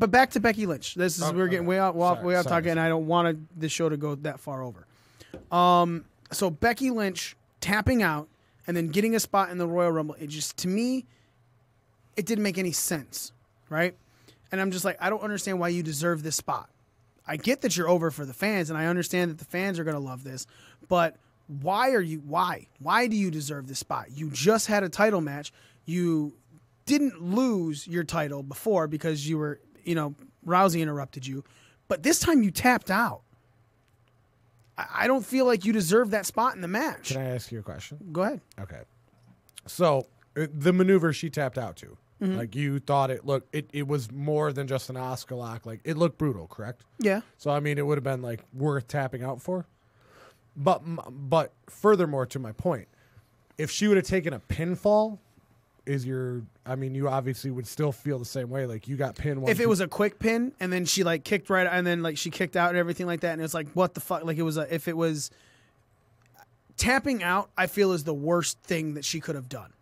back to Becky Lynch. This is we're getting way off talking, and I don't want this show to go that far over. So Becky Lynch tapping out and then getting a spot in the Royal Rumble, it just, to me, it didn't make any sense, right? And I'm just like, I don't understand why you deserve this spot. I get that you're over for the fans, and I understand that the fans are going to love this, but why do you deserve this spot? You just had a title match. You didn't lose your title before because you were, Rousey interrupted you, but this time you tapped out. I don't feel like you deserve that spot in the match. Can I ask you a question? Go ahead. Okay. So the maneuver she tapped out to, like you thought it was more than just an Asuka lock. Like it looked brutal, correct? Yeah. So I mean, it would have been like worth tapping out for. But furthermore, to my point, if she would have taken a pinfall, you obviously would still feel the same way. Like you got pinned. If it was a quick pin and then she like kicked right, and then like she kicked out and everything like that, and it's like, what the fuck? Like if it was tapping out, I feel is the worst thing that she could have done.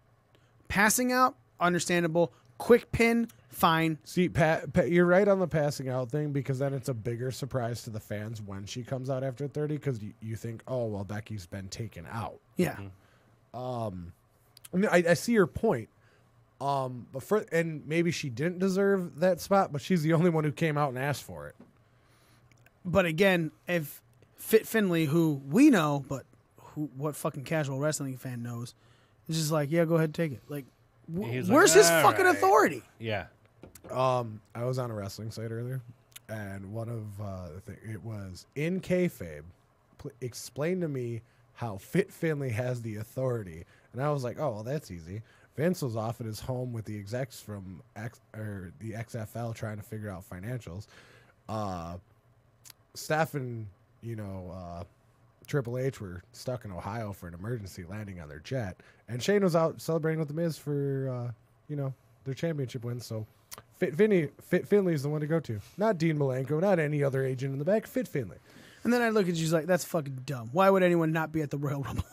Passing out, understandable. Quick pin, fine. See, Pat, you're right on the passing out thing, because then it's a bigger surprise to the fans when she comes out after 30, because you think, oh well, Becky's been taken out. Yeah. I see your point. And maybe she didn't deserve that spot, but she's the only one who came out and asked for it. But again, if Fit Finlay, who we know, but what fucking casual wrestling fan knows, is just like, yeah, go ahead and take it. Like, where's his fucking authority? Yeah. I was on a wrestling site earlier, and one of it was in kayfabe. Explain to me how Fit Finlay has the authority, and I was like, oh, well, that's easy. Vince was off at his home with the execs from the XFL trying to figure out financials. Steph and Triple H were stuck in Ohio for an emergency landing on their jet, and Shane was out celebrating with the Miz for their championship win. So Fit Finley's the one to go to, not Dean Malenko, not any other agent in the back. Fit Finlay. And then I look at you like, that's fucking dumb. Why would anyone not be at the Royal Rumble?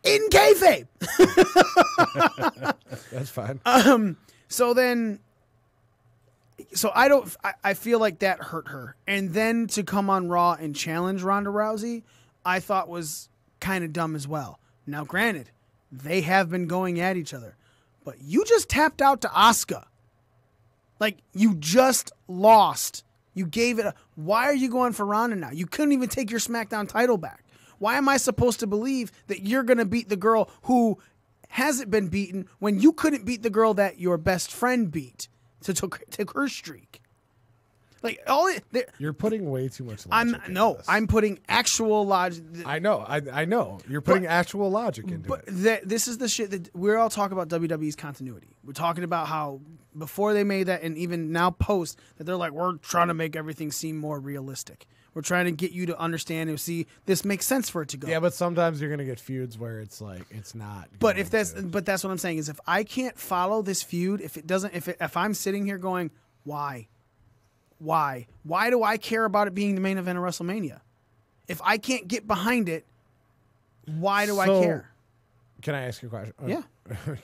In kayfabe. That's fine. I feel like that hurt her. And then to come on Raw and challenge Ronda Rousey, I thought was kind of dumb as well. Now, granted, they have been going at each other, but you just tapped out to Asuka. Like, you just lost. You gave it why are you going for Ronda now? You couldn't even take your SmackDown title back. Why am I supposed to believe that you're going to beat the girl who hasn't been beaten when you couldn't beat the girl that your best friend beat to take her streak? Like you're putting way too much logic. I'm putting actual logic. I know. You're putting actual logic into it. This is the shit that we're all talking about. WWE's continuity. We're talking about how before they made that, and even now post, that they're like, we're trying to make everything seem more realistic. We're trying to get you to understand and see this makes sense for it to go. Yeah, but sometimes you're gonna get feuds where it's like it's not. But that's what I'm saying is, if I can't follow this feud, if I'm sitting here going, why do I care about it being the main event of WrestleMania? If I can't get behind it, why do I care? Can I ask you a question? Yeah.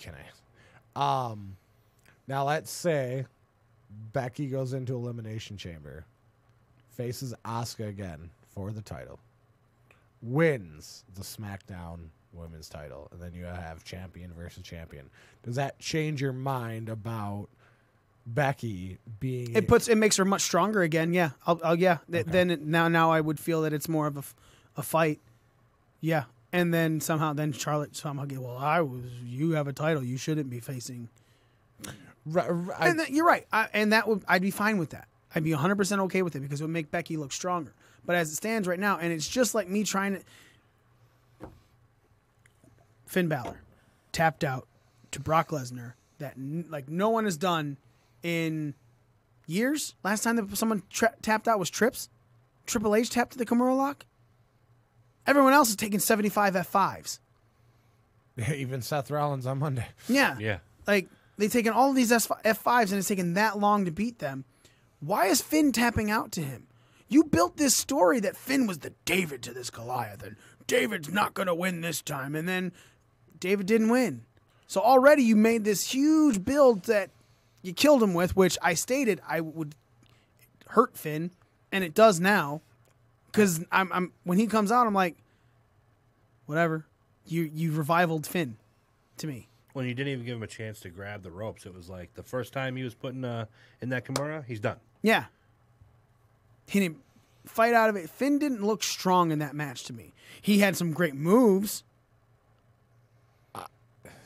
Can I ask? Now let's say Becky goes into Elimination Chamber, faces Asuka again for the title, wins the SmackDown Women's title, and then you have champion versus champion. Does that change your mind about Becky being? It makes her much stronger again. Yeah, Okay. Then now I would feel that it's more of a fight. Yeah, and then Charlotte somehow get, well, you have a title, you shouldn't be facing. Right. And you're right, I'd be fine with that. I'd be 100% okay with it because it would make Becky look stronger. But as it stands right now, and it's just like me trying to. Finn Balor tapped out to Brock Lesnar that like no one has done in years. Last time that someone tapped out was Trips. Triple H tapped to the Kimura lock. Everyone else is taking 75 F5s. Yeah, even Seth Rollins on Monday. Yeah. Yeah. Like, they've taken all of these F5s and it's taken that long to beat them. Why is Finn tapping out to him? You built this story that Finn was the David to this Goliath, and David's not going to win this time. And then David didn't win. So already you made this huge build that you killed him with, which I stated I would hurt Finn, and it does now. Because I'm when he comes out, I'm like, whatever. You revivaled Finn to me. When you didn't even give him a chance to grab the ropes, it was like the first time he was putting in that Kimura, he's done. Yeah. He didn't fight out of it. Finn didn't look strong in that match to me. He had some great moves.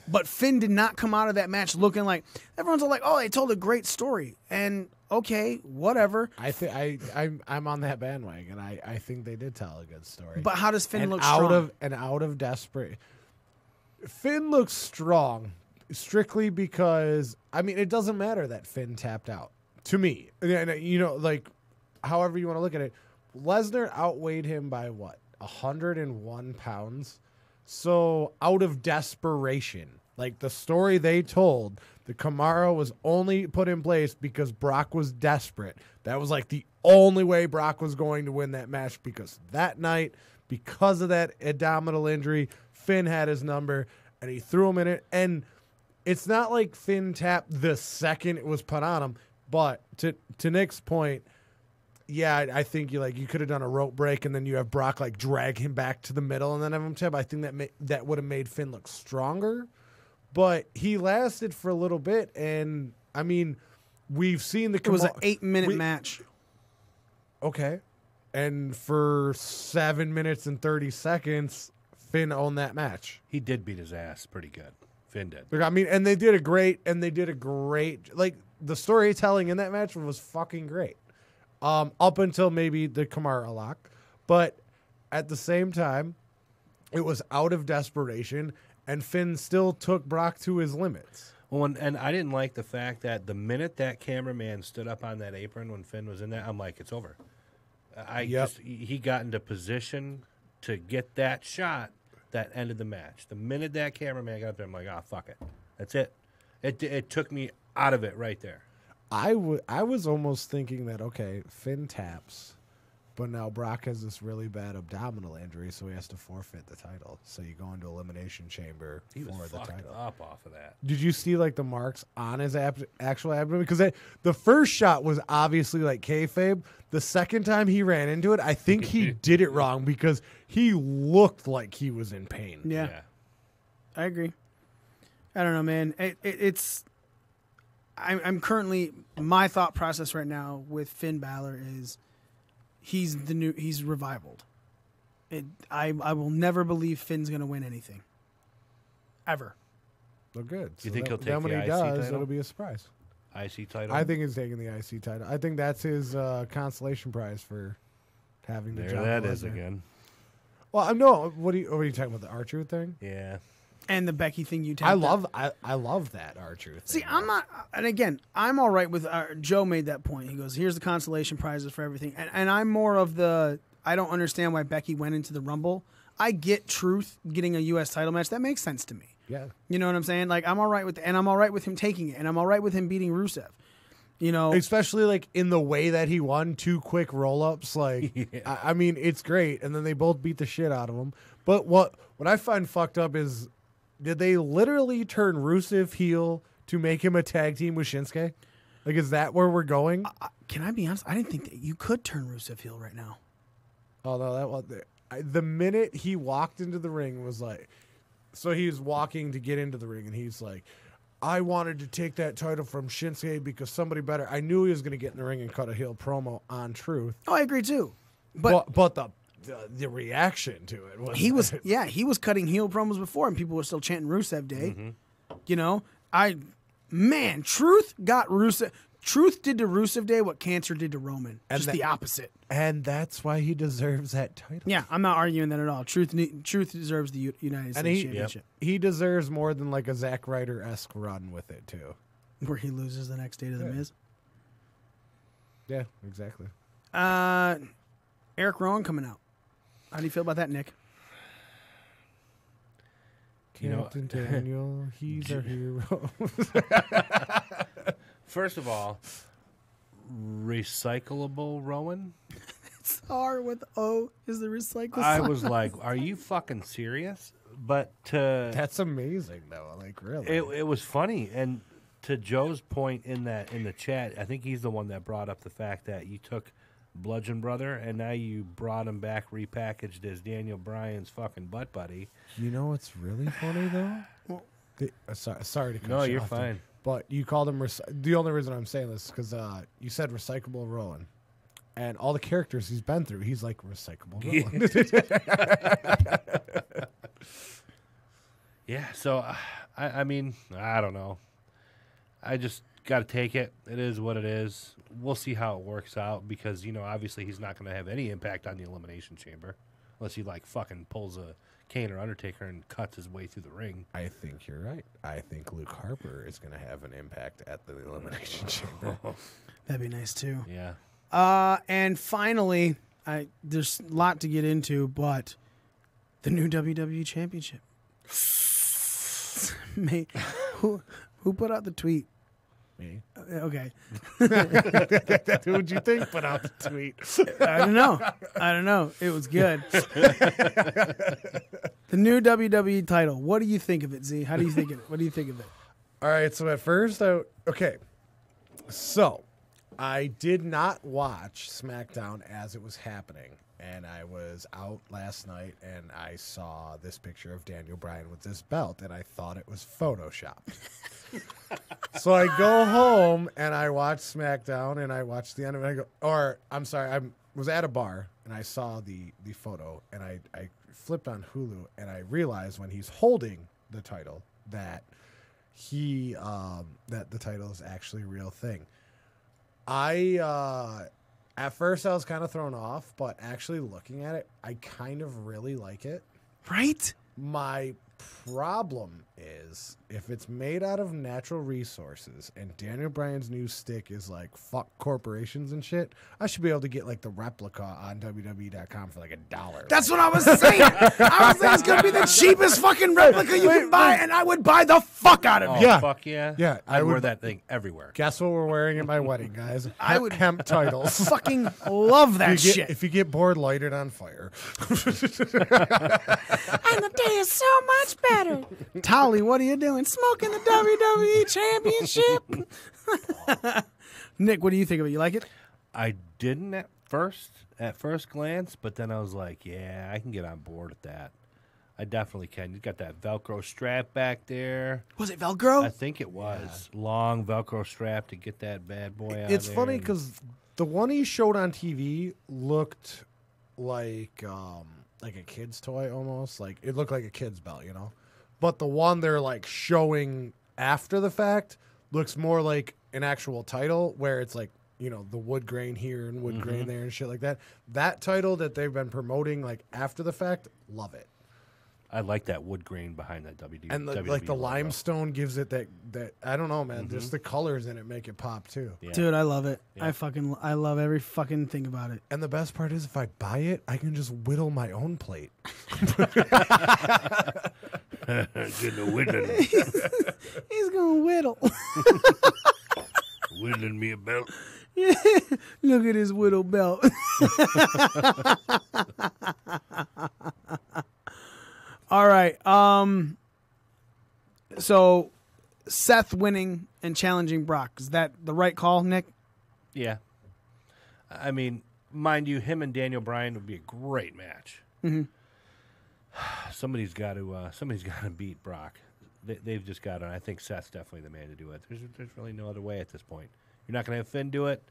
But Finn did not come out of that match looking like everyone's all like, "Oh, they told a great story." And okay, whatever. I'm on that bandwagon. I think they did tell a good story. But how does Finn look strong? Out of desperate. Finn looks strong strictly because it doesn't matter that Finn tapped out to me. And, like however you want to look at it, Lesnar outweighed him by what 101 pounds. So out of desperation, like the story they told, the Kimura was only put in place because Brock was desperate. That was like the only way Brock was going to win that match, because that night, because of that abdominal injury, Finn had his number and he threw him in it. And it's not like Finn tapped the second it was put on him, but to Nick's point, yeah, I think you could have done a rope break and then you have Brock like drag him back to the middle and then have him tap. I think that would have made Finn look stronger, but he lasted for a little bit. And we've seen it was an 8-minute match. Okay, and for 7 minutes and 30 seconds, Finn owned that match. He did beat his ass pretty good. Finn did. And they did a great like the storytelling in that match was fucking great. Up until maybe the Kimura lock. But at the same time, it was out of desperation, and Finn still took Brock to his limits. Well, and I didn't like the fact that the minute that cameraman stood up on that apron when Finn was in there, I'm like, it's over. He got into position to get that shot that ended the match. The minute that cameraman got up there, I'm like, fuck it. That's it. It took me out of it right there. I was almost thinking that, okay, Finn taps, but now Brock has this really bad abdominal injury, so he has to forfeit the title. So you go into Elimination Chamber for the title. Up off of that. Did you see like the marks on his actual abdomen? Because the first shot was obviously like kayfabe. The second time he ran into it, I think he did it wrong because he looked like he was in pain. Yeah. I agree. I don't know, man. It's... I'm currently, my thought process right now with Finn Balor is he's revivaled. I will never believe Finn's going to win anything. Ever. Well, good. You think he'll take then when the he IC does, title? it'll be a surprise. IC title? I think he's taking the IC title. I think that's his consolation prize for having the job. There that is again. Well, no. What are you talking about? The R-Truth thing? Yeah. And the Becky thing you tapped I love that R-Truth thing. See, I'm not, and again, I'm all right with, Joe made that point. He goes, here's the consolation prizes for everything. And I'm more of I don't understand why Becky went into the Rumble. I get Truth getting a U.S. title match. That makes sense to me. Yeah. You know what I'm saying? Like, I'm all right with, and I'm all right with him taking it, and I'm all right with him beating Rusev. Especially like in the way that he won 2 quick roll-ups. Like, yeah. It's great. And then they both beat the shit out of him. But what I find fucked up is, did they literally turn Rusev heel to make him a tag team with Shinsuke? Like, is that where we're going? Can I be honest? I didn't think that you could turn Rusev heel right now. Oh, no, that was the minute he walked into the ring was like, so he was walking to get into the ring, and he's like, I wanted to take that title from Shinsuke because somebody better. I knew he was going to get in the ring and cut a heel promo on Truth. Oh, I agree too. But the reaction to it was he was cutting heel promos before, and people were still chanting Rusev Day. Mm-hmm. Truth got Rusev. Truth did to Rusev Day what Cancer did to Roman. And Just the opposite. And that's why he deserves that title. Yeah, I'm not arguing that at all. Truth deserves the United States Championship. He deserves more than like a Zack Ryder-esque run with it, too. Where he loses the next day to The Miz. Yeah, exactly. Eric Rowan coming out. How do you feel about that, Nick? Captain Daniel, he's our hero. First of all, recyclable Rowan? It's R with O is the recycle I sign. was like, are you fucking serious? But That's amazing, though. Like, really. it was funny. And to Joe's point in the chat, I think he's the one that brought up the fact that you took Bludgeon Brother and now you brought him back repackaged as Daniel Bryan's fucking butt buddy. You know what's really funny, though? Sorry to cut you No, you're off fine. there, but you called him... the only reason I'm saying this is because you said recyclable Rowan. And all the characters he's been through, he's like recyclable Rowan. Yeah, so, I mean, I don't know. I just got to take it. It is what it is. We'll see how it works out because, obviously he's not going to have any impact on the Elimination Chamber unless he, fucking pulls a Kane or Undertaker and cuts his way through the ring. I think you're right. I think Luke Harper is going to have an impact at the Elimination Chamber. That'd be nice, too. Yeah. And finally, there's a lot to get into, but the new WWE Championship. Who put out the tweet? Me. Okay. Who'd you think put out the tweet? I don't know. It was good. The new WWE title. What do you think of it, Z? How do you think of it? What do you think of it? All right, so at first, so I did not watch SmackDown as it was happening, and I was out last night, and I saw this picture of Daniel Bryan with this belt, and I thought it was Photoshopped. So I go home, and I watch SmackDown, and I watch the end of it, I was at a bar, and I saw the photo, and I flipped on Hulu, and I realized when he's holding the title that that the title is actually a real thing. At first I was kind of thrown off, but actually looking at it, I kind of really like it. Right? My problem is if it's made out of natural resources and Daniel Bryan's new stick is like fuck corporations and shit, I should be able to get like the replica on WWE.com for like $1. That's what I was saying. I was saying it's going to be the cheapest fucking replica you can buy, and I would buy the fuck out of it. Yeah. Fuck yeah. Yeah, I'd wear that thing everywhere. Guess what we're wearing at my wedding, guys? I would hemp titles. fucking love that shit. If you get bored, light it on fire. And the day is so much better. Tolly, what are you doing? Smoking the WWE Championship. Nick, what do you think of it? You like it? I didn't at first glance, but then I was like, yeah, I can get on board with that. I definitely can. You got that Velcro strap back there. Was it Velcro? I think it was. Yeah. Long Velcro strap to get that bad boy out. It's funny because the one he showed on TV looked like a kid's toy almost. Like it looked like a kid's belt, But the one they're like showing after the fact looks more like an actual title where it's like, the wood grain here and wood grain there and shit like that. That title that they've been promoting like after the fact, love it. I like that wood grain behind that WWE. And the limestone gives it that I don't know, man. Just the colors in it make it pop too. Yeah. Dude, I love it. Yeah. I love every fucking thing about it. And the best part is if I buy it, I can just whittle my own plate. He's gonna whittle. Whittling me a belt. Look at his whittle belt. All right. So Seth winning and challenging Brock, is that the right call, Nick? Yeah. I mean, mind you, him and Daniel Bryan would be a great match. Mm-hmm. Somebody's got to beat Brock. They've just got to. I think Seth's definitely the man to do it. There's really no other way at this point. You're not going to have Finn do it.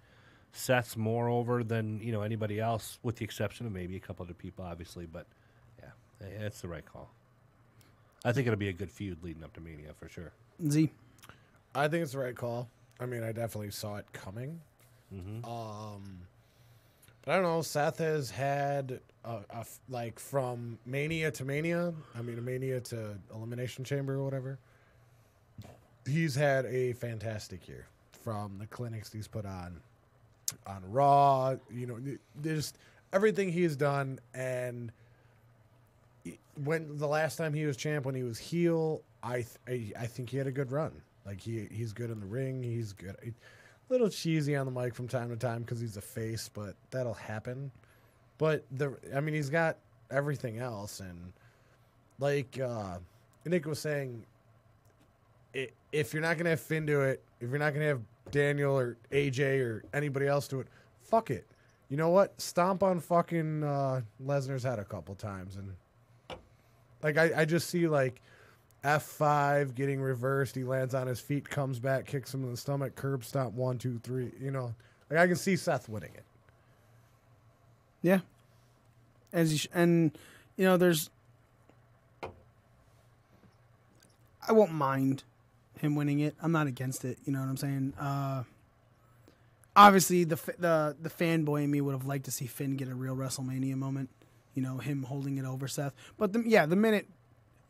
Seth's more over than anybody else, with the exception of maybe a couple other people, obviously. But yeah, it's the right call. I think it'll be a good feud leading up to Mania for sure. Z, I think it's the right call. I mean, I definitely saw it coming. But I don't know. Seth has had like from Mania to Mania. I mean, Mania to Elimination Chamber or whatever. He's had a fantastic year from the clinics he's put on Raw. You know, there's everything he's done. And when the last time he was champ, when he was heel, I think he had a good run. Like he's good in the ring. He's good. A little cheesy on the mic from time to time because he's a face, but that'll happen. But he's got everything else, and like Nick was saying, if you're not gonna have Finn do it, if you're not gonna have Daniel or AJ or anybody else do it, fuck it. You know what? Stomp on fucking Lesnar's head a couple times, and like I just see like F5 getting reversed. He lands on his feet, comes back, kicks him in the stomach, curb stomp 1, 2, 3. You know, like I can see Seth winning it. Yeah. And you know, I won't mind him winning it. I'm not against it. You know what I'm saying? Obviously, the fanboy in me would have liked to see Finn get a real WrestleMania moment. You know, him holding it over Seth. But the minute,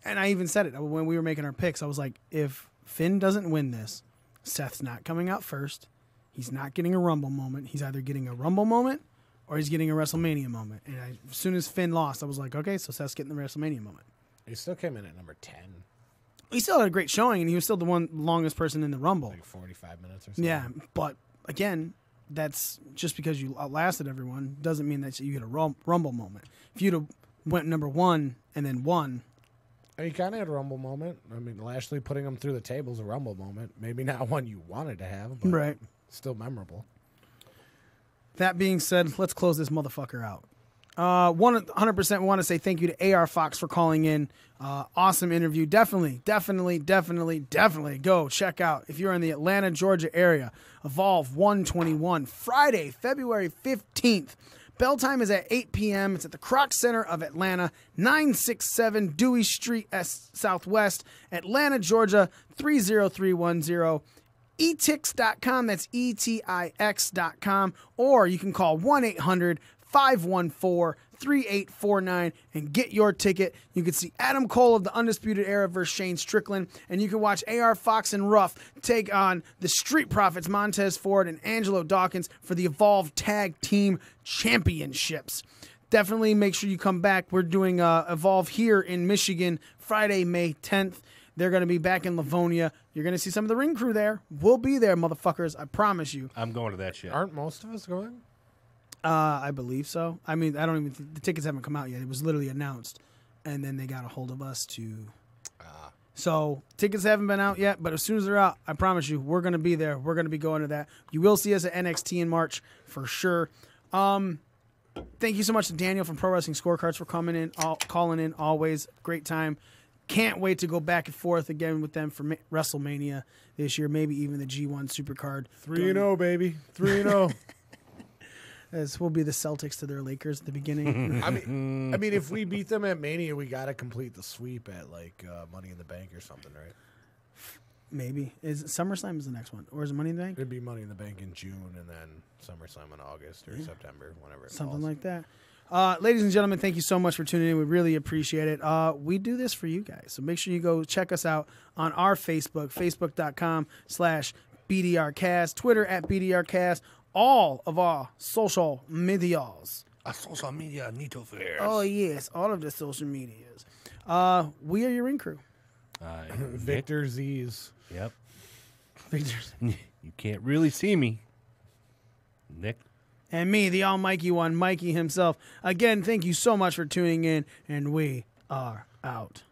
and I even said it when we were making our picks, I was like, if Finn doesn't win this, Seth's not coming out first. He's not getting a Rumble moment. He's either getting a Rumble moment or he's getting a WrestleMania moment. And as soon as Finn lost, I was like, okay, so Seth's getting the WrestleMania moment. He still came in at number 10. He still had a great showing, and he was still the longest person in the Rumble. Like 45 minutes or something. Yeah, but again, that's just because you outlasted everyone doesn't mean that you get a Rumble moment. If you'd have went number 1 and then won. And he kind of had a Rumble moment. I mean, Lashley putting him through the table is a Rumble moment. Maybe not one you wanted to have, but right. Still memorable. That being said, let's close this motherfucker out. 100% want to say thank you to AR Fox for calling in. Awesome interview. Definitely go check out, if you're in the Atlanta, Georgia area, Evolve 121, Friday, February 15th. Bell time is at 8 p.m. It's at the Kroc Center of Atlanta, 967 Dewey Street, Southwest, Atlanta, Georgia, 30310. etix.com, that's etix.com, or you can call 1-800-514-3849 and get your ticket. You can see Adam Cole of the Undisputed Era versus Shane Strickland, and you can watch AR Fox and Ruff take on the Street Profits, Montez Ford and Angelo Dawkins, for the Evolve Tag Team Championships. Definitely make sure you come back. We're doing Evolve here in Michigan Friday, May 10th. They're going to be back in Livonia. You're going to see some of the ring crew there. We'll be there, motherfuckers. I promise you. I'm going to that shit. Aren't most of us going? I believe so. I mean, I don't even the tickets haven't come out yet. It was literally announced, and then they got a hold of us to. So tickets haven't been out yet, but as soon as they're out, I promise you, we're going to be there. We're going to be going to that. You will see us at NXT in March for sure. Thank you so much to Daniel from Pro Wrestling Scorecards for calling in. Always great time. Can't wait to go back and forth again with them for WrestleMania this year. Maybe even the G1 Supercard. 3-0, baby. 3-0. This will be the Celtics to their Lakers at the beginning. I mean, if we beat them at Mania, we got to complete the sweep at like Money in the Bank or something, right? Maybe. Is SummerSlam is the next one, or is it Money in the Bank? It'd be Money in the Bank in June, and then SummerSlam in August or September, whenever it something falls. like that. Ladies and gentlemen, thank you so much for tuning in. We really appreciate it. We do this for you guys, so make sure you go check us out on our Facebook, facebook.com/BDRcast, Twitter @BDRcast, all of our social medias. A social media Nito Fair. Oh, yes, all of the social medias. We are your ring crew. Victor Z's. Yep. Victor's. You can't really see me, Nick. And me, the almighty one, Mikey himself. Again, thank you so much for tuning in, and we are out.